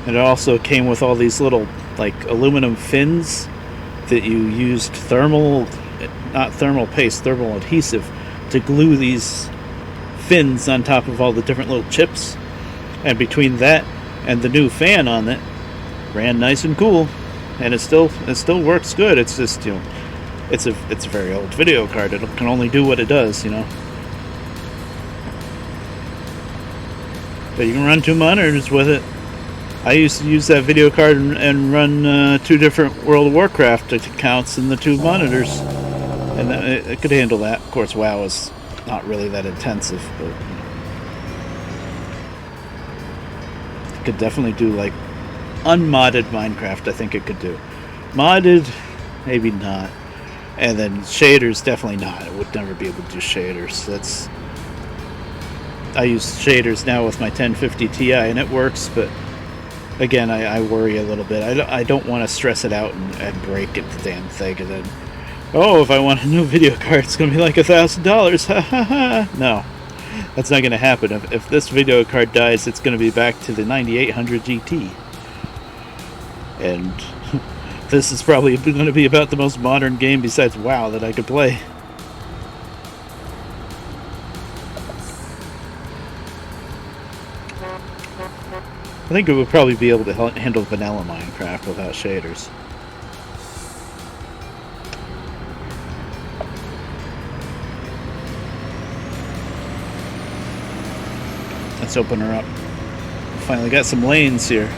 it also came with all these little like aluminum fins that you used thermal adhesive to glue these fins on top of all the different little chips. And between that and the new fan on it, ran nice and cool, and it still works good. It's just, you know, it's a very old video card. It can only do what it does, you know. But you can run 2 monitors with it. I used to use that video card and run 2 different World of Warcraft accounts in the 2 monitors, and it could handle that. Of course, WoW is not really that intensive, but it could definitely do like unmodded Minecraft. I think it could do modded, maybe not. And then shaders, definitely not. It would never be able to do shaders. I use shaders now with my 1050 Ti, and it works, but again, I worry a little bit. I don't want to stress it out and break it, the damn thing, and then, oh, if I want a new video card, it's going to be like $1,000. Ha ha ha. No, that's not going to happen. If this video card dies, it's going to be back to the 9800 GT. And this is probably going to be about the most modern game besides WoW that I could play. I think it would probably be able to handle vanilla Minecraft without shaders. Let's open her up. Finally got some lanes here.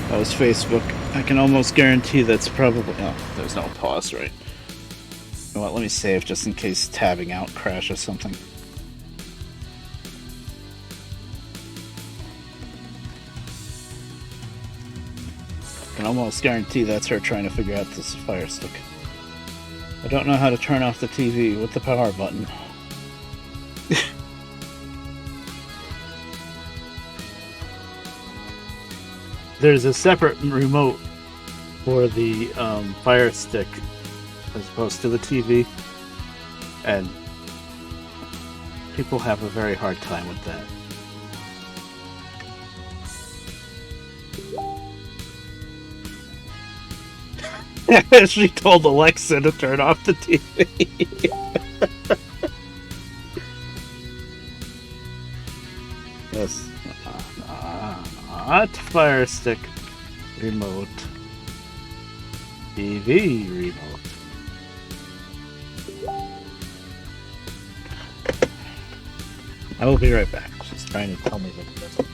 That was Facebook. I can almost guarantee that's probably... Oh, there's no pause, right? You know what, let me save just in case tabbing out crashes something. I can almost guarantee that's her trying to figure out this fire stick. I don't know how to turn off the TV with the power button. There's a separate remote for the Fire Stick as opposed to the TV, and people have a very hard time with that. She told Alexa to turn off the TV. Yes. Not Fire Stick remote. TV remote. I will be right back. She's trying to tell me what it is.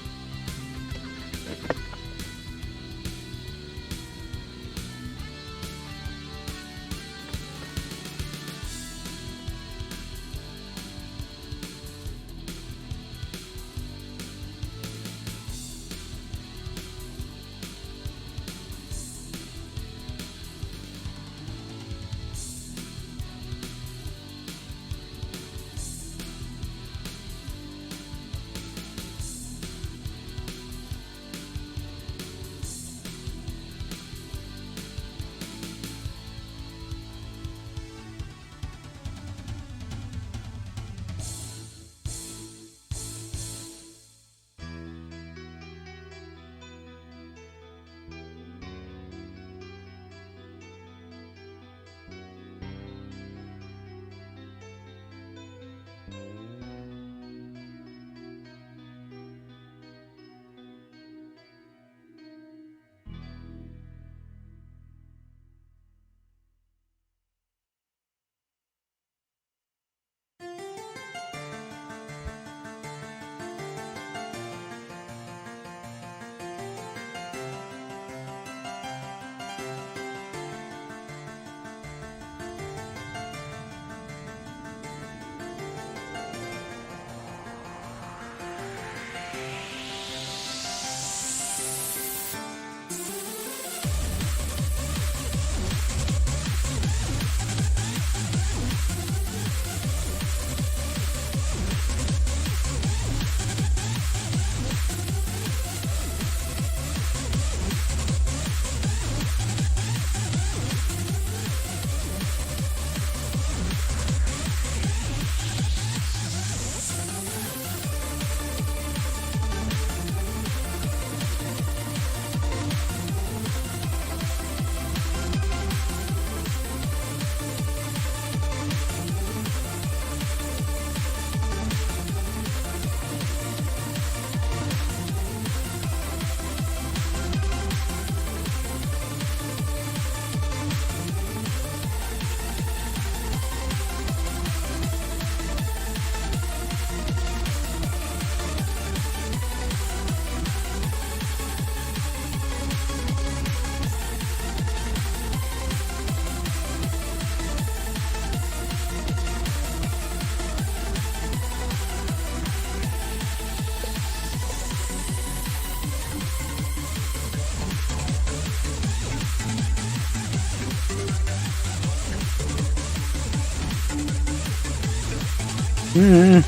Mm.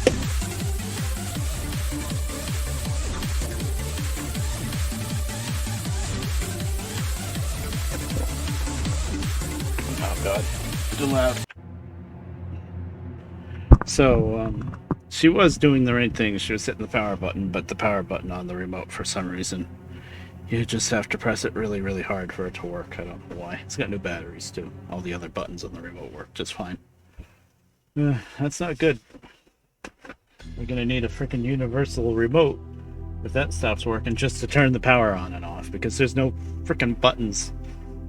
Oh god, too loud. So, she was doing the right thing. She was hitting the power button, but the power button on the remote, for some reason, you just have to press it really, really hard for it to work. I don't know why. It's got new batteries, too. All the other buttons on the remote work just fine. That's not good. We're gonna need a freaking universal remote if that stops working just to turn the power on and off, because there's no freaking buttons.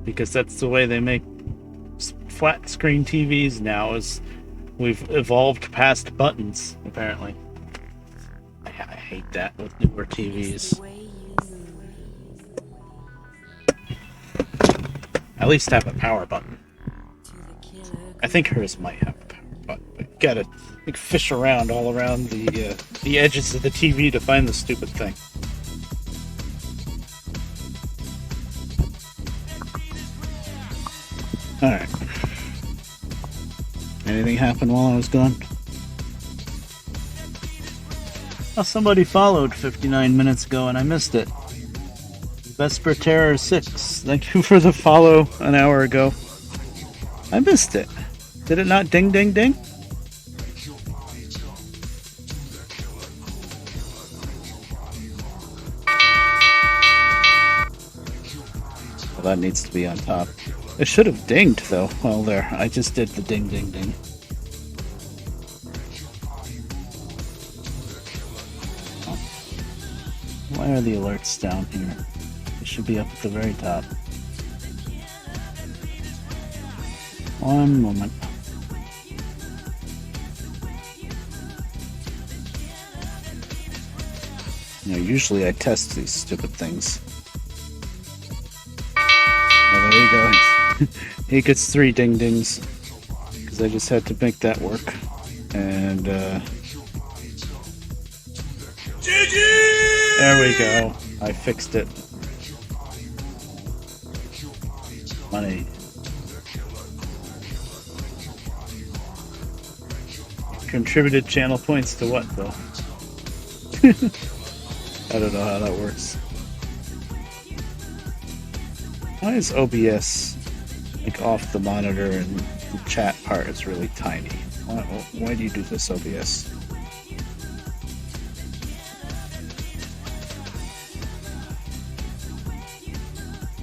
Because that's the way they make flat screen TVs now, is we've evolved past buttons, apparently. I hate that with newer TVs. At least have a power button. I think hers might have a power button, but you gotta fish around all around the edges of the TV to find the stupid thing. Alright. Anything happened while I was gone? Oh, somebody followed 59 minutes ago and I missed it. Vesper Terror 6, thank you for the follow an hour ago. I missed it. Did it not ding ding ding? Well, that needs to be on top. It should have dinged though. Well, there. I just did the ding ding ding. Oh. Why are the alerts down here? They should be up at the very top. One moment. You know, usually I test these stupid things. Oh, there you go. He gets 3 ding dings. Because I just had to make that work. And, there we go. I fixed it. Money. Contributed channel points to what, though? I don't know how that works. Why is OBS like off the monitor and the chat part is really tiny? Why do you do this, OBS?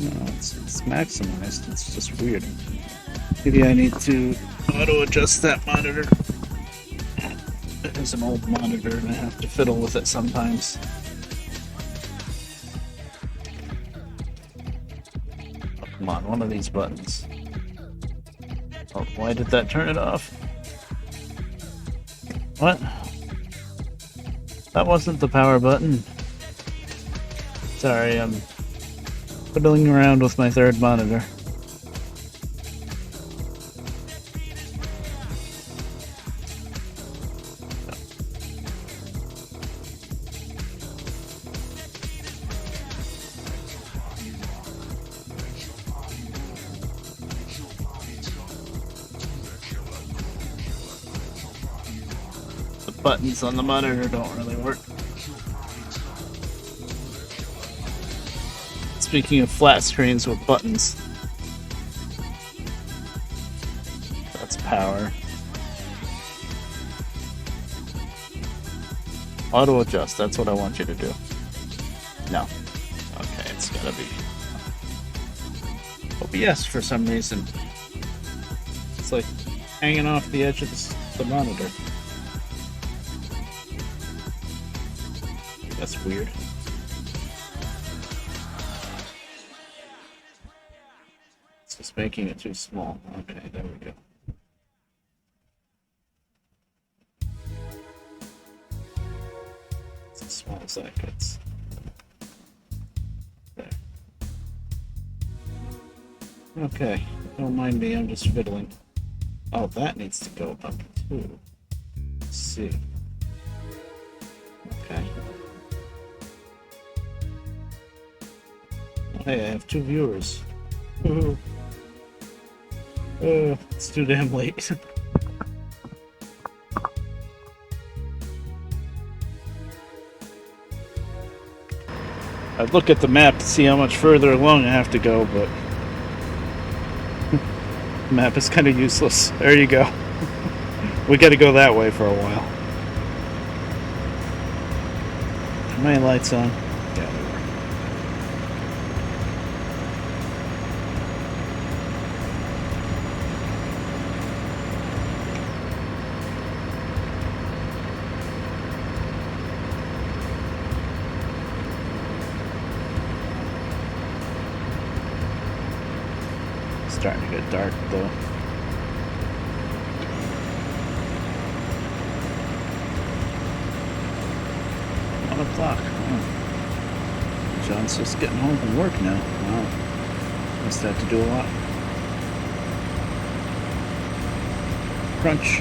No, it's maximized. It's just weird. Maybe I need to auto adjust that monitor. It is an old monitor and I have to fiddle with it sometimes. Oh, come on, one of these buttons. Oh, why did that turn it off? What? That wasn't the power button. Sorry, I'm fiddling around with my third monitor. Buttons on the monitor don't really work. Speaking of flat screens with buttons, that's power. Auto adjust, that's what I want you to do. No. Okay, it's gotta be OBS for some reason. It's like hanging off the edge of the monitor. That's weird. It's just making it too small. Okay, there we go. It's as small as that gets. There. Okay, don't mind me, I'm just fiddling. Oh, that needs to go up too. Let's see. Okay. Hey, I have 2 viewers. It's too damn late. I'd look at the map to see how much further along I have to go, but the map is kind of useless. There you go. We got to go that way for a while. Are my lights on? Yeah, they were. Starting to get dark though. 1 o'clock. Oh. John's just getting home from work now. Wow. Must have to do a lot. Crunch.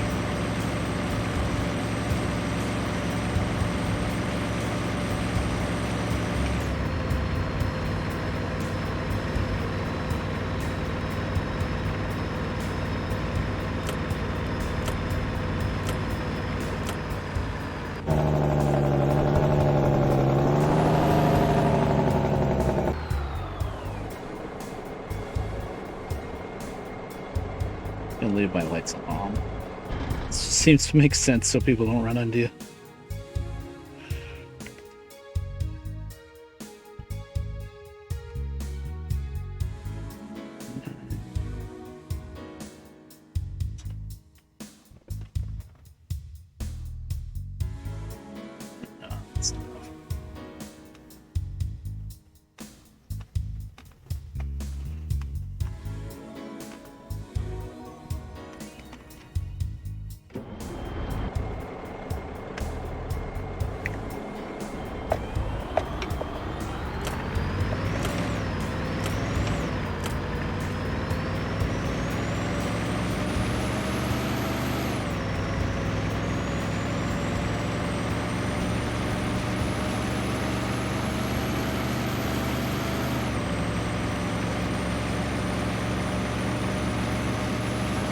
And leave my lights on. Seems to make sense so people don't run into you. No, that's not enough.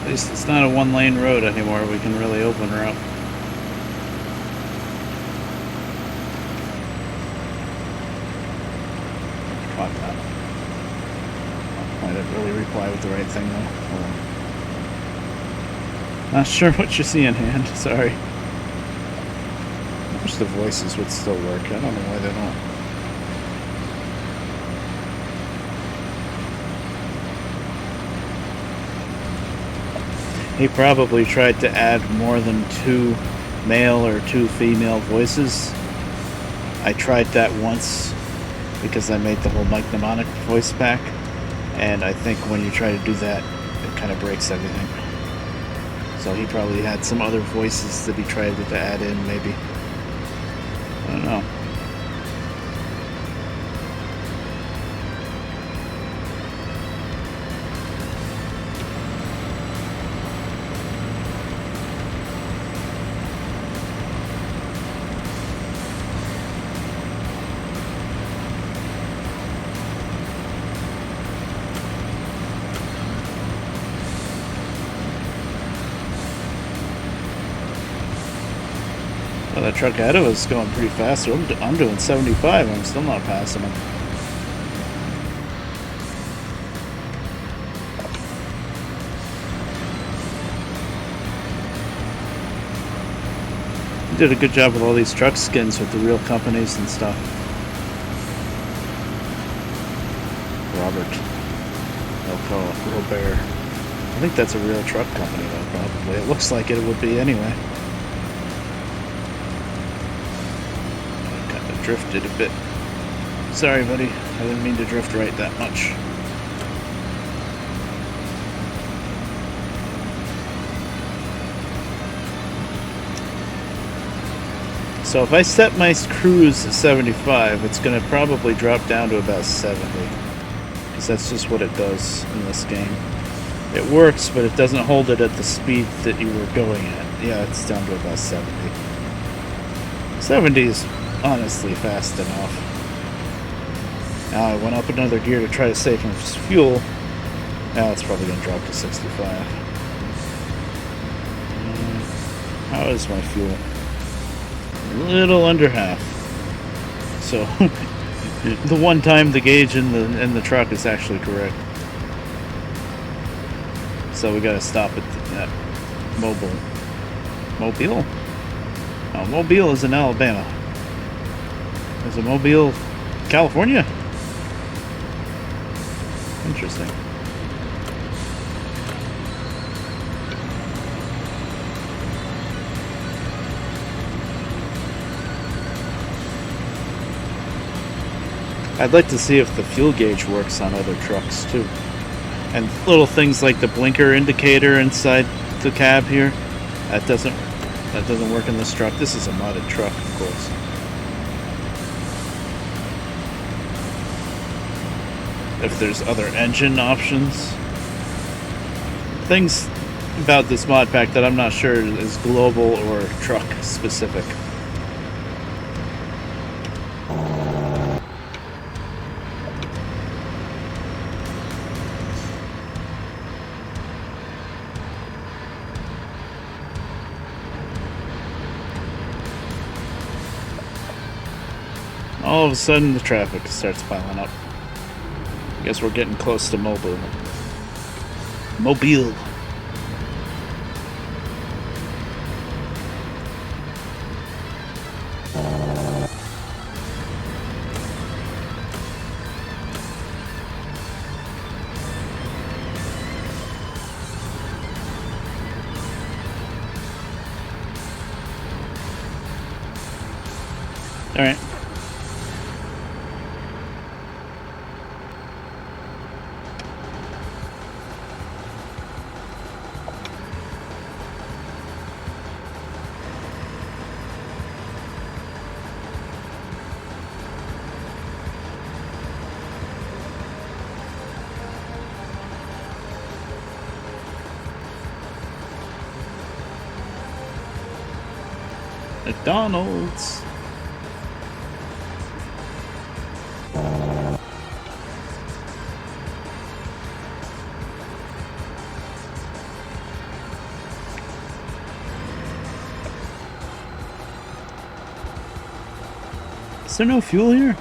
At least it's not a one-lane road anymore. We can really open her up. Caught that. I didn't really reply with the right thing though. Hold on. Not sure what you see in hand. Sorry. I wish the voices would still work. I don't know why they don't. He probably tried to add more than 2 male or 2 female voices. I tried that once because I made the whole Mike Mnemonic voice pack, and I think when you try to do that, it kind of breaks everything. So he probably had some other voices that he tried to add in, maybe. I don't know. Well, that truck ahead of us is going pretty fast. I'm doing 75. I'm still not passing him. He did a good job with all these truck skins with the real companies and stuff. Robert. Robert. I think that's a real truck company though, probably. It looks like it would be anyway. Drifted a bit. Sorry, buddy. I didn't mean to drift right that much. So if I set my cruise at 75, it's going to probably drop down to about 70. Because that's just what it does in this game. It works, but it doesn't hold it at the speed that you were going at. Yeah, it's down to about 70. 70 is honestly fast enough. Now I went up another gear to try to save on fuel. Now it's probably going to drop to 65. How is my fuel? A little under half. So The one time the gauge in the truck is actually correct. So we gotta stop at Mobile. Mobile? Oh, Mobile is in Alabama. Is it Mobile, California? Interesting. I'd like to see if the fuel gauge works on other trucks too. And little things like the blinker indicator inside the cab here, that doesn't work in this truck. This is a modded truck, of course. If there's other engine options. Things about this mod pack that I'm not sure is global or truck specific. All of a sudden the traffic starts piling up. I guess we're getting close to Mobile. Mobile. All right. McDonald's. Is there no fuel here?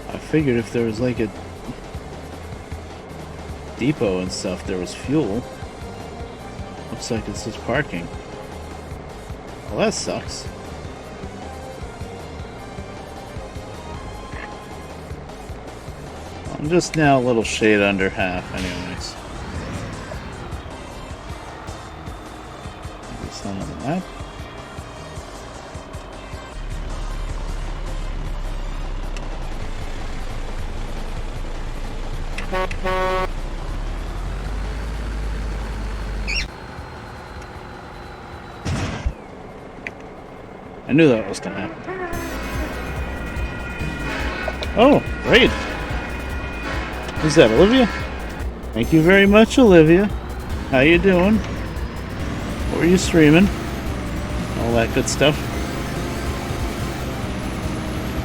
I figured if there was like a depot and stuff, there was fuel. Looks like it's just parking. Well, that sucks. I'm just now a little shade under half anyways. Maybe it's not on the map. I knew that was gonna happen. Oh, great. Is that Olivia? Thank you very much, Olivia. How you doing? What were you streaming? All that good stuff.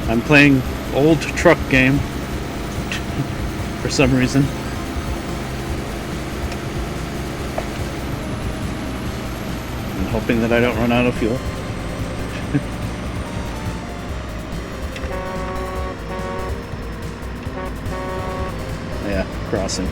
I'm playing old truck game for some reason. I'm hoping that I don't run out of fuel. Yeah, crossing.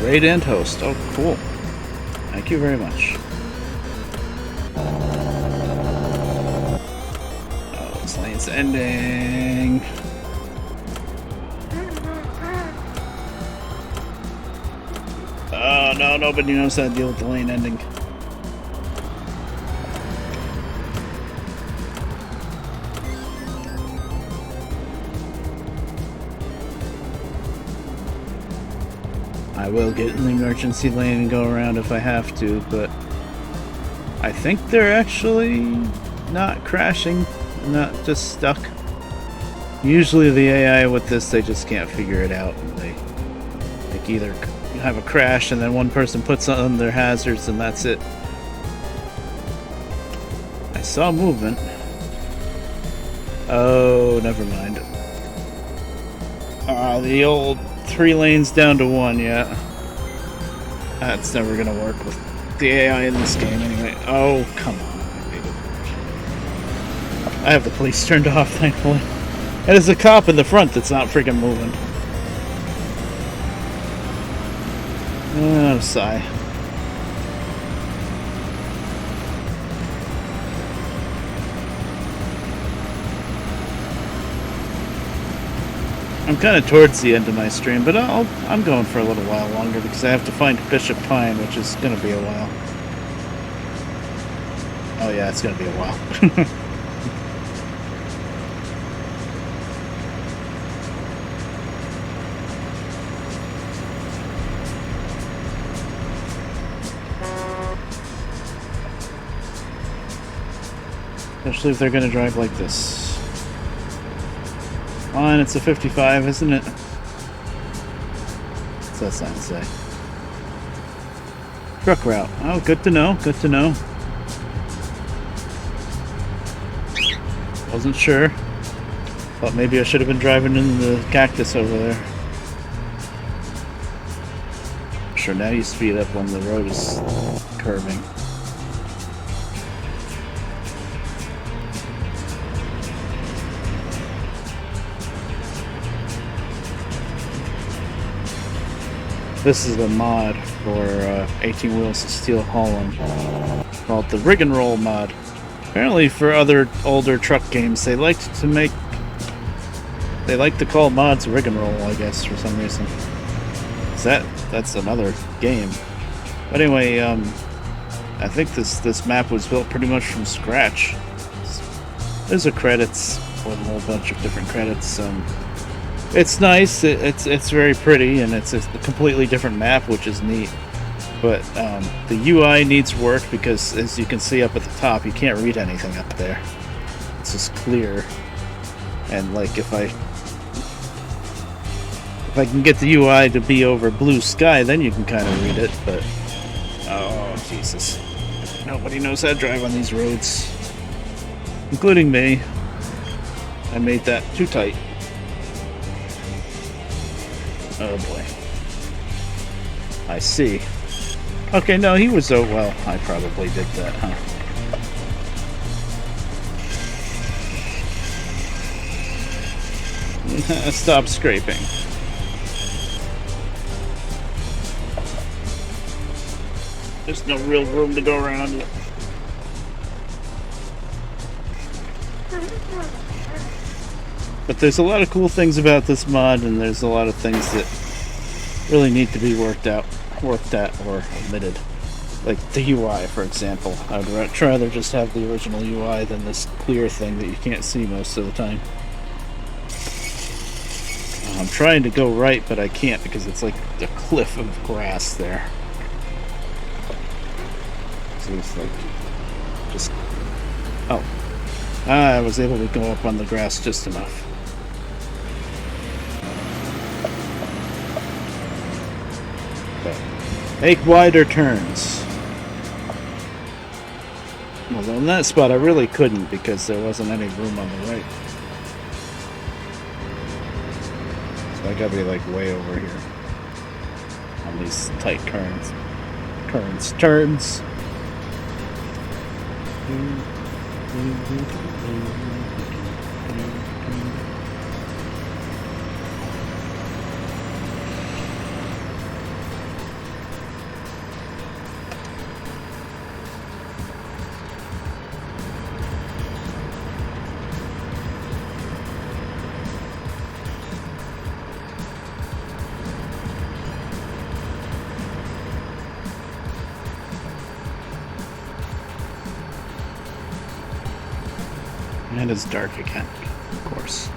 Raid and host. Oh, cool. Thank you very much. Oh, this lane's ending. Oh, no, nobody knows how to deal with the lane ending. I will get in the emergency lane and go around if I have to, but I think they're actually not crashing, not just stuck. Usually the AI with this, they just can't figure it out. They either have a crash and then one person puts on their hazards and that's it. saw movement. Oh, never mind. The old 3 lanes down to 1, yeah. That's never gonna work with the AI in this game anyway. Oh, come on. I have the police turned off, thankfully. And there's a cop in the front that's not freaking moving. Oh, sigh. I'm kind of towards the end of my stream, but I'm going for a little while longer because I have to find Bishop Pine, which is going to be a while. Oh yeah, it's going to be a while. Especially if they're going to drive like this. Fine, it's a 55, isn't it? What's that sign say? Truck route. Oh, good to know, good to know. Wasn't sure. Thought maybe I should have been driving in the cactus over there. Sure, now you speed up when the road is curving. This is a mod for 18 Wheels of Steel Haulin called the Rig and Roll mod. Apparently for other older truck games they like to call mods Rig and Roll, I guess, for some reason. That's another game. But anyway, I think this map was built pretty much from scratch. There's a credits with a whole bunch of different credits. It's nice, it's very pretty, and it's a completely different map, which is neat. But the UI needs work because, as you can see up at the top, you can't read anything up there. It's just clear. And like if I can get the UI to be over blue sky, then you can kind of read it. But oh Jesus, nobody knows how to drive on these roads, including me. I made that too tight. Oh boy. I see. Okay, no, he was... Oh, well, I probably did that, huh? Stop scraping. There's no real room to go around it. But there's a lot of cool things about this mod, and there's a lot of things that really need to be worked at or omitted. Like the UI, for example. I would rather just have the original UI than this clear thing that you can't see most of the time. I'm trying to go right, but I can't because it's like a cliff of grass there. So it's like just... Oh. I was able to go up on the grass just enough. Make wider turns. Well, in that spot I really couldn't because there wasn't any room on the right. So I gotta be like way over here on these tight turns. Turns. And it's dark again, of course.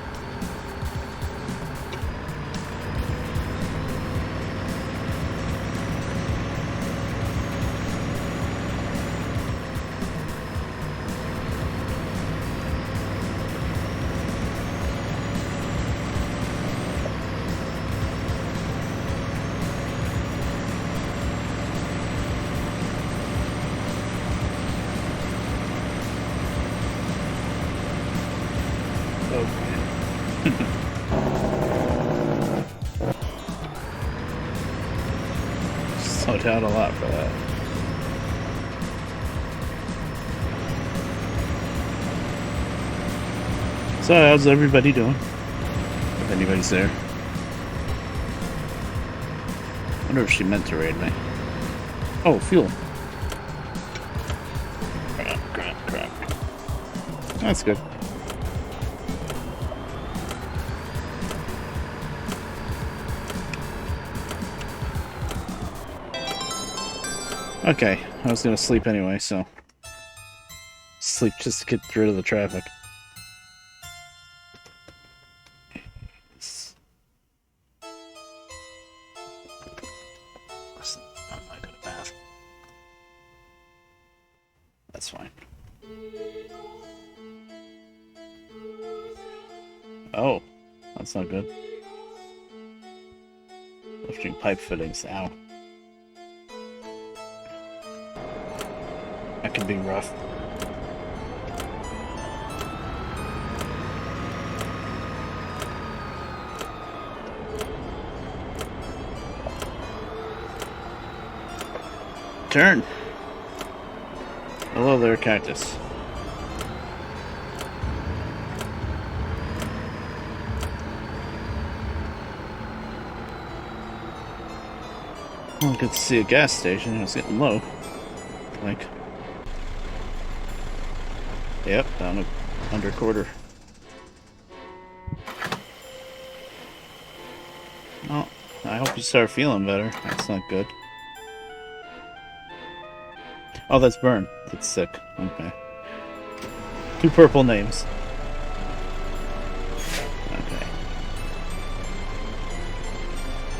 slowed down a lot for that. So, how's everybody doing? If anybody's there. I wonder if she meant to raid me. Oh, fuel. Crap. That's good. Okay, I was gonna sleep anyway, so... Sleep just to get rid of the traffic. That's fine. Oh, that's not good. Lifting pipe fittings, ow. That can be rough. Turn! Hello there, cactus. Well, good to see a gas station. It was getting low. Like... Yep, down under quarter. Oh, I hope you start feeling better. That's not good. Oh, that's Burn. That's sick. Okay. 2 purple names. Okay.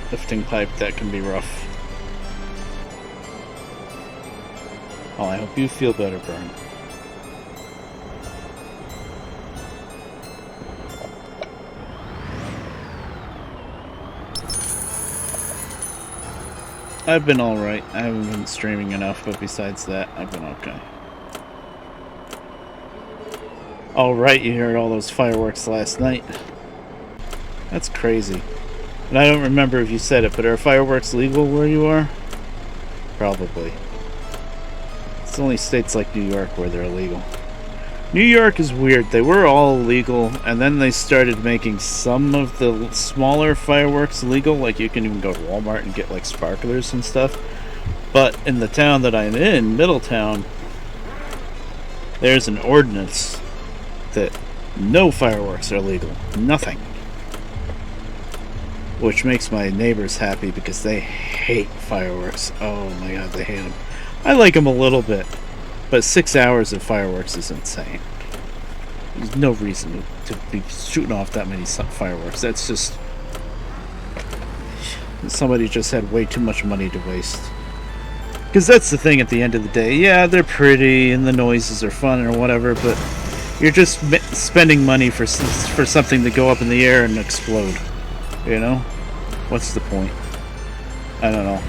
Lifting pipe, that can be rough. Oh, I hope you feel better, Burn. I've been alright. I haven't been streaming enough, but besides that, I've been okay. Alright, you heard all those fireworks last night. That's crazy. And I don't remember if you said it, but are fireworks legal where you are? Probably. It's only states like New York where they're illegal. New York is weird. They were all legal, and then they started making some of the smaller fireworks legal. Like, you can even go to Walmart and get, like, sparklers and stuff. But in the town that I'm in, Middletown, there's an ordinance that no fireworks are legal. Nothing. Which makes my neighbors happy because they hate fireworks. Oh my god, they hate them. I like them a little bit. But 6 hours of fireworks is insane. There's no reason to be shooting off that many fireworks. That's just... Somebody just had way too much money to waste. Because that's the thing at the end of the day. Yeah, they're pretty and the noises are fun or whatever, but you're just spending money for something to go up in the air and explode. You know? What's the point? I don't know.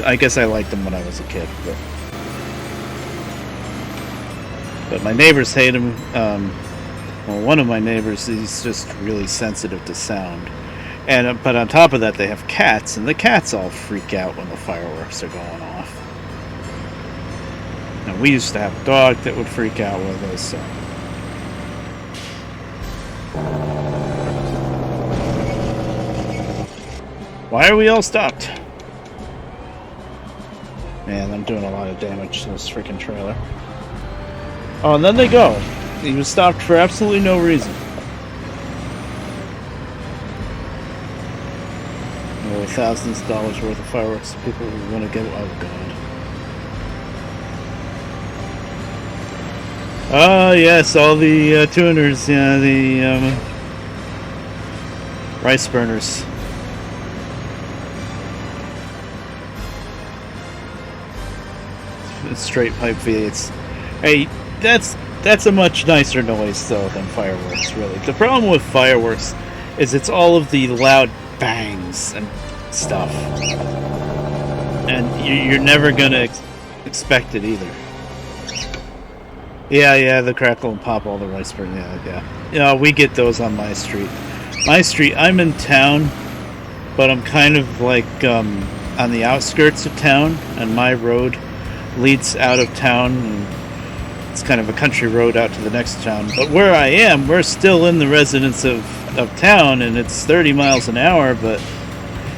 I guess I liked them when I was a kid, but my neighbors hate them. Well, one of my neighbors, he's just really sensitive to sound. But on top of that, they have cats, and the cats all freak out when the fireworks are going off. And we used to have a dog that would freak out with us, so... Why are we all stopped? Man, I'm doing a lot of damage to this freaking trailer. Oh, and then they go. He was stopped for absolutely no reason. Oh, thousands of dollars worth of fireworks people want to get. Oh, God. Oh, yes, all the tuners, yeah, the rice burners. Straight pipe V8s. Hey, that's a much nicer noise though than fireworks, really. The problem with fireworks is it's all of the loud bangs and stuff, and you're never gonna expect it either. Yeah, the crackle and pop, all the rice burn. Yeah. We get those on my street. My street. I'm in town, but I'm kind of like on the outskirts of town, and my road leads out of town. And it's kind of a country road out to the next town. But where I am, we're still in the residence of town, and it's 30 miles an hour, but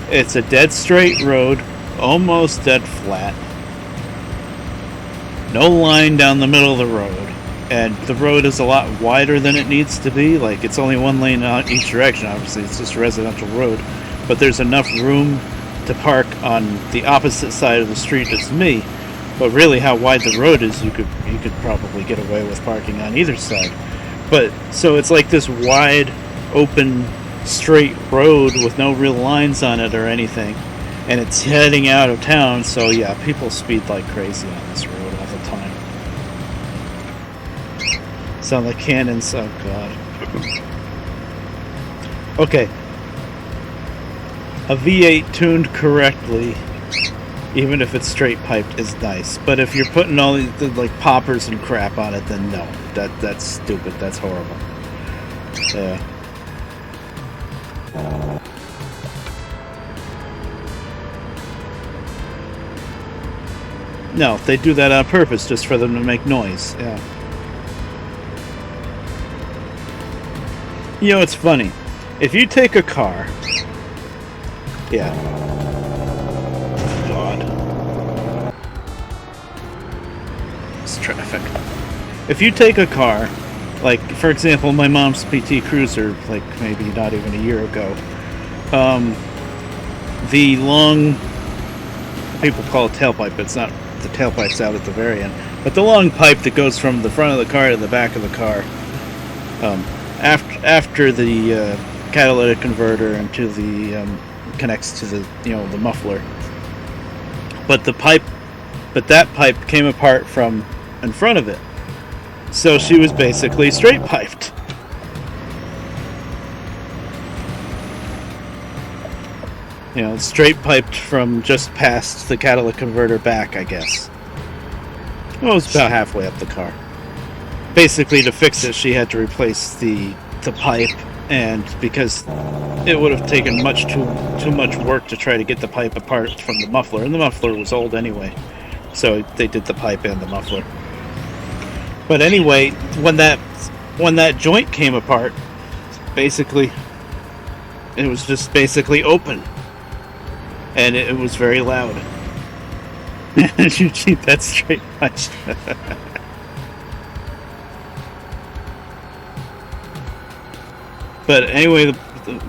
it's a dead straight road, almost dead flat. No line down the middle of the road. And the road is a lot wider than it needs to be. Like, it's only one lane in each direction, obviously. It's just a residential road. But there's enough room to park on the opposite side of the street as me. But really, how wide the road is, you could probably get away with parking on either side. But so it's like this wide, open, straight road with no real lines on it or anything, and it's heading out of town. So yeah, people speed like crazy on this road all the time. Sound like cannons. Oh god. Okay. A V8 tuned correctly, even if it's straight piped, is nice. But if you're putting all these like poppers and crap on it, then no. That's stupid. That's horrible. Yeah. No, they do that on purpose just for them to make noise. Yeah. You know, it's funny. If you take a car... Yeah. God. It's traffic. If you take a car, like, for example, my mom's PT Cruiser, like, maybe not even a year ago, the long... People call it tailpipe, but it's not... The tailpipe's out at the very end. But the long pipe that goes from the front of the car to the back of the car, after the catalytic converter and to the connects to the the muffler. But that pipe came apart from in front of it, so she was basically straight piped. Straight piped from just past the catalytic converter back, I guess. Well, it was about halfway up the car. Basically, to fix it, she had to replace the pipe, and because it would have taken too much work to try to get the pipe apart from the muffler, and the muffler was old anyway, so they did the pipe and the muffler. But anyway, when that joint came apart, basically, it was just basically open. And it was very loud. That's straight much. But anyway, the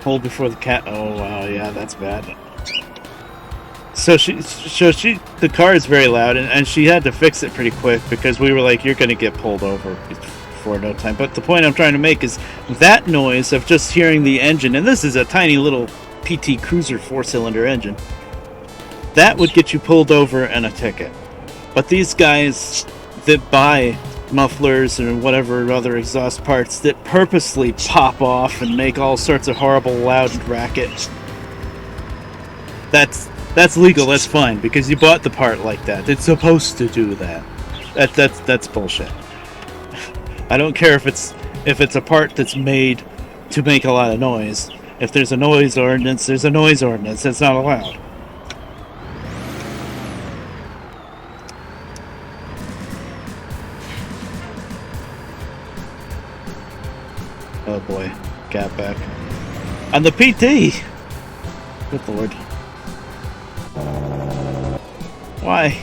hole before the cat. Oh wow, yeah, that's bad. So the car is very loud, and she had to fix it pretty quick because we were like, "You're going to get pulled over for no time." But the point I'm trying to make is that noise of just hearing the engine, and this is a tiny little PT Cruiser 4-cylinder engine, that would get you pulled over and a ticket. But these guys that buy mufflers and whatever other exhaust parts that purposely pop off and make all sorts of horrible loud racket, that's legal, that's fine, because you bought the part like that. It's supposed to do that. That's bullshit. I don't care if it's a part that's made to make a lot of noise. If there's a noise ordinance, there's a noise ordinance. It's not allowed. Oh boy, cat back. On the PT! Good lord. Why?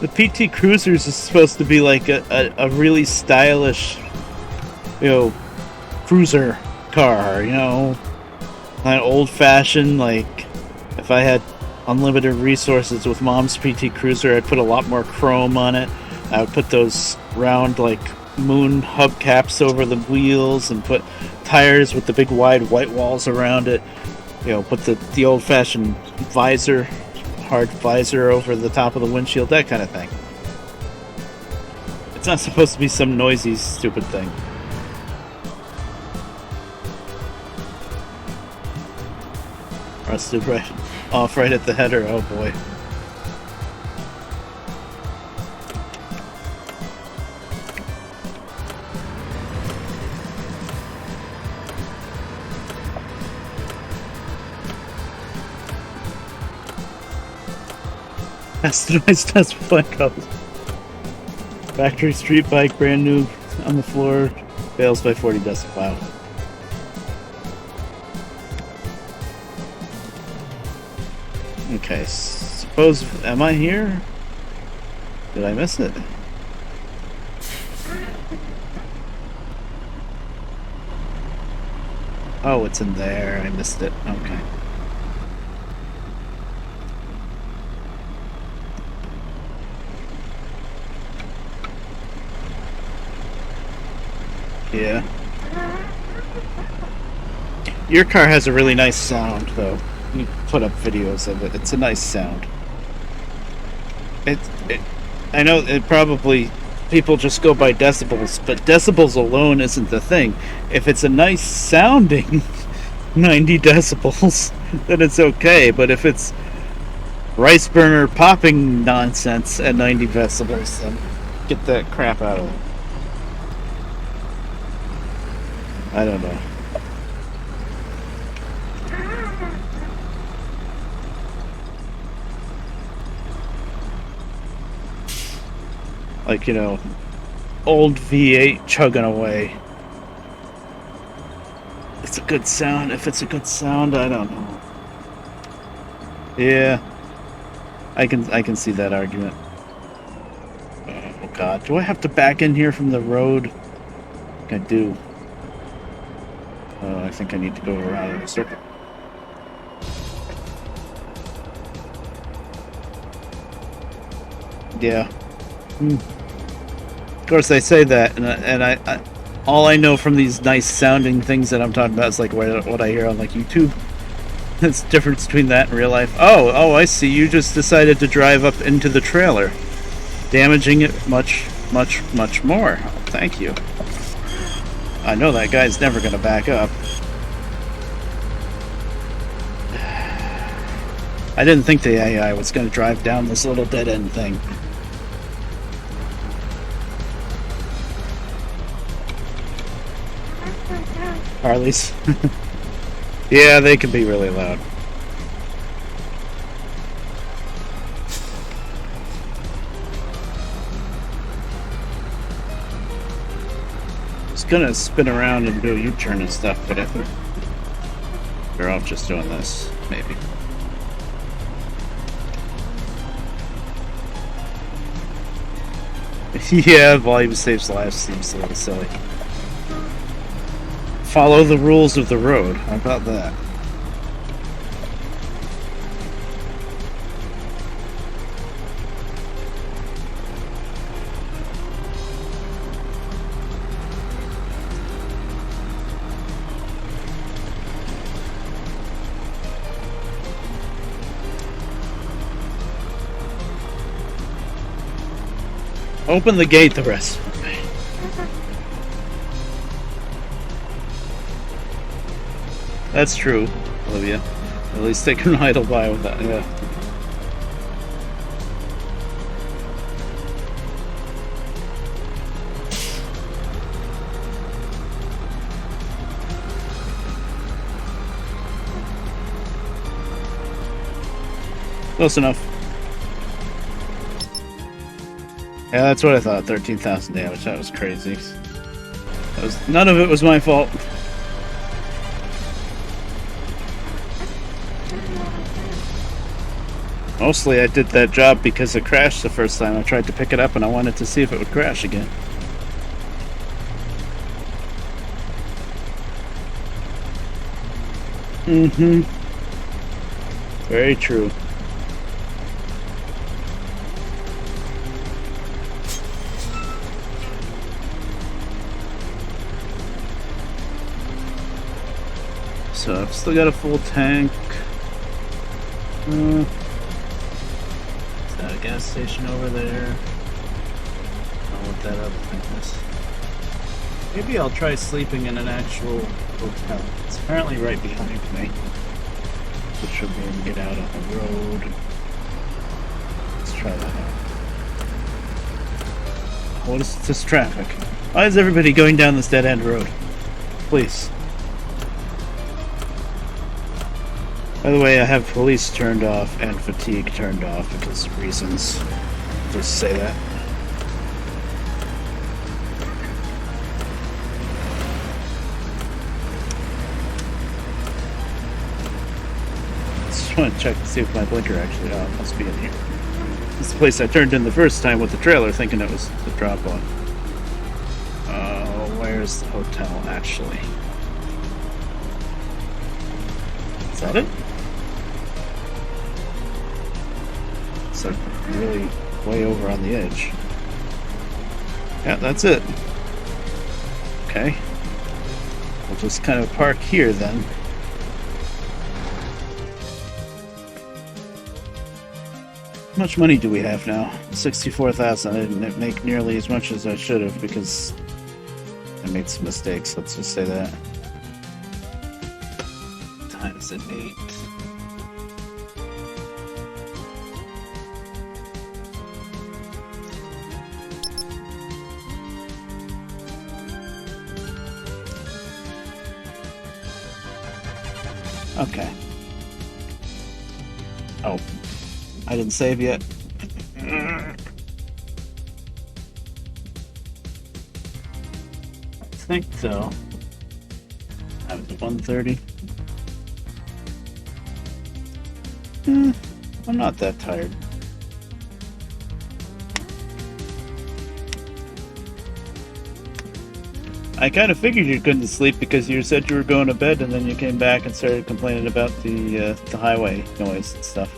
The PT Cruisers is supposed to be like a really stylish, cruiser car, an old-fashioned, like, if I had unlimited resources with Mom's PT Cruiser, I'd put a lot more chrome on it. I would put those round, like, moon hubcaps over the wheels and put tires with the big wide white walls around it. Put the old-fashioned visor, hard visor over the top of the windshield, that kind of thing. It's not supposed to be some noisy, stupid thing. Rusted right off right at the header. Oh boy. Customized decibel colors. Factory street bike, brand new on the floor, fails by 40 decibel. Wow. Okay, suppose, am I here? Did I miss it? Oh, it's in there. I missed it. Okay. Yeah. Your car has a really nice sound, though. You put up videos of it. It's a nice sound. I know it probably people just go by decibels, but decibels alone isn't the thing. If it's a nice sounding 90 decibels, then it's okay. But if it's rice burner popping nonsense at 90 decibels, then get that crap out of it. I don't know. Like, you know, old V8 chugging away. It's a good sound. If it's a good sound, I don't know. Yeah. I can see that argument. Oh god. Do I have to back in here from the road? I do. Oh, I think I need to go around in a circle. Yeah. Of course, I say that, and I all I know from these nice sounding things that I'm talking about is like what I hear on like YouTube. There's a difference between that and real life. Oh, I see. You just decided to drive up into the trailer, damaging it much more. Oh, thank you. I know that guy's never going to back up. I didn't think the AI was going to drive down this little dead-end thing. Harleys. Yeah, they can be really loud. Gonna spin around and do a U-turn and stuff, but I think they're off just doing this, maybe. Yeah, volume saves lives seems a little silly. Follow the rules of the road. How about that? Open the gate, the rest. That's true, Olivia. At least they can idle by with that, yeah. Close enough. Yeah, that's what I thought. 13,000 damage. That was crazy. None of it was my fault. Mostly I did that job because it crashed the first time. I tried to pick it up and I wanted to see if it would crash again. Mm-hmm. Very true. So I've still got a full tank. Is that a gas station over there? I don't know what that other thing is. Maybe I'll try sleeping in an actual hotel. It's apparently right behind me. So should be able to get out on the road. Let's try that out. What is this traffic? Why is everybody going down this dead-end road? Please. By the way, I have police turned off and fatigue turned off because of reasons. Just say that. Just want to check to see if my blinker actually must be in here. This is the place I turned in the first time with the trailer, thinking it was the drop on. Where's the hotel actually? Is that it? It's like really way over on the edge. Yeah, that's it. Okay. We'll just kind of park here then. How much money do we have now? 64,000. I didn't make nearly as much as I should have because I made some mistakes, let's just say that. Times an 8. Okay. Oh. I didn't save yet. I think so. I was at 130. I'm not that tired. I kind of figured you couldn't sleep because you said you were going to bed and then you came back and started complaining about the highway noise and stuff.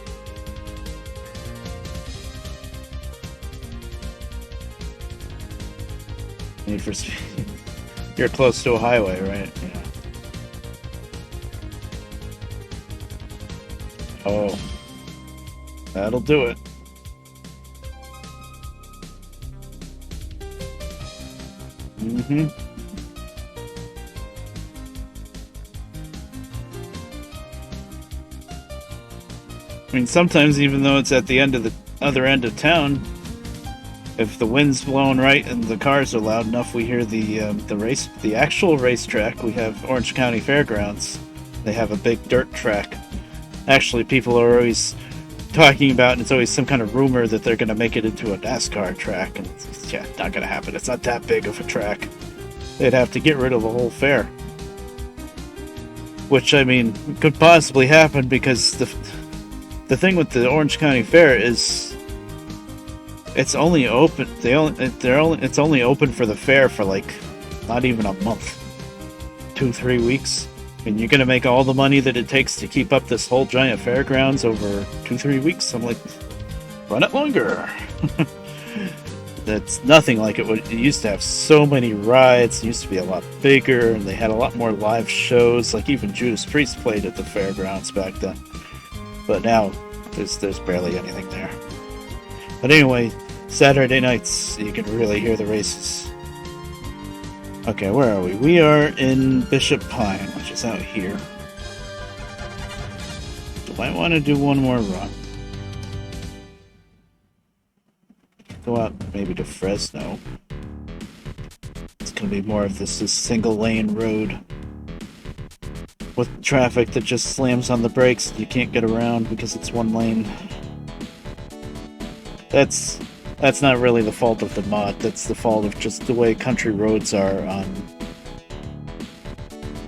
Need for speed. You're close to a highway, right? Yeah. Oh. That'll do it. Mm-hmm. I mean, sometimes even though it's at the end of the other end of town, if the wind's blowing right and the cars are loud enough, we hear the actual racetrack. We have Orange County Fairgrounds. They have a big dirt track. Actually, people are always talking about, and it's always some kind of rumor that they're going to make it into a NASCAR track, and it's not going to happen. It's not that big of a track. They'd have to get rid of the whole fair, which I mean could possibly happen because the thing with the Orange County Fair is it's only open. It's only open for the fair for like not even a month, 2-3 weeks. And you're gonna make all the money that it takes to keep up this whole giant fairgrounds over 2-3 weeks. I'm like, run it longer. That's nothing like it used to have. So many rides. It used to be a lot bigger, and they had a lot more live shows. Like even Judas Priest played at the fairgrounds back then. But now there's barely anything there. But anyway, Saturday nights you can really hear the races. Okay, where are we? We are in Bishop Pine, which is out here. So I want to do one more run. Go out maybe to Fresno. It's going to be more of this single lane road with traffic that just slams on the brakes and you can't get around because it's one lane. That's not really the fault of the mod, that's the fault of just the way country roads are on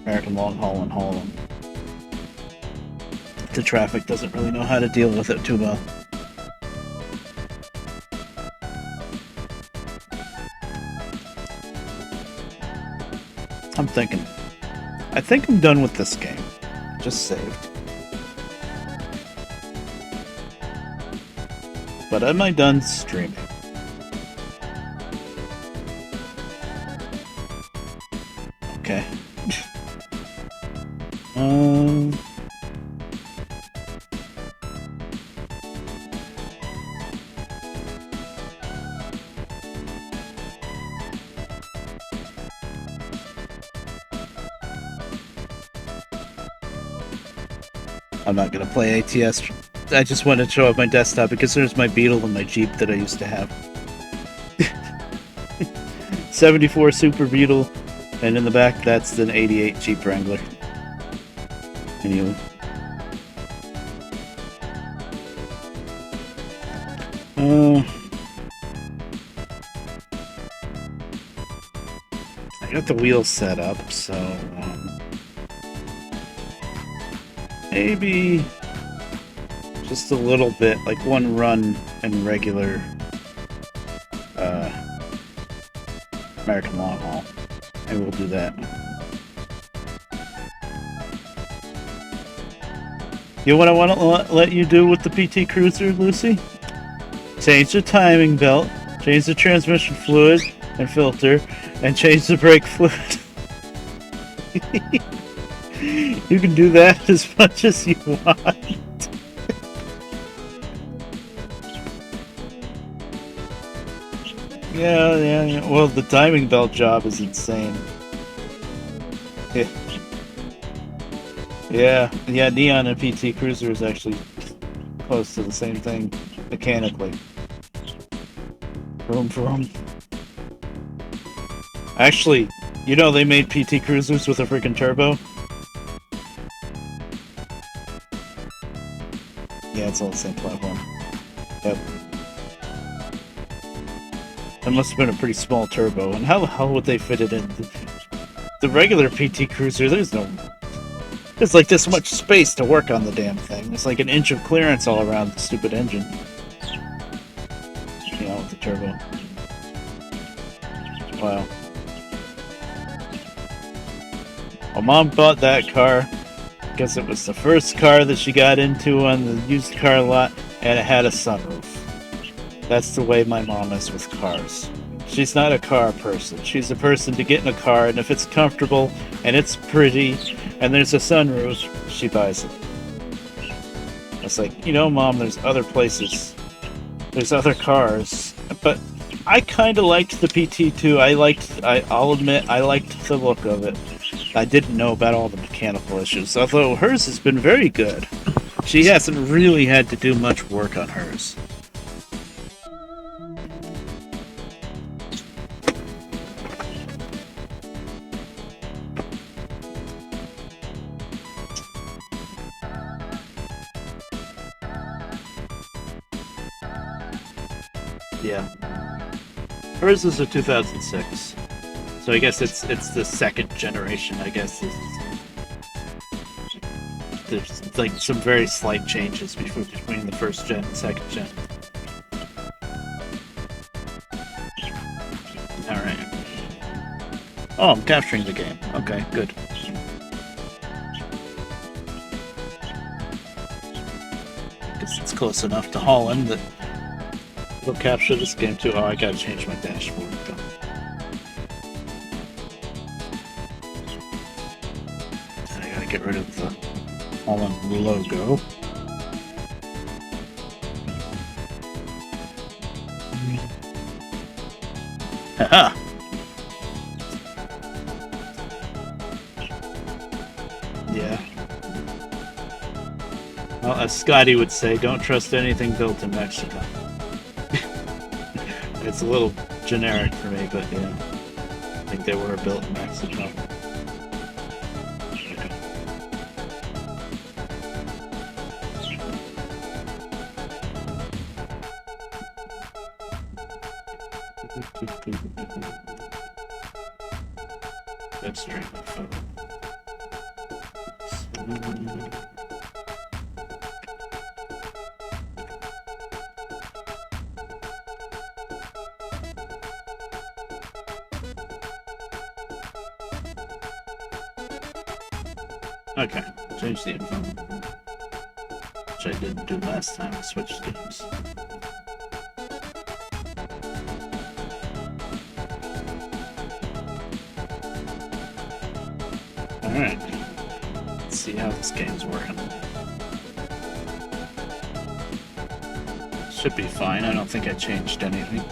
American Long Haul and Haulin. The traffic doesn't really know how to deal with it too well. I think I'm done with this game. Just saved. But am I done streaming? Okay. I'm not gonna play ATS. I just wanted to show up my desktop because there's my Beetle and my Jeep that I used to have. 74 Super Beetle, and in the back that's an 88 Jeep Wrangler. Anyway, I got the wheels set up, so maybe just a little bit, like one run in regular American long haul. Maybe we'll do that. You know what I want to let you do with the PT Cruiser, Lucy? Change the timing belt, change the transmission fluid and filter, and change the brake fluid. You can do that as much as you want. Yeah. Well, the timing belt job is insane. Yeah. Neon and PT Cruiser is actually close to the same thing mechanically. Vroom. Actually, you know they made PT Cruisers with a freaking turbo? Yeah, it's all the same platform. Yep. That must have been a pretty small turbo. And how the hell would they fit it in? The regular PT Cruiser, there's like this much space to work on the damn thing. There's like an inch of clearance all around the stupid engine. You know, with the turbo. Wow. Well, Mom bought that car because it was the first car that she got into on the used car lot, and it had a sunroof. That's the way my mom is with cars. She's not a car person. She's a person to get in a car, and if it's comfortable, and it's pretty, and there's a sunroof, she buys it. It's like, you know, Mom, there's other places. There's other cars. But I kind of liked the PT too. I'll admit, I liked the look of it. I didn't know about all the mechanical issues, although hers has been very good. She hasn't really had to do much work on hers. Yeah. Hers is a 2006. So I guess it's the second generation, I guess. There's like some very slight changes between the first gen and second gen. Alright. Oh, I'm capturing the game. Okay, good. Guess it's close enough to Haulin that it'll capture this game too. Oh, I gotta change my dashboard. I gotta get rid of the Haulin logo. Haha! Yeah. Well, as Scotty would say, don't trust anything built in Mexico. It's a little generic for me, but yeah. I think they were built in Mexico. That's straight. Okay, change the info. Which I didn't do last time I switched games. Alright. Let's see how this game's working. Should be fine. I don't think I changed anything.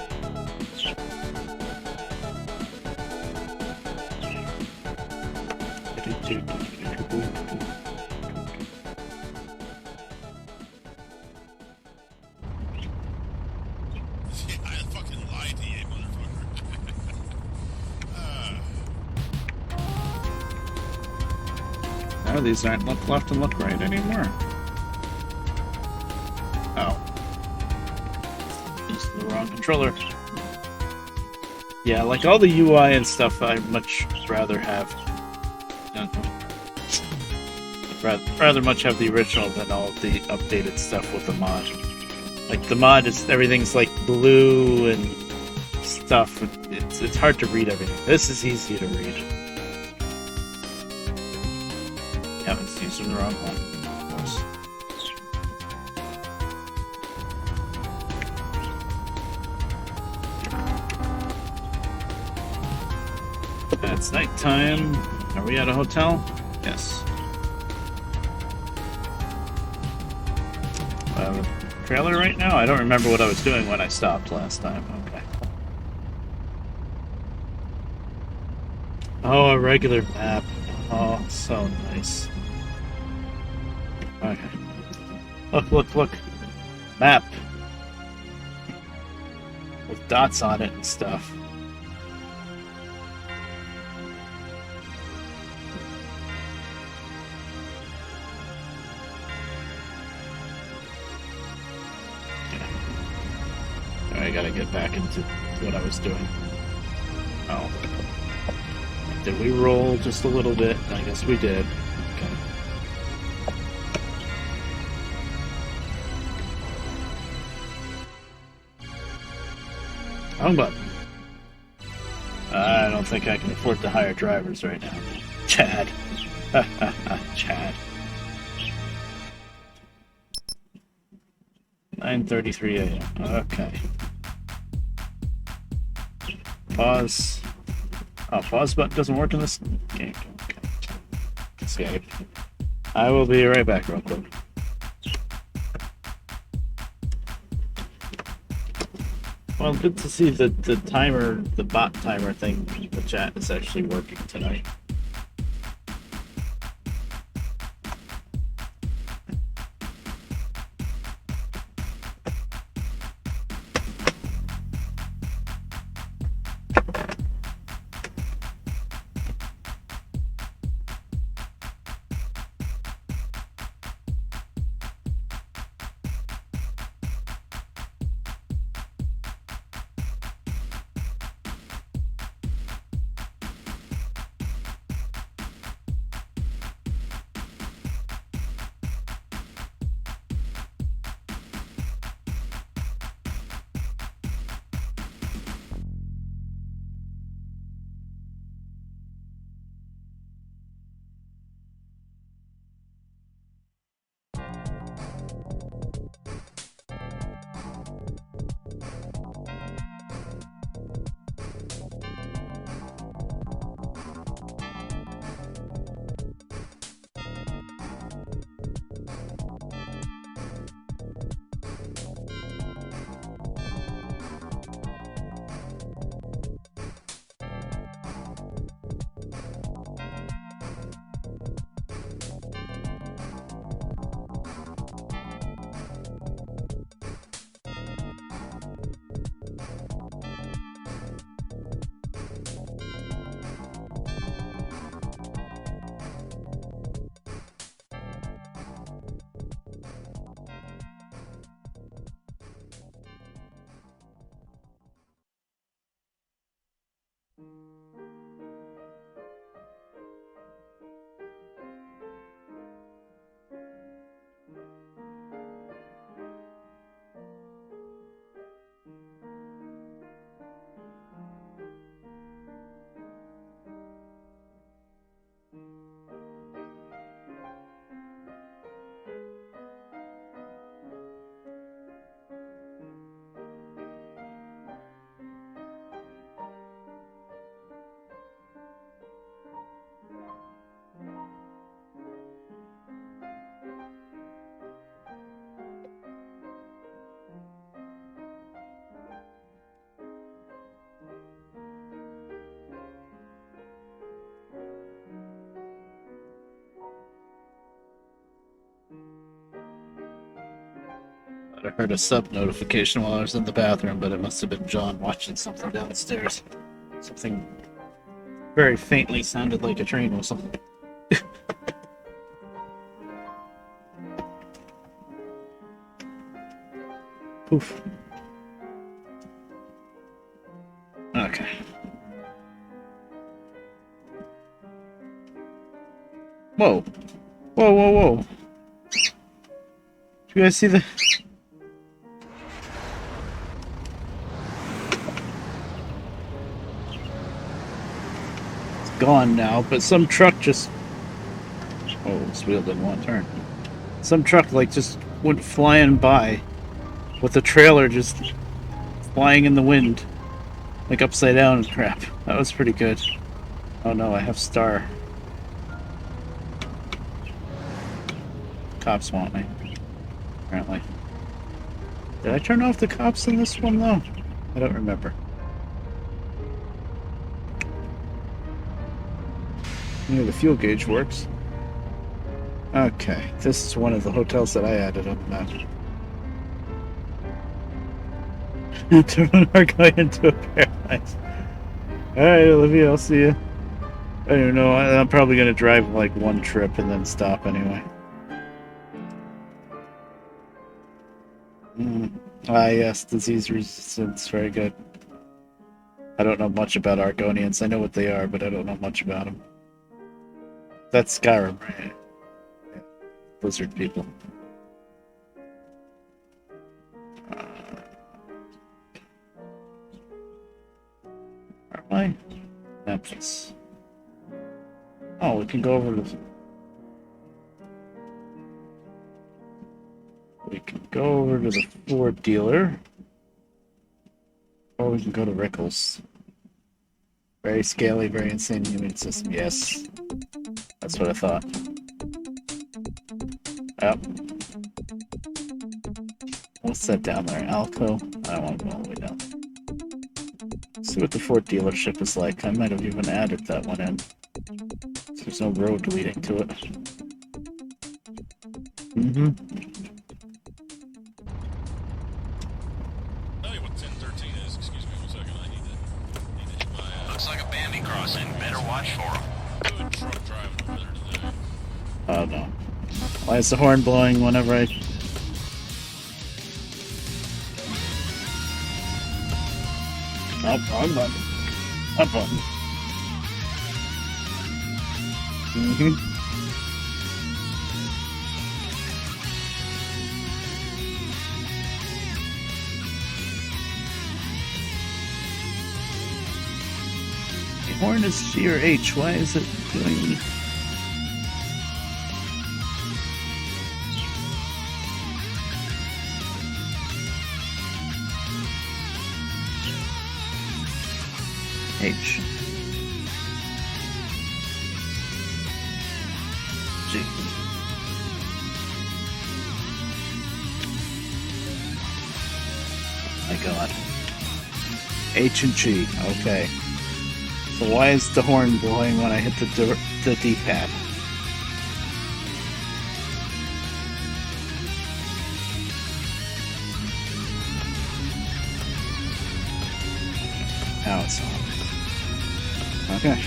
No, these aren't look left and look right anymore. Oh. Using the wrong controller. Yeah, like all the UI and stuff, I'd much rather have. Rather much have the original than all of the updated stuff with the mod. Like the mod is everything's like blue and stuff. It's hard to read everything. This is easy to read. Yeah, it's using the wrong one. Of course. It's nighttime. Are we at a hotel? Yes. I have a trailer right now? I don't remember what I was doing when I stopped last time. Okay. Oh, a regular map. Oh, so nice. Okay. Look. Map. With dots on it and stuff. I gotta get back into what I was doing. Oh. Did we roll just a little bit? I guess we did. Okay. Wrong button. I don't think I can afford to hire drivers right now. Chad. Chad. 9:33 a.m. Okay. Pause. Oh, pause button doesn't work in this game. Okay. Escape. I will be right back real quick. Well, good to see that the timer, the bot timer thing, the chat is actually working tonight. I heard a sub notification while I was in the bathroom, but it must have been John watching something downstairs. Something very faintly sounded like a train whistle. Poof. Whoa. Whoa, whoa, whoa. Did you guys see the... It's gone now, but some truck just... Oh, this wheel didn't want to turn. Some truck, like, just went flying by with the trailer just flying in the wind. Like, upside down and crap. That was pretty good. Oh no, I have star. Cops want me. Apparently. Did I turn off the cops in this one, though? I don't remember. Yeah, the fuel gauge works. Okay, this is one of the hotels that I added on the map. We're going into a paradise. Alright, Olivia, I'll see you. I don't even know, I'm probably going to drive like one trip and then stop anyway. Ah, yes, disease resistance, very good. I don't know much about Argonians. I know what they are, but I don't know much about them. That's Skyrim, right? Yeah. Blizzard people. Where am I? Memphis. Oh, we can go over to... We can go over to the Ford dealer. Or we can go to Rickles. Very scaly, very insane immune system. Yes. That's what I thought. Yep. What's that down there? Alco? I don't want to go all the way down. See what the Ford dealership is like. I might have even added that one in. There's no road leading to it. Mm-hmm. Tell you what 1013 is. Excuse me 1 second. I need to hit my... Looks like a Bambi crossing. Better watch for him. Good truck driving over there today. Oh no. Why is the horn blowing whenever I... Oh, wrong button. Up button. Mm-hmm. The horn is G or H. Why is it doing... H. G. My God. H and G. Okay. So why is the horn blowing when I hit the D-pad? Now it's on. Okay.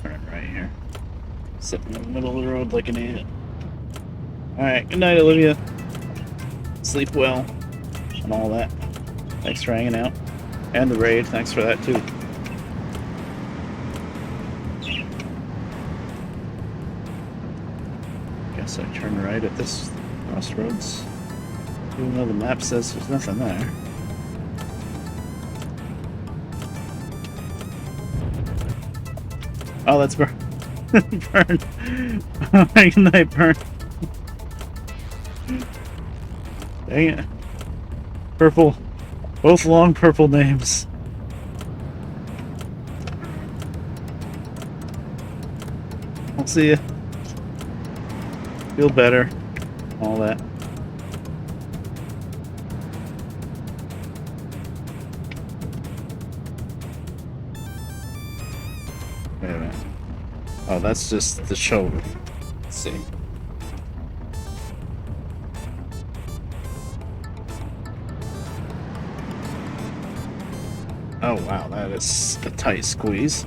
Turn right here. Sitting in the middle of the road like an idiot. Alright, good night, Olivia. Sleep well. And all that. Thanks for hanging out. And the raid, thanks for that too. Guess I turn right at this crossroads. Even though the map says there's nothing there. Oh, that's burn. Burn. Good night, Burn. Dang it. Purple. Both long purple names. I'll see ya. Feel better. All that. Wait a minute. Oh, that's just the shoulder. Let's see. Oh wow, that is a tight squeeze.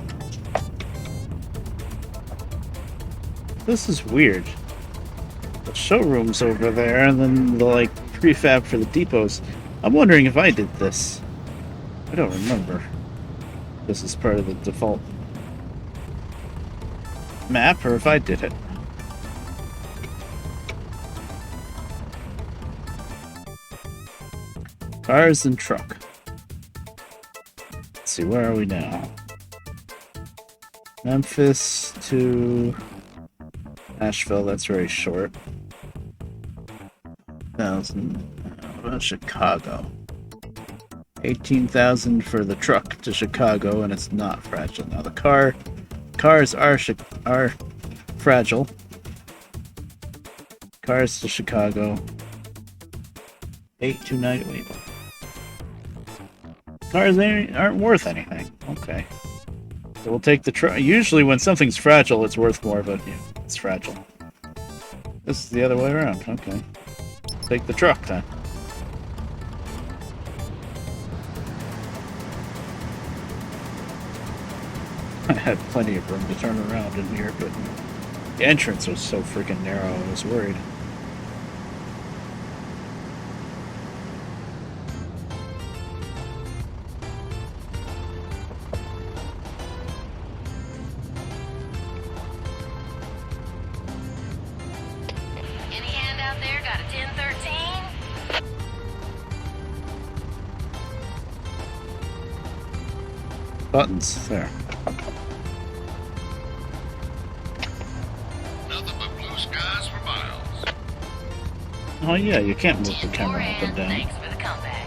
This is weird. The showroom's over there, and then the like prefab for the depots. I'm wondering if I did this. I don't remember. This is part of the default map, or if I did it. Cars and truck. Let's see, where are we now? Memphis to Nashville, that's very short. 1,000. What about Chicago? 18,000 for the truck to Chicago, and it's not fragile. Now the cars are fragile. Cars to Chicago. 829. Wait. Cars aren't worth anything. Okay. So we'll take the truck. Usually when something's fragile, it's worth more, but yeah, it's fragile. This is the other way around. Okay. Take the truck then. I had plenty of room to turn around in here, but the entrance was so freaking narrow, I was worried. Any hand out there got a 1013? Buttons, there. Nothing but blue skies for miles. Oh yeah, you can't move the camera up and down. Thanks for the comeback.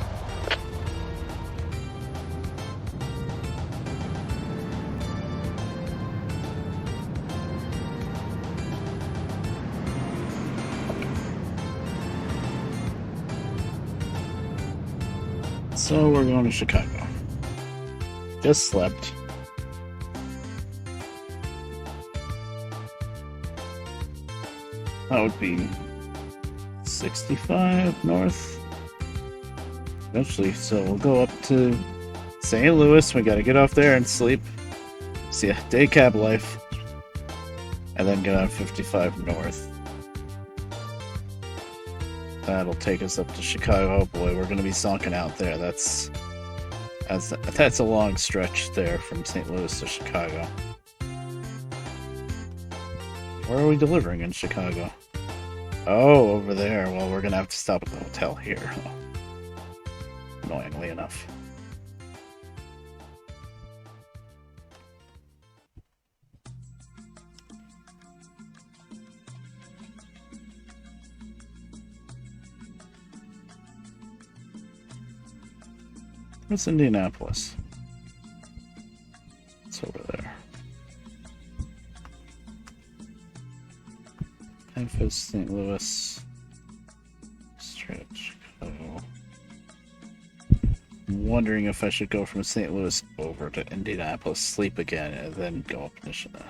So we're going to Chicago. Just slept. That would be 65 north. Eventually, so we'll go up to St. Louis. We gotta get off there and sleep. See a day cab life. And then get on 55 north. That'll take us up to Chicago. Oh boy, we're gonna be sunken out there. That's a long stretch there from St. Louis to Chicago. Where are we delivering in Chicago? Oh, over there. Well, we're gonna have to stop at the hotel here. Annoyingly enough. What's Indianapolis? It's over there. Memphis, St. Louis, straight up Chicago. I'm wondering if I should go from St. Louis over to Indianapolis, sleep again, and then go up to Chicago.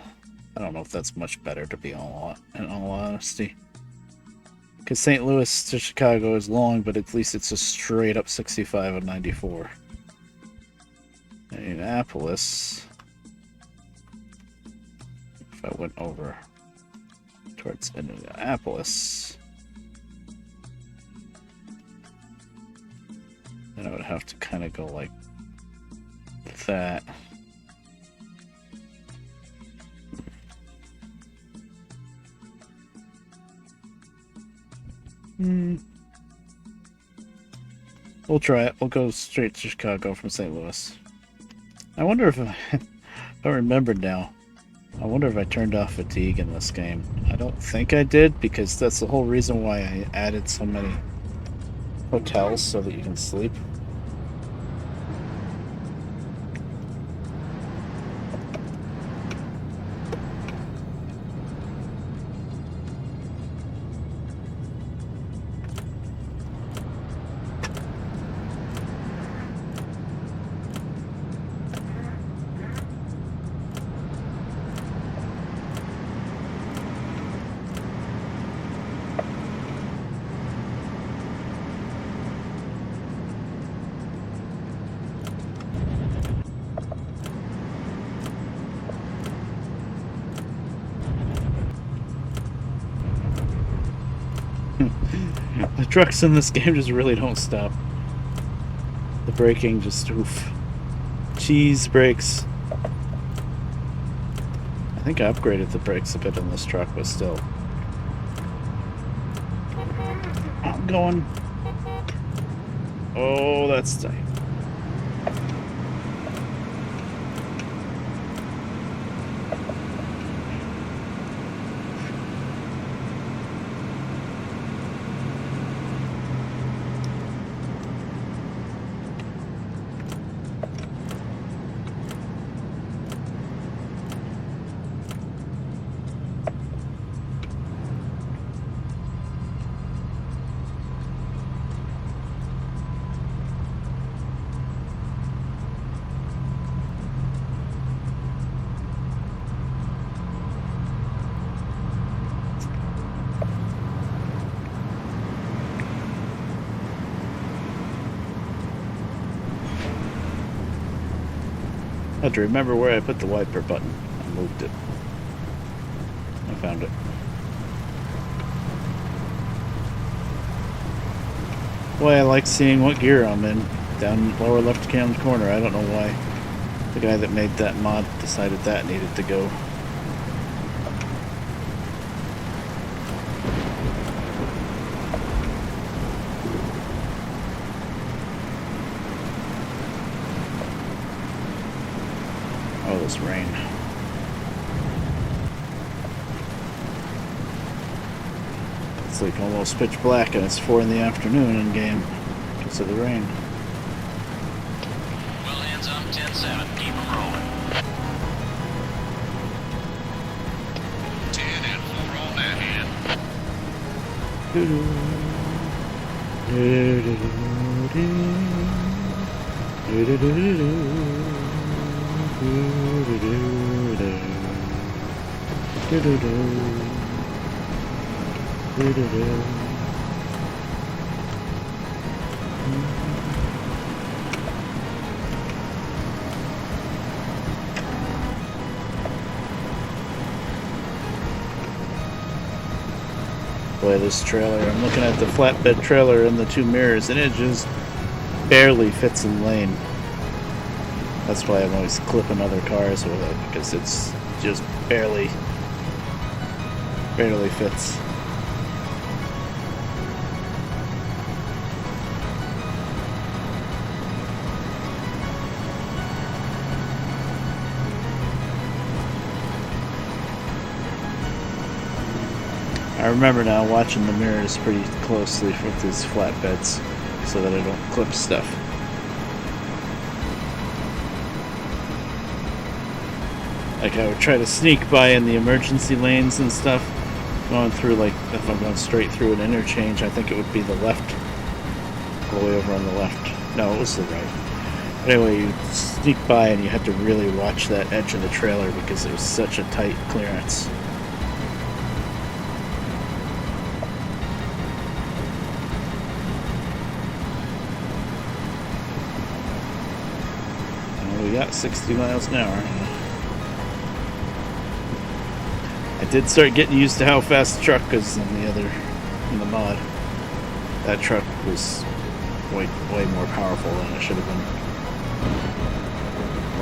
I don't know if that's much better, to be in all honesty. Because St. Louis to Chicago is long, but at least it's a straight up 65 and 94. Indianapolis. If I went over towards Indianapolis, then I would have to kind of go like that. We'll try it. We'll go straight to Chicago from St. Louis. I wonder if I remembered now. I wonder if I turned off fatigue in this game. I don't think I did, because that's the whole reason why I added so many hotels, so that you can sleep. trucks in this game just really don't stop. The braking just oof. Cheese brakes. I think I upgraded the brakes a bit on this truck, but still. I'm going. Oh, that's tight. I had to remember where I put the wiper button. I moved it. I found it. Boy, I like seeing what gear I'm in. Down lower left hand corner. I don't know why. The guy that made that mod decided that needed to go. Oh, this rain. It's like almost pitch black and it's 4 in the afternoon in game because of the rain. Well, hands up, 10-7. Keep them rolling. 10 and 4 on that hand. Boy, this trailer. I'm looking at the flatbed trailer in the 2 mirrors, and it just barely fits in lane. That's why I'm always clipping other cars with it, because it's just barely fits. I remember now watching the mirrors pretty closely with these flatbeds so that I don't clip stuff. Like I would try to sneak by in the emergency lanes and stuff, going through, like, if I'm going straight through an interchange, I think it would be the left, all the way over on the left. No, it was the right. But anyway, you sneak by and you had to really watch that edge of the trailer because it was such a tight clearance. We got 60 miles an hour. I did start getting used to how fast the truck goes in the mod. That truck was way more powerful than it should have been.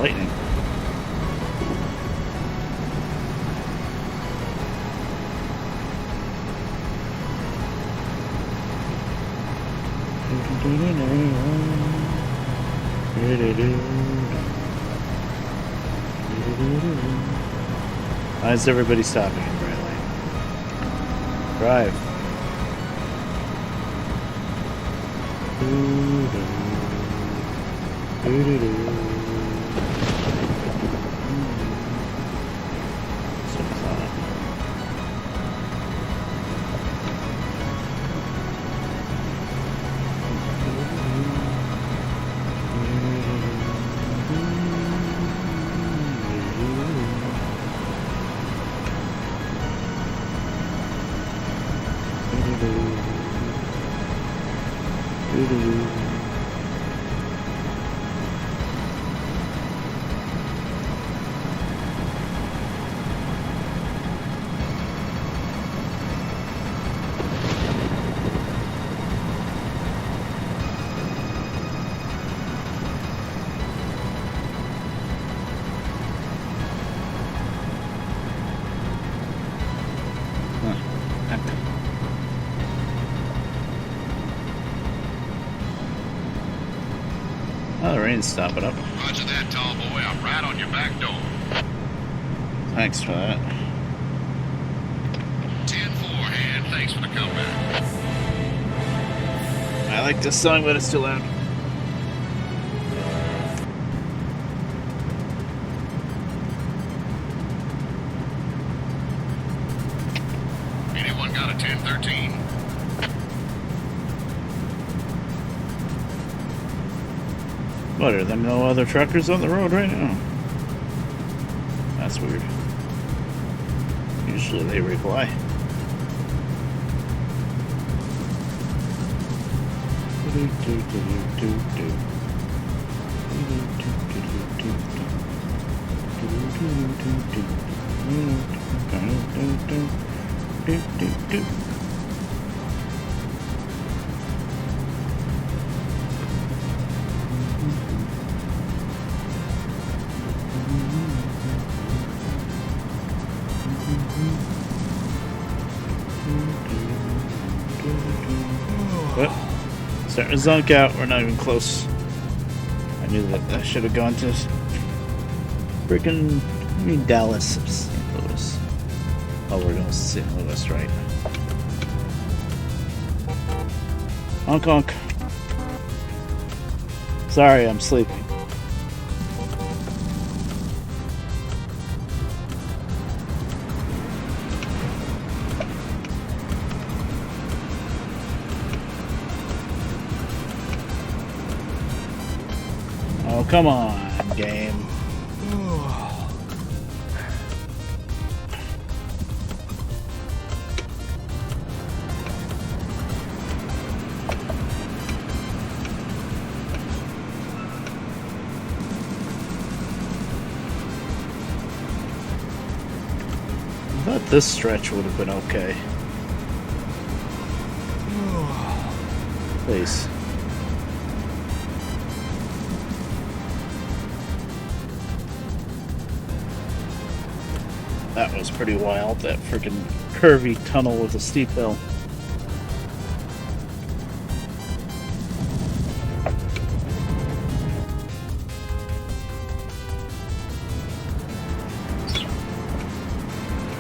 Lightning. Why is everybody stopping in bright light? Drive. rain's stopping up. Roger that, tall boy. I'm right on your back door. Thanks for that. 10-4, hand. Thanks for the comeback. I like this song, but it's too loud. Anyone got a 1013? What, are there no other truckers on the road right now? That's weird. Usually they reply. What? Starting to zonk out. We're not even close. I knew that I should have gone to freaking Dallas, St. Louis. Oh, we're going to St. Louis, right? Honk honk. Sorry, I'm sleeping. Oh, come on, game. I thought this stretch would have been okay. Please. That was pretty wild, that freaking curvy tunnel with a steep hill.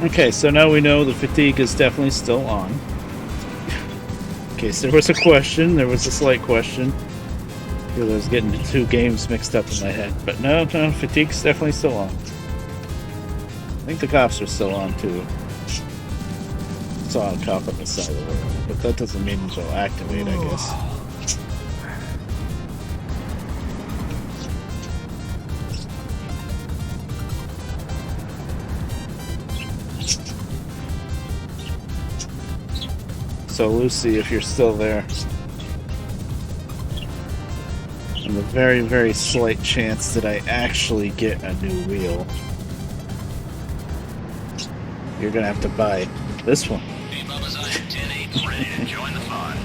Okay, so now we know the fatigue is definitely still on. In case there was a question, there was a slight question. I was getting the two games mixed up in my head. But no, fatigue's definitely still on. I think the cops are still on too. Saw a cop on the side of the road, but that doesn't mean they'll activate, I guess. So Lucy, if you're still there, and the very, very slight chance that I actually get a new wheel, you're gonna have to buy this one. Hey, Bubba's on 10-8, ready to join the fun.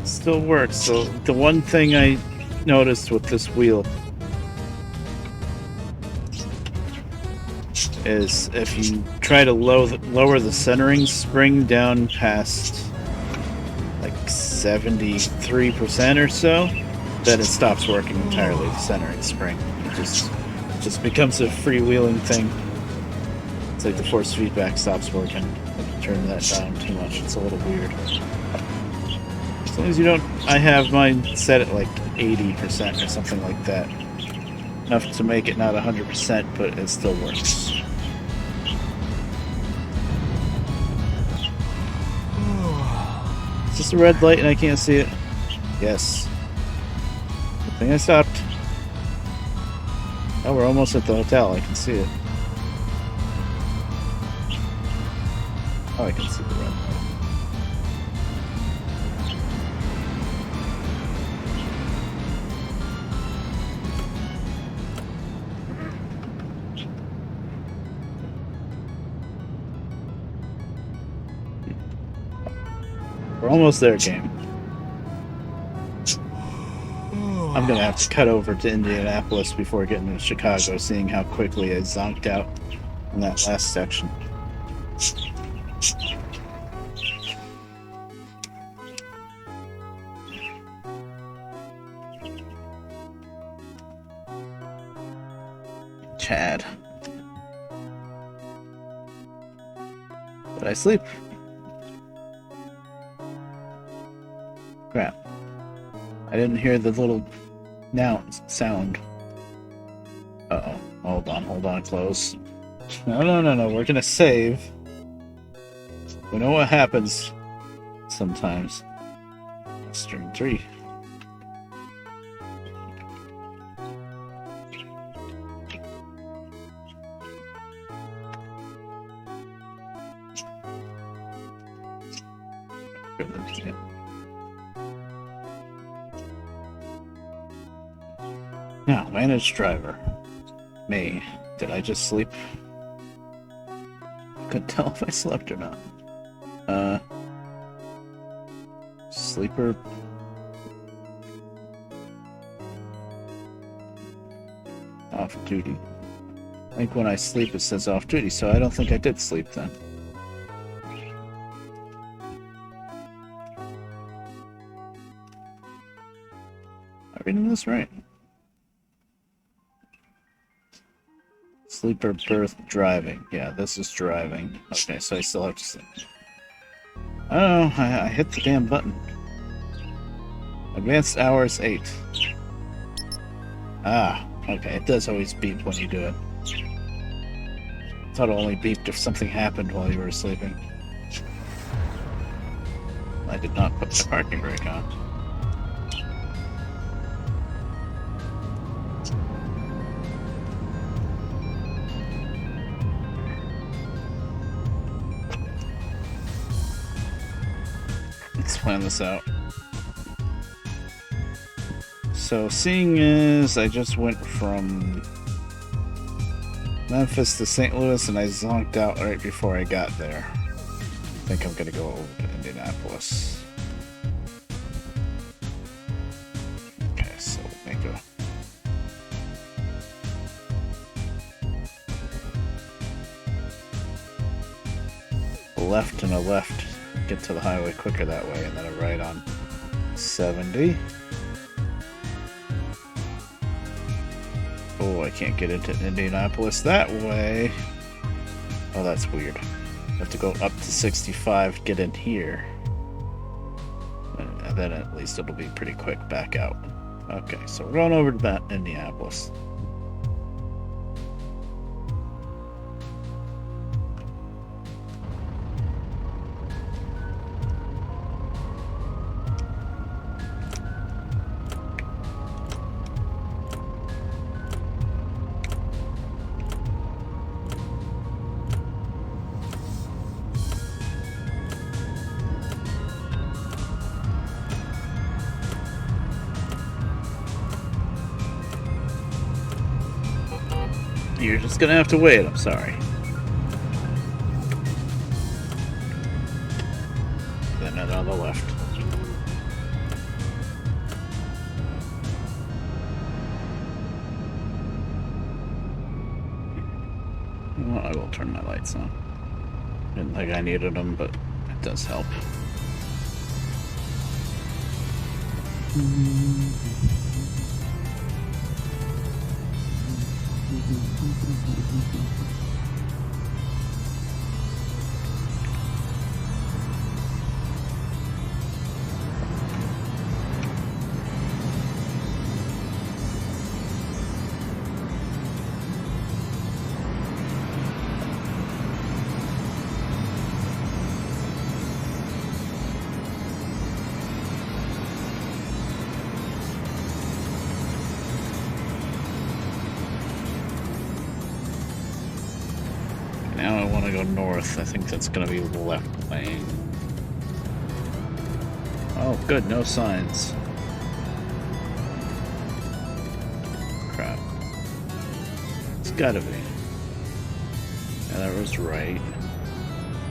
Still works. So the one thing I noticed with this wheel is if you try to lower the centering spring down past like 73% or so, then it stops working entirely, the centering spring. It just becomes a freewheeling thing. It's like the force feedback stops working. If you turn that down too much, it's a little weird. As long as you don't... I have mine set at like 80% or something like that. Enough to make it not 100%, but it still works. Is this a red light and I can't see it? Yes. Good thing I stopped. Oh, we're almost at the hotel. I can see it. Oh, I can see the red light. We're almost there, game. I'm gonna have to cut over to Indianapolis before getting to Chicago, seeing how quickly I zonked out in that last section. Chad. Did I sleep? Crap. I didn't hear the little sound. Uh-oh. Hold on, close. No, we're gonna save. We know what happens sometimes. Turn 3. Now, manage driver. Me. Did I just sleep? Couldn't tell if I slept or not. Sleeper. Off duty. I think when I sleep it says off duty, so I don't think I did sleep then. Am I reading this right? Sleeper, birth, driving. Yeah, this is driving. Okay, so I still have to sleep. Oh, I hit the damn button. Advanced hours 8. Ah, okay, it does always beep when you do it. I thought it only beeped if something happened while you were sleeping. I did not put the parking brake on. Let's plan this out. So, seeing as I just went from Memphis to St. Louis and I zonked out right before I got there, I think I'm gonna go over to Indianapolis. Okay, so we'll make a left and a left. Get to the highway quicker that way, and then a right on 70. Oh, I can't get into Indianapolis that way. Oh, that's weird. I have to go up to 65, get in here. And then at least it'll be pretty quick back out. Okay, so we're going over to Indianapolis. You're just gonna have to wait, I'm sorry. Then it on the left. Well, I will turn my lights on. Didn't think I needed them, but it does help. Now I want to go north. I think that's going to be left lane. Oh, good. No signs. Crap. It's got to be. Yeah, that was right.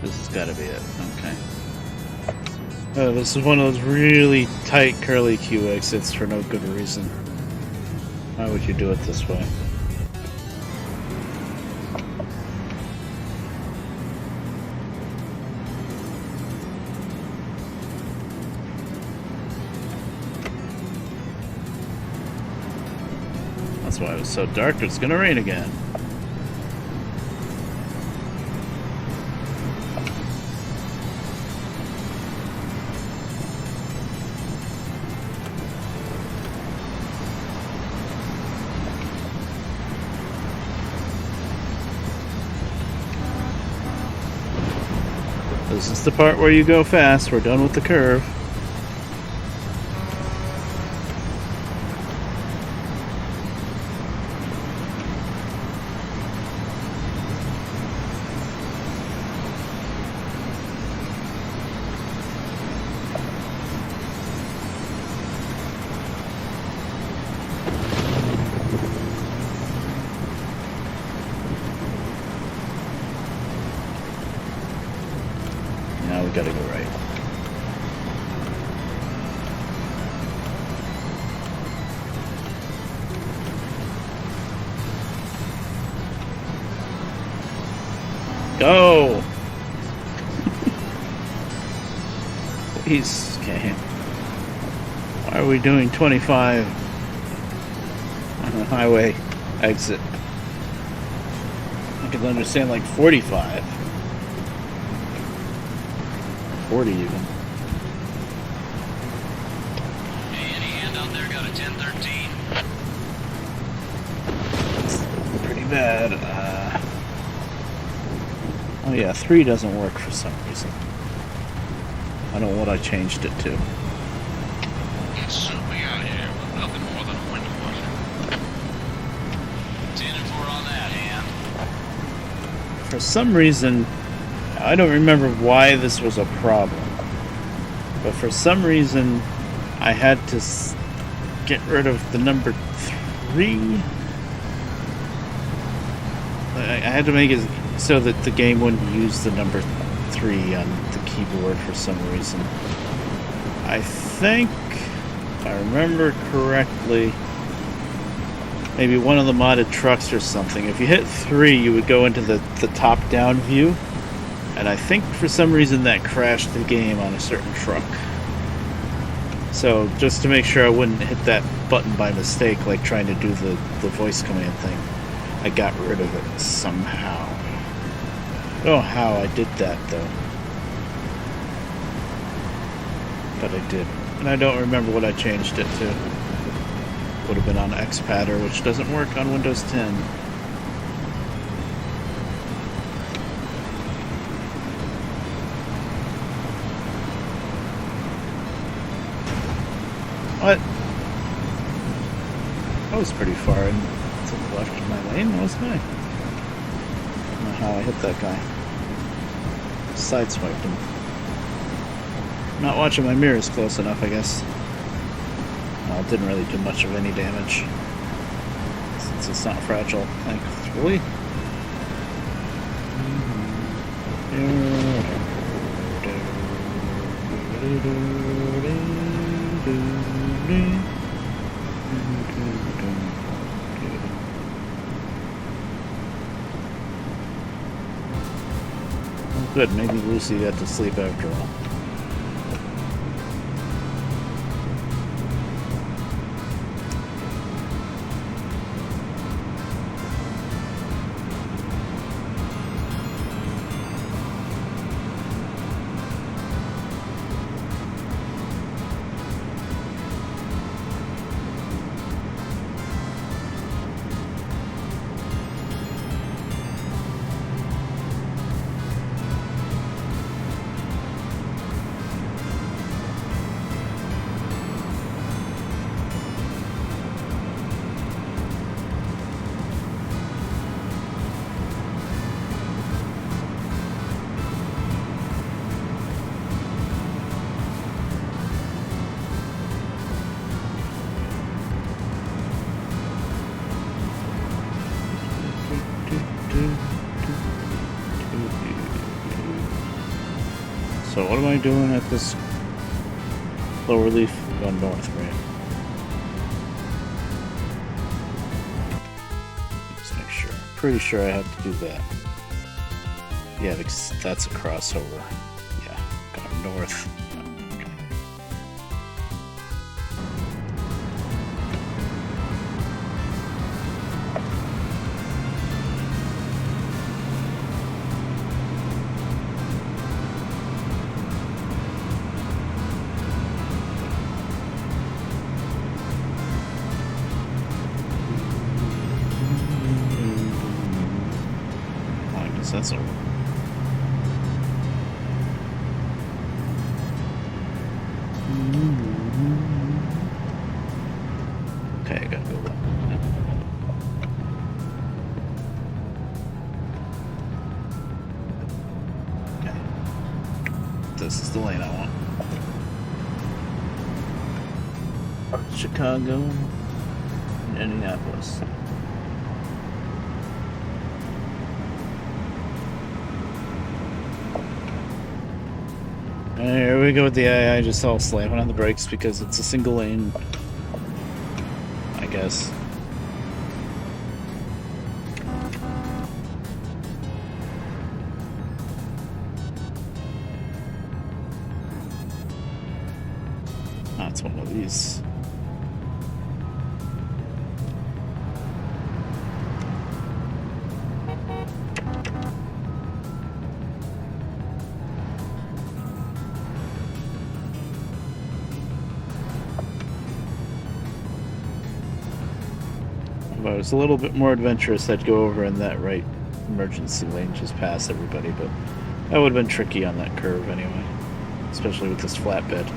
This has got to be it. Okay. Oh, this is one of those really tight curly Q exits for no good reason. Why would you do it this way? That's why it was so dark. It's gonna rain again. This is the part where you go fast. We're done with the curve. Now we gotta go right. Go! Please, okay. Why are we doing 25 on the highway exit? I can understand like 45. 40 even. Hey, any hand out there got a 1013? Pretty bad. Oh yeah, 3 doesn't work for some reason. I don't know what I changed it to. It's certainly out here with nothing more than a window washer. 10 and 4 on that hand. For some reason, I don't remember why this was a problem, but for some reason I had to get rid of the number 3. I had to make it so that the game wouldn't use the number 3 on the keyboard for some reason. I think, if I remember correctly, maybe one of the modded trucks or something. If you hit 3, you would go into the top-down view. And I think for some reason that crashed the game on a certain truck. So just to make sure I wouldn't hit that button by mistake, like trying to do the voice command thing, I got rid of it somehow. I don't know how I did that though. But I did. And I don't remember what I changed it to. Would have been on Xpadder, which doesn't work on Windows 10. What? I was pretty far in to the left of my lane, wasn't I? I don't know how I hit that guy. Sideswiped him. I'm not watching my mirrors close enough, I guess. Well, it didn't really do much of any damage. Since it's not fragile, thankfully. Oh, good, maybe Lucy got to sleep after all. So what am I doing at this lower leaf? Going north, right? Just make sure. Pretty sure I have to do that. Yeah, that's a crossover. Yeah, going north. Okay. That's over. Chicago, and Indianapolis. And here we go with the AI just all slamming on the brakes because it's a single lane, I guess. That's one of these. If I was a little bit more adventurous, I'd go over in that right emergency lane just past everybody, but that would have been tricky on that curve anyway, especially with this flatbed.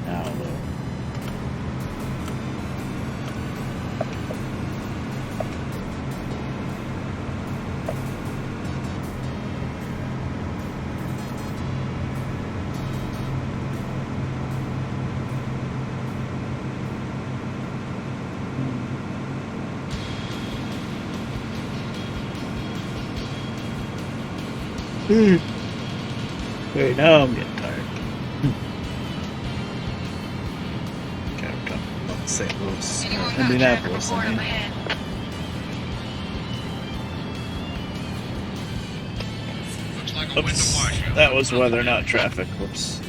Now, though. Wait, now I'm getting tired. Okay, we're coming up St. Louis, Indianapolis, I mean. Looks like a window Oops, washer. that was weather, not traffic. Whoops.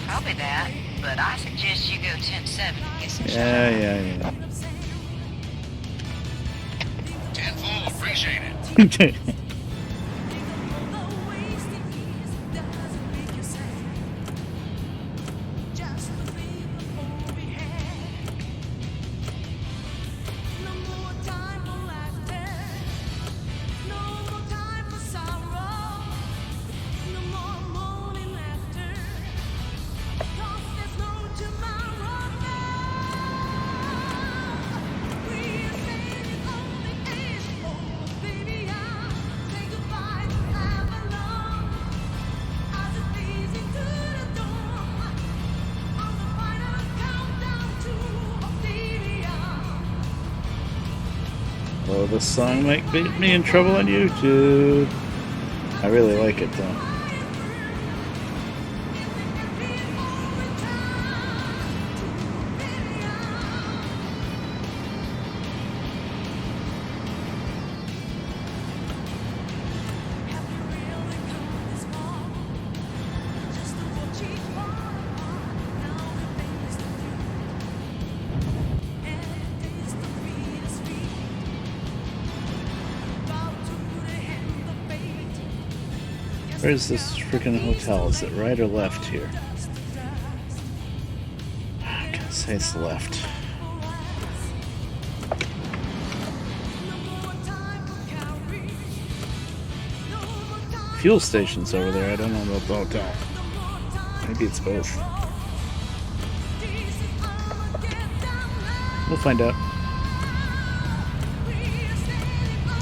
Copy that, but I suggest you go 10-7 and get some Yeah. 10-4, appreciate it. Well, this song might get me in trouble on YouTube. I really like it though. Where's this freaking hotel? Is it right or left here? I gotta say it's left. Fuel station's over there. I don't know about the hotel. Maybe it's both. We'll find out.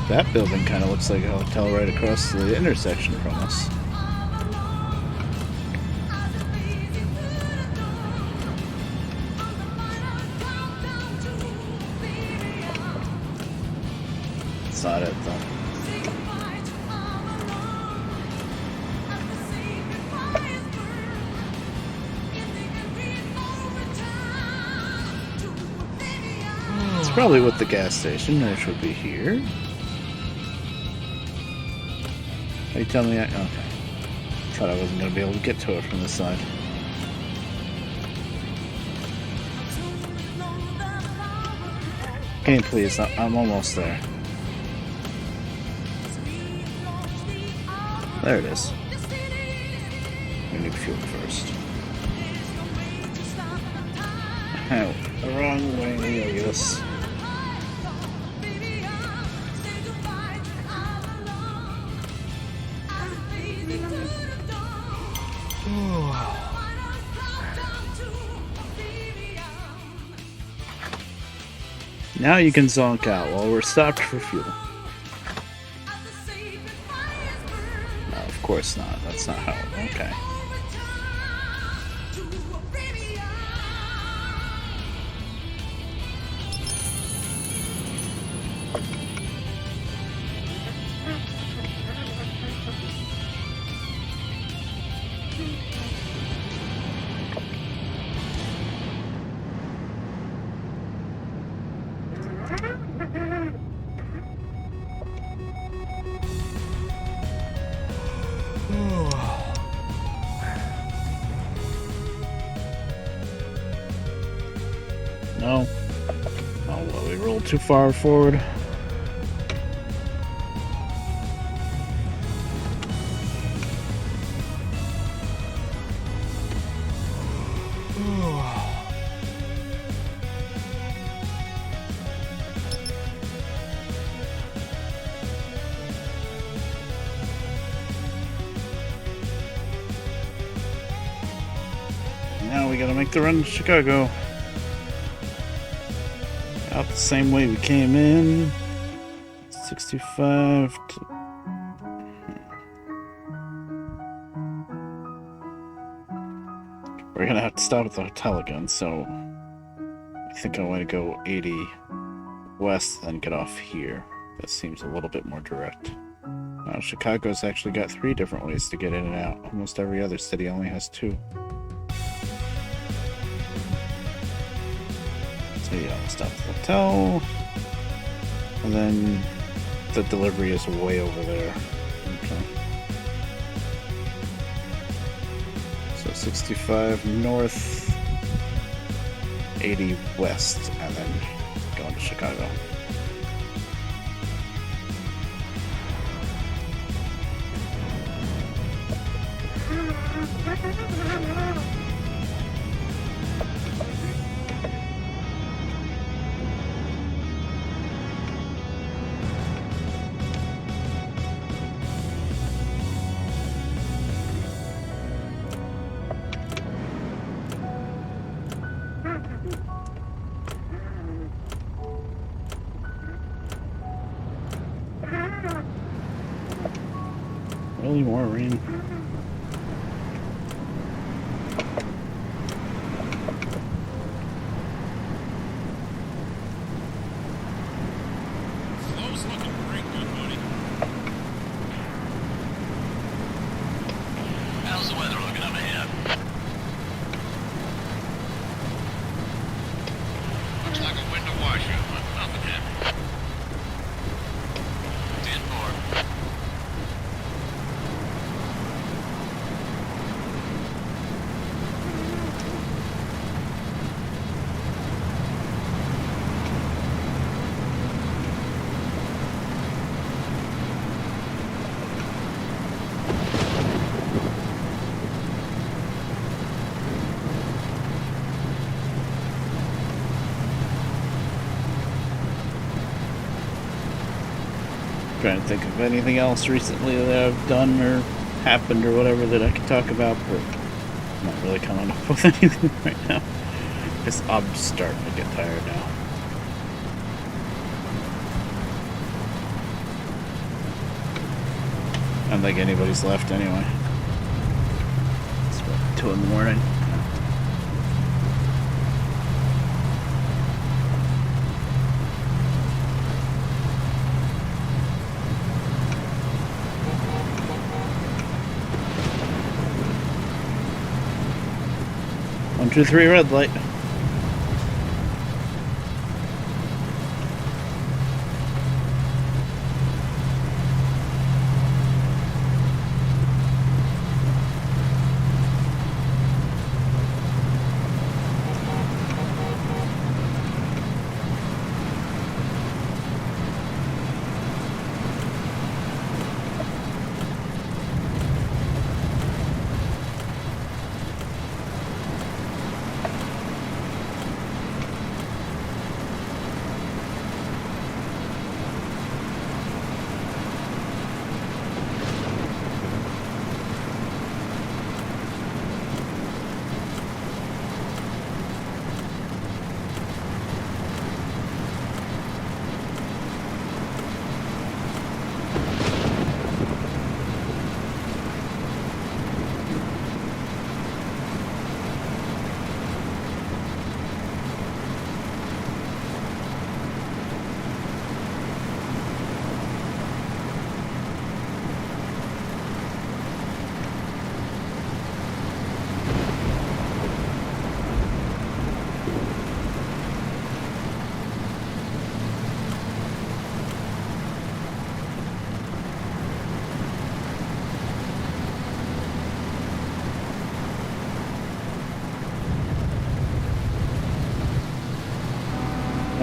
That building kind of looks like a hotel right across the intersection from us. It's not it, though. It's probably with the gas station, which would be here. Are you telling me I... Okay. Thought I wasn't going to be able to get to it from this side. Can you please? I'm almost there. There it is. We need fuel first. Oh, the wrong way, I guess. Now you can zonk out while we're stopped for fuel. No, of course not. That's not how... Okay. No. Oh, well, we rolled too far forward. Now we gotta make the run to Chicago. Out the same way we came in. 65 to... We're gonna have to stop at the hotel again, so I think I want to go 80 west, then get off here. That seems a little bit more direct. Chicago's actually got 3 different ways to get in and out. Almost every other city only has 2. So yeah, we'll stop at the hotel. And then the delivery is way over there. Okay. So 65 north, 80 west, and then going to Chicago. Really more rain. Flow's looking pretty good, buddy. How's the weather looking up ahead? Looks like a winter washout, but nothing happened. 10-4. Trying to think of anything else recently that I've done or happened or whatever that I could talk about, but I'm not really coming up with anything right now. I'm starting to get tired now. I don't think anybody's left anyway. It's about 2 in the morning. 1, 2, 3, red light.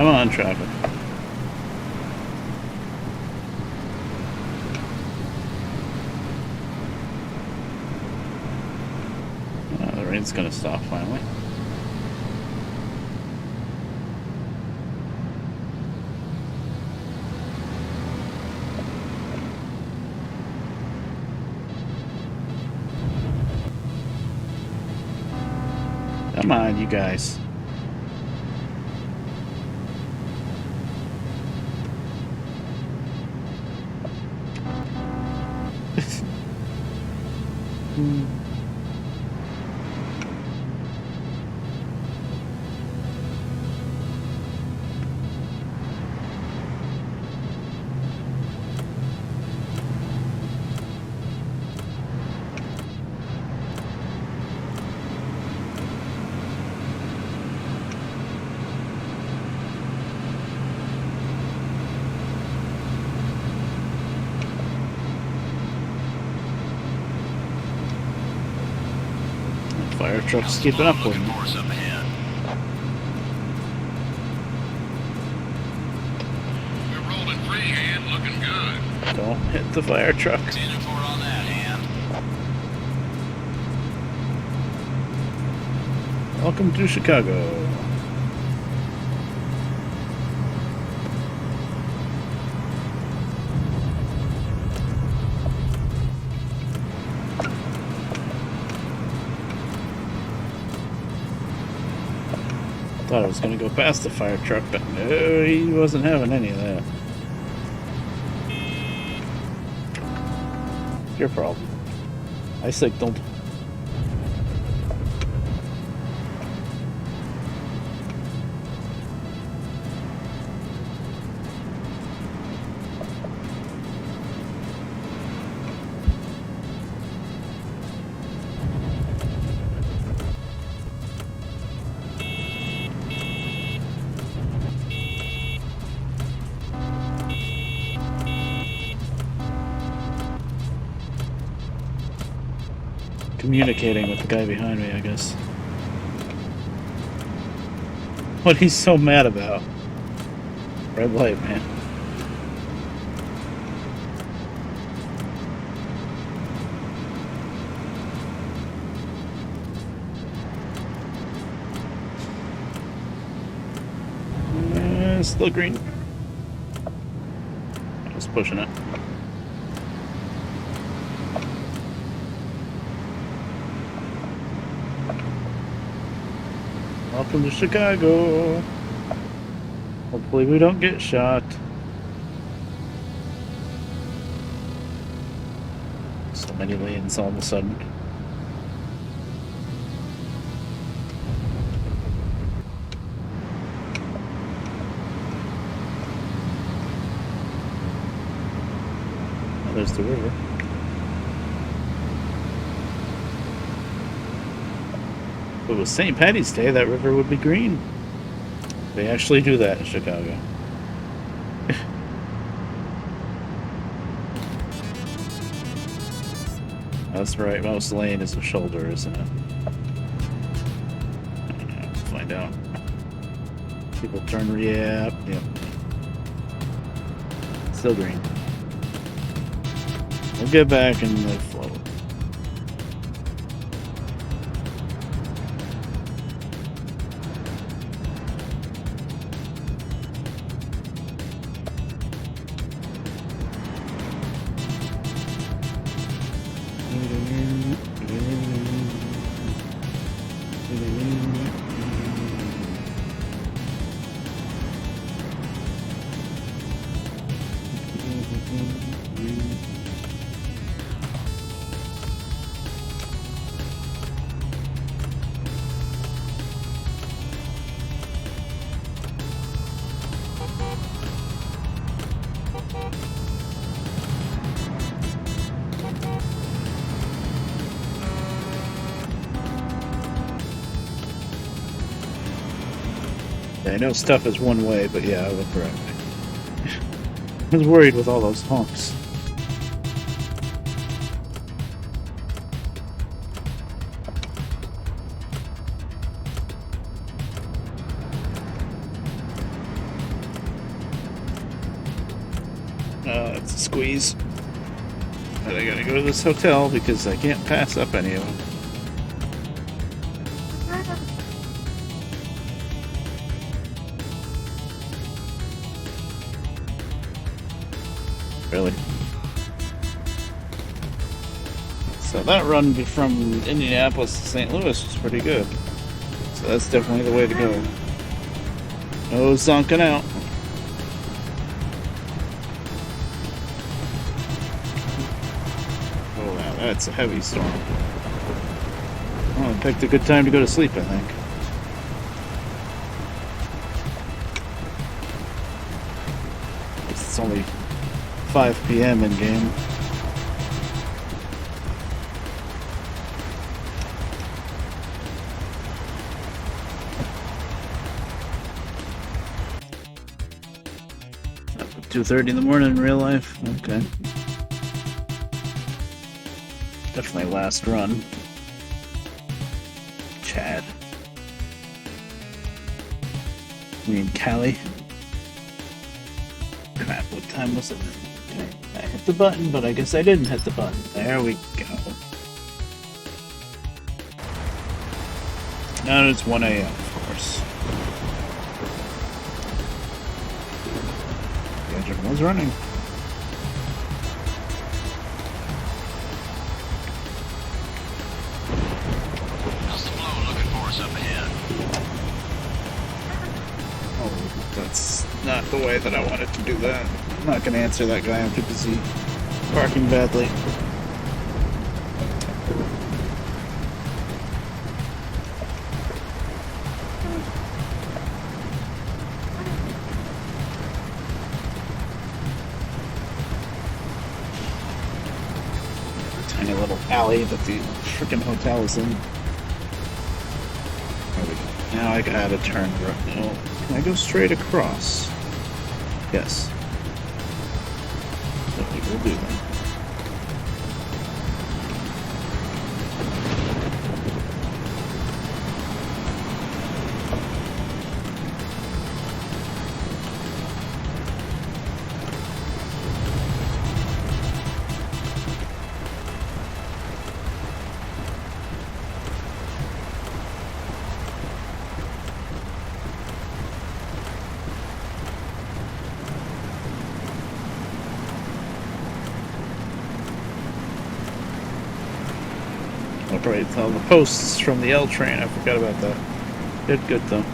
Come on, traffic. The rain's gonna stop finally. Come on, you guys. Fire truck's keeping up with Looking me. for us up ahead. We're rolling freehand, looking good. Don't hit the fire truck. 10 and 4 on that hand. Welcome to Chicago. Thought I was going to go past the fire truck, but no, he wasn't having any of that. Your problem. I signaled. Communicating with the guy behind me, I guess. What he's so mad about? Red light, man. Still green. I was pushing it. Welcome to Chicago. Hopefully we don't get shot. So many lanes all of a sudden. Oh, there's the river. If it was St. Patty's Day, that river would be green. They actually do that in Chicago. That's right, most lane is a shoulder, isn't it? We'll find out. People turn, yep. Still green. We'll get back in the flow. I know stuff is one way, but yeah, I look correct. I was worried with all those honks. It's a squeeze. But I gotta go to this hotel because I can't pass up any of them. Really? So that run from Indianapolis to St. Louis was pretty good. So that's definitely the way to go. No zonking out. Oh wow, that's a heavy storm. Well, I picked a good time to go to sleep, I think. It's only 5 p.m. in game. Up at 2:30 in the morning in real life. Okay. Definitely last run. Chad. I mean Cali. Crap, what time was it? Okay. I hit the button, but I guess I didn't hit the button. There we go. Now it's 1 a.m., of course. The engine was running. How's the flow looking for us up ahead? Oh, that's not the way that I wanted to do that. I'm not going to answer that guy. I'm too busy parking badly. Tiny little alley that the freaking hotel is in. There we go. Now I gotta turn right now. Can I go straight across? Yes. So we will do that. I'll probably tell the posts from the L train. I forgot about that. Good though.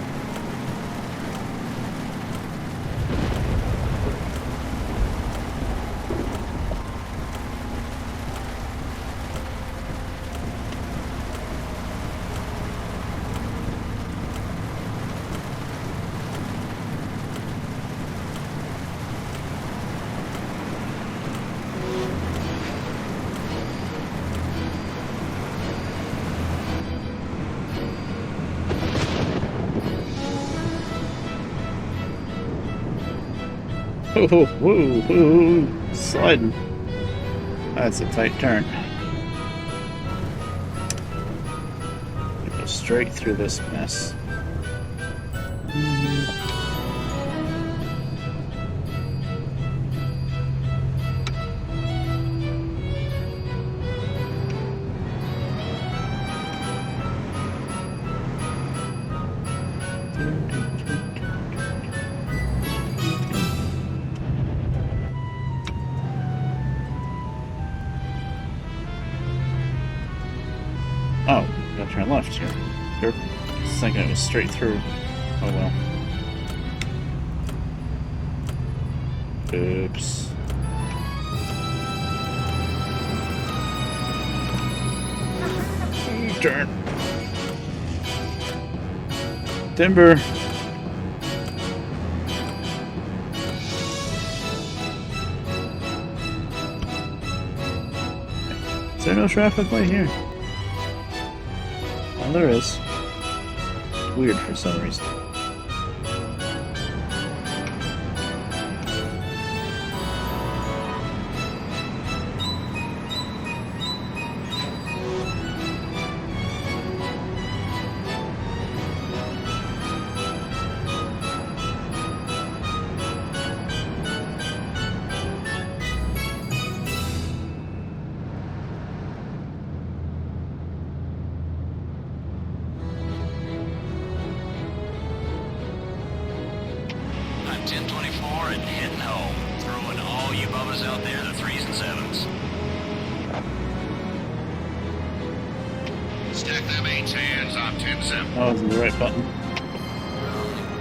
Whoa, whoa, whoa, sliding. That's a tight turn. Go straight through this mess. Oh, gotta turn left here. You're thinking it was straight through. Oh well. Oops. Turn. Timber. Is there no traffic light here? Oh, there is. It's weird for some reason. us out there in the 3s and 7s. Stack them 8s hands on 10-7. Oh, it's the right button.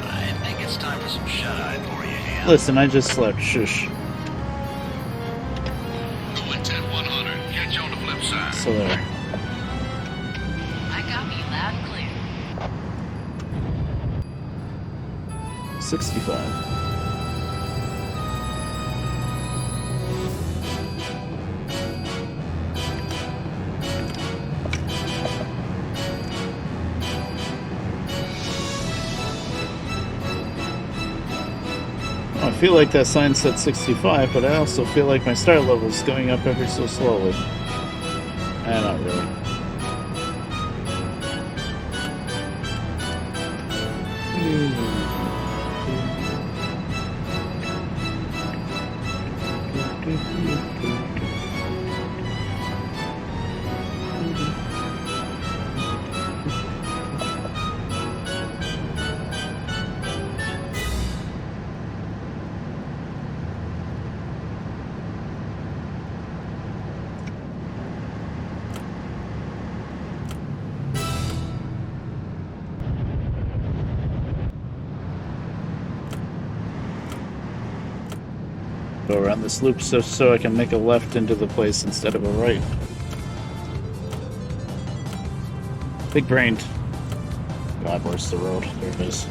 I think it's time for some shut-eye for you, Ham. Listen, I just slept. Shush. Going 10-100. Catch you on the flip side. So there. I copy you loud and clear. 65. I feel like that sign said 65, but I also feel like my star level is going up ever so slowly. Not really. Go around this loop so I can make a left into the place instead of a right. Big brained. God, where's the road? There it is.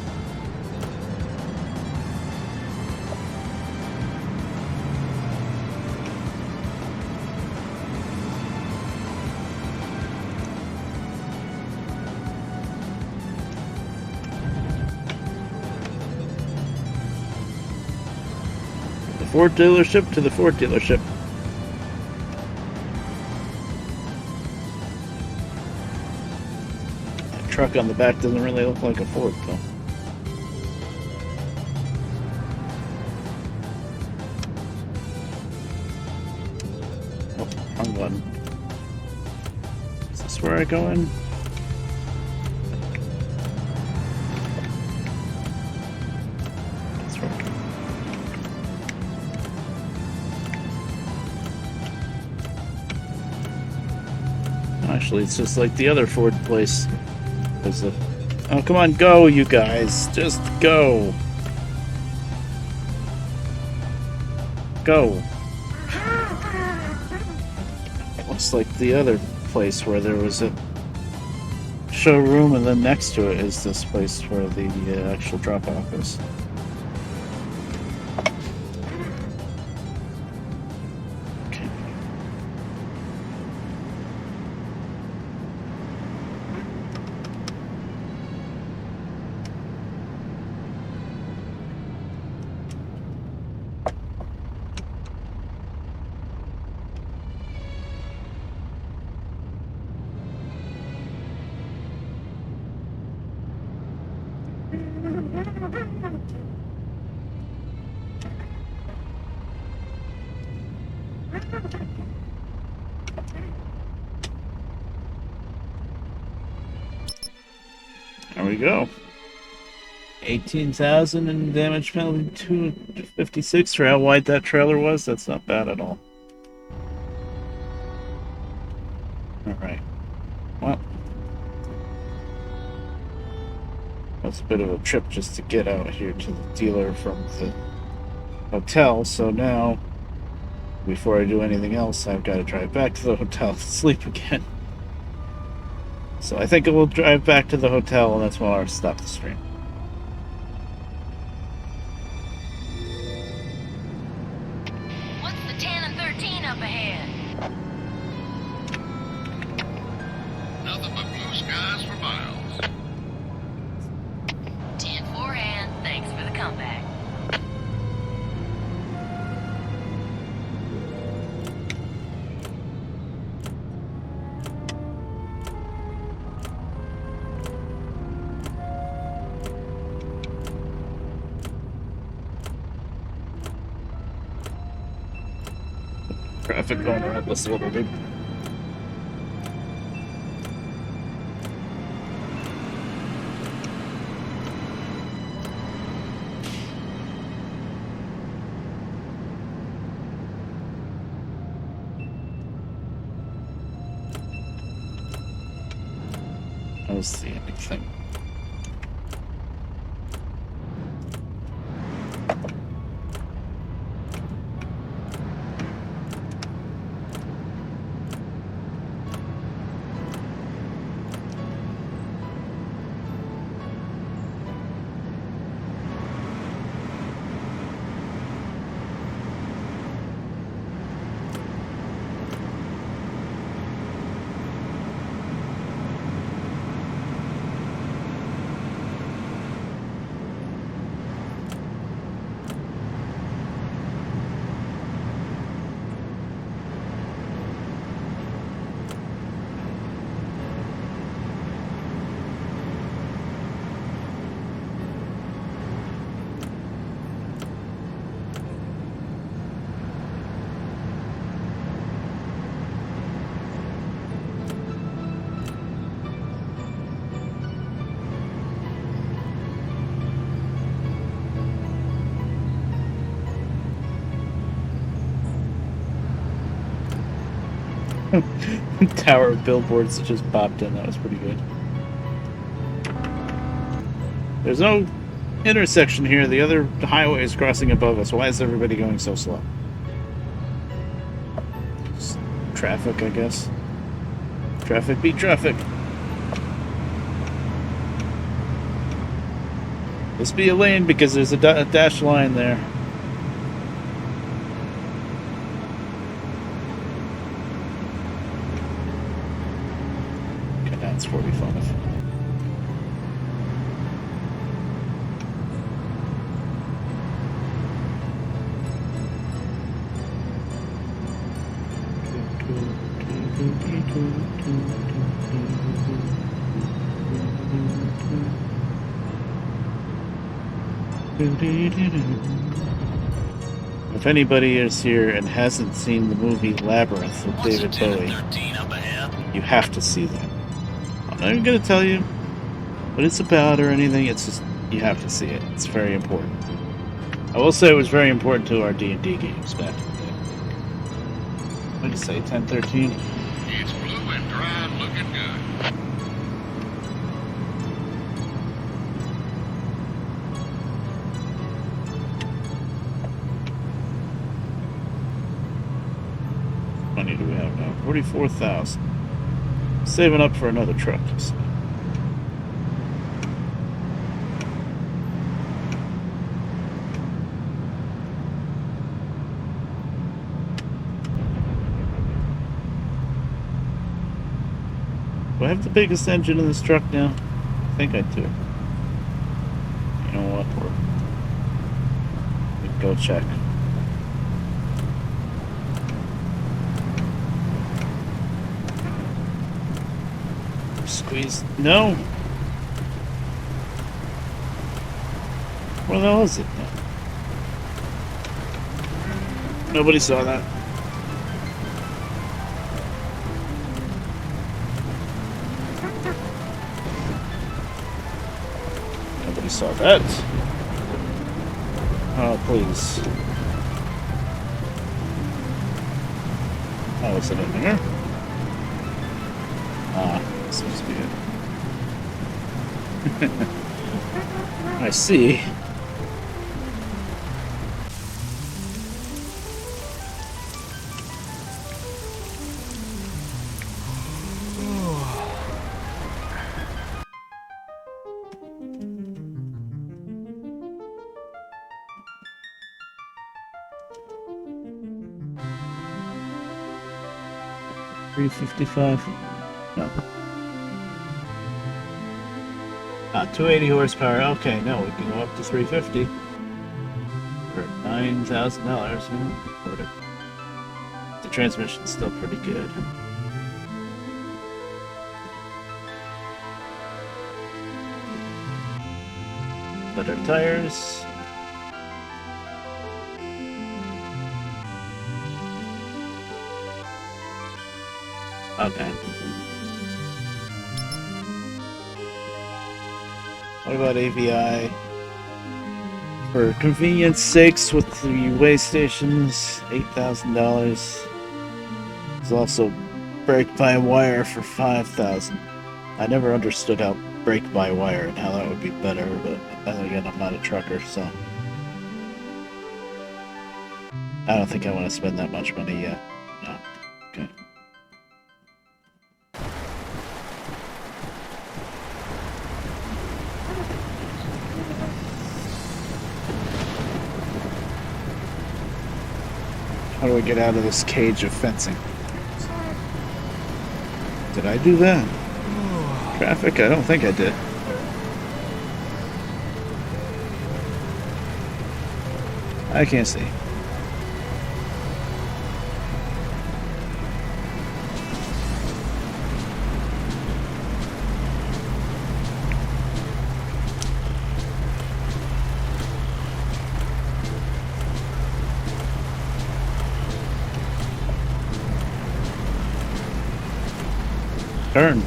Ford dealership to the Ford dealership. That truck on the back doesn't really look like a Ford, though. Oh, wrong button. Is this where I go in? That's right. Actually, it's just like the other Ford place. Oh, come on, go, you guys. Just go. Go. It looks like the other place where there was a showroom, and then next to it is this place where the actual drop-off is. There we go. 18,000 in damage penalty, 256 for how wide that trailer was. That's not bad at all. Alright. Well, that's a bit of a trip just to get out here to the dealer from the hotel. So now, before I do anything else, I've got to drive back to the hotel to sleep again. So I think I will drive back to the hotel, and that's when I'll stop the stream. What's the 10 and 13 up ahead? Nothing but blue skies for miles. 10 forehand. Thanks for the comeback. Traffic going around this little loop. That was the ending thing. Tower of billboards that just popped in. That was pretty good. There's no intersection here. The other highway is crossing above us. Why is everybody going so slow? Just traffic, I guess. Traffic beat traffic. This be a lane because there's a dash line there. Okay, that's 45. If anybody is here and hasn't seen the movie Labyrinth with David Bowie, you have to see that. I'm not even going to tell you what it's about or anything. It's just, you have to see it. It's very important. I will say it was very important to our D&D games back in the day. What did you say, 1013? It's blue and dry and looking good. How many do we have now? 44,000. Saving up for another truck. So. Do I have the biggest engine in this truck now? I think I do. You know what? We can go check. Squeeze. No! Where the hell is it now? Nobody saw that. Nobody saw that. Oh, please. Oh, is it in here? Ah. Seems to be it. I see. $355. No. 280 horsepower. Okay, no, we can go up to 350 for $9,000. The transmission's still pretty good. Better tires. Okay. What about AVI? For convenience sakes with the way stations, $8,000. There's also brake by wire for $5,000. I never understood how brake-by-wire and how that would be better, but then again, I'm not a trucker, so I don't think I want to spend that much money yet. No. Okay. How do I get out of this cage of fencing? Did I do that? Traffic? I don't think I did. I can't see. Turn.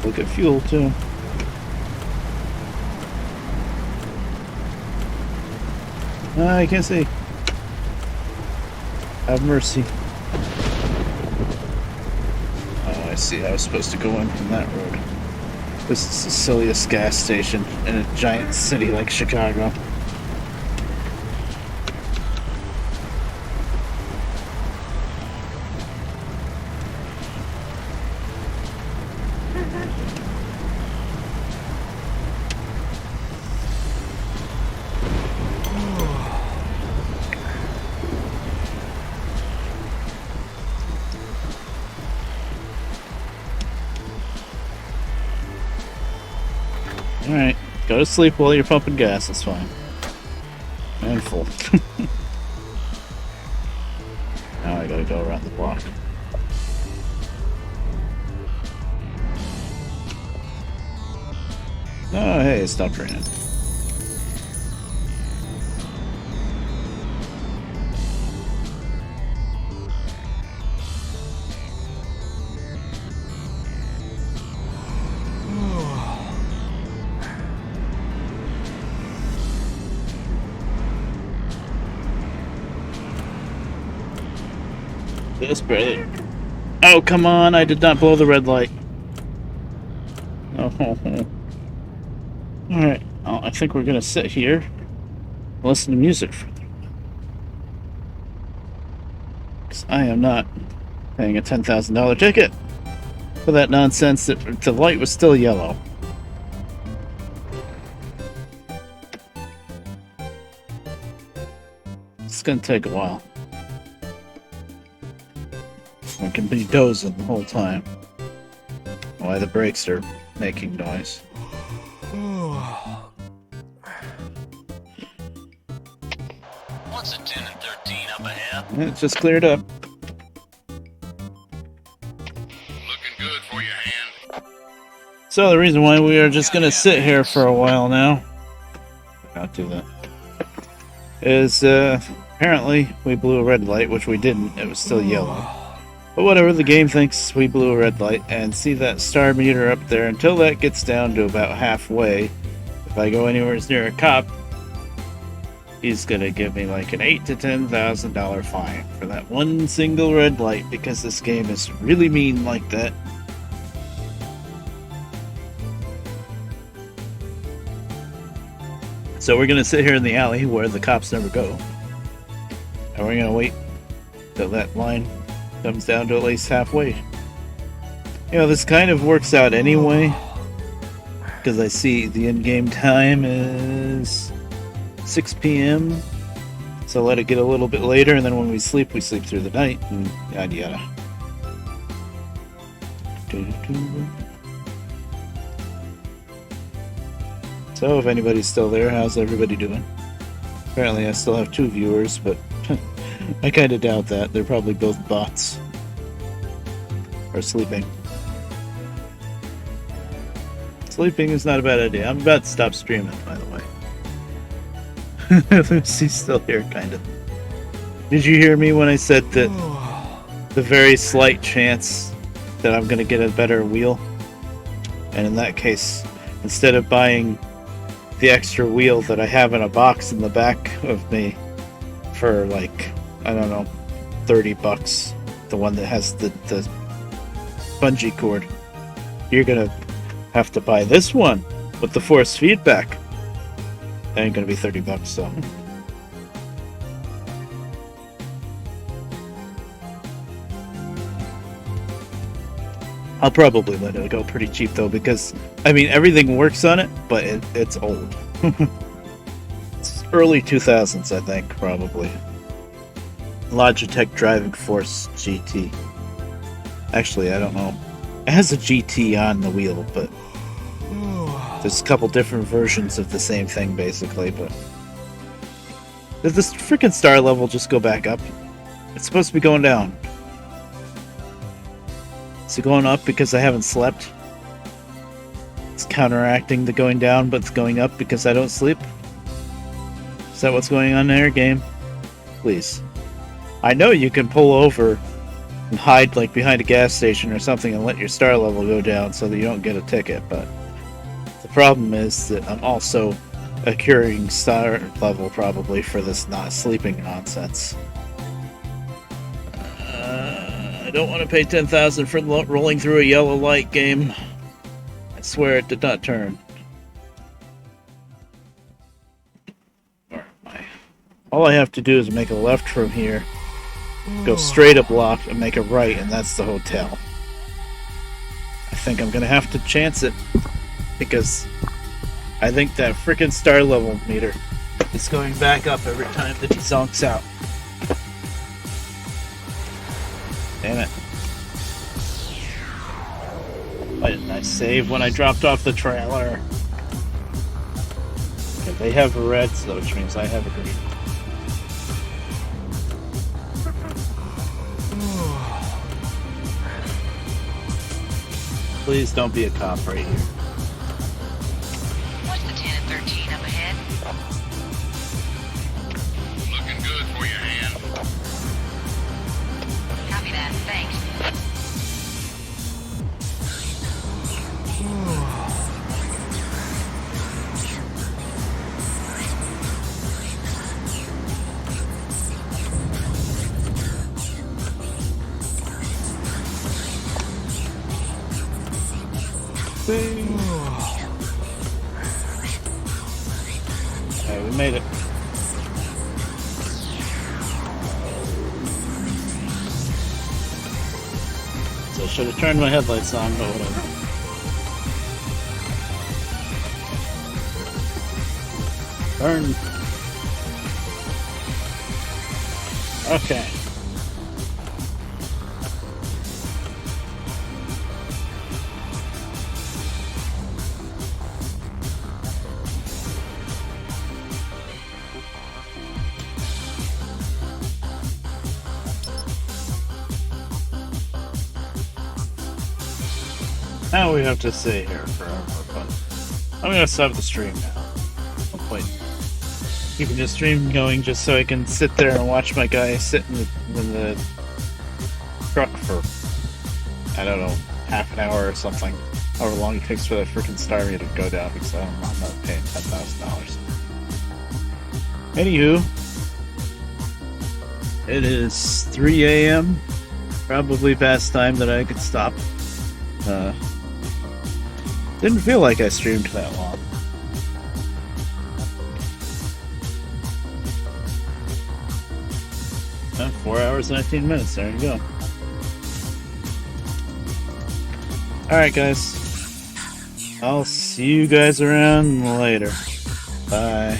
Look at fuel too. I can't see. Have mercy. Oh, I see. I was supposed to go in from that road. This is the silliest gas station in a giant city like Chicago. Alright, go to sleep while you're pumping gas, it's fine. And full. Now I gotta go around the block. Oh, hey, it stopped raining. This brother. Oh, come on, I did not blow the red light. Oh, Alright, well, I think we're gonna sit here and listen to music for because I am not paying a $10,000 ticket for that nonsense that the light was still yellow. It's gonna take a while. I can be dozing the whole time. Why the brakes are making noise. What's a 10 and 13 up ahead? It just cleared up. Looking good for your hand. So the reason why we are just gonna sit here for a while now, not do that, is apparently we blew a red light, which we didn't. It was still yellow. But whatever, the game thinks we blew a red light, and see that star meter up there. Until that gets down to about halfway, if I go anywhere near a cop, he's gonna give me like an $8,000 to $10,000 fine for that one single red light, because this game is really mean like that. So we're gonna sit here in the alley where the cops never go, and we're gonna wait till that line comes down to at least halfway. You know, this kind of works out anyway, because I see the in-game time is 6 p.m. So let it get a little bit later, and then when we sleep through the night, and yada yada. So if anybody's still there, how's everybody doing? Apparently I still have 2 viewers, but I kind of doubt that. They're probably both bots. Or sleeping. Sleeping is not a bad idea. I'm about to stop streaming, by the way. Lucy's still here, kind of. Did you hear me when I said that the very slight chance that I'm going to get a better wheel? And in that case, instead of buying the extra wheel that I have in a box in the back of me for like, I don't know, $30, the one that has the bungee cord, you're going to have to buy this one with the force feedback. That ain't going to be $30, so... I'll probably let it go pretty cheap though, because I mean everything works on it, but it's old. It's early 2000s, I think, probably. Logitech Driving Force GT. Actually, I don't know. It has a GT on the wheel, but there's a couple different versions of the same thing, basically. But did this freaking star level just go back up? It's supposed to be going down. Is it going up because I haven't slept? It's counteracting the going down, but it's going up because I don't sleep? Is that what's going on there, game? Please. I know you can pull over and hide like behind a gas station or something and let your star level go down so that you don't get a ticket, but the problem is that I'm also accruing star level probably for this not sleeping nonsense. I don't want to pay $10,000 for rolling through a yellow light game. I swear it did not turn. All I have to do is make a left from here, go straight up block, and make a right, and that's the hotel. I think I'm gonna have to chance it, because I think that frickin' star level meter is going back up every time that he zonks out. Damn it. Why didn't I save when I dropped off the trailer? Okay, they have reds though, which means I have a green. Please don't be a cop right here. What's the 10 and 13 up ahead? Looking good for your hand. Copy that, thanks. Alright, we made it. So I should have turned my headlights on, but whatever. Turn. Okay. Now we have to sit here forever, but I'm gonna stop the stream now. No point keeping the stream going just so I can sit there and watch my guy sit in the truck for, I don't know, half an hour or something. However long it takes for that freaking star meter to go down, because I'm not paying $10,000. Anywho, it is 3 a.m. Probably past time that I could stop. Didn't feel like I streamed that long. Oh, 4 hours, 19 minutes. There you go. Alright, guys. I'll see you guys around later. Bye.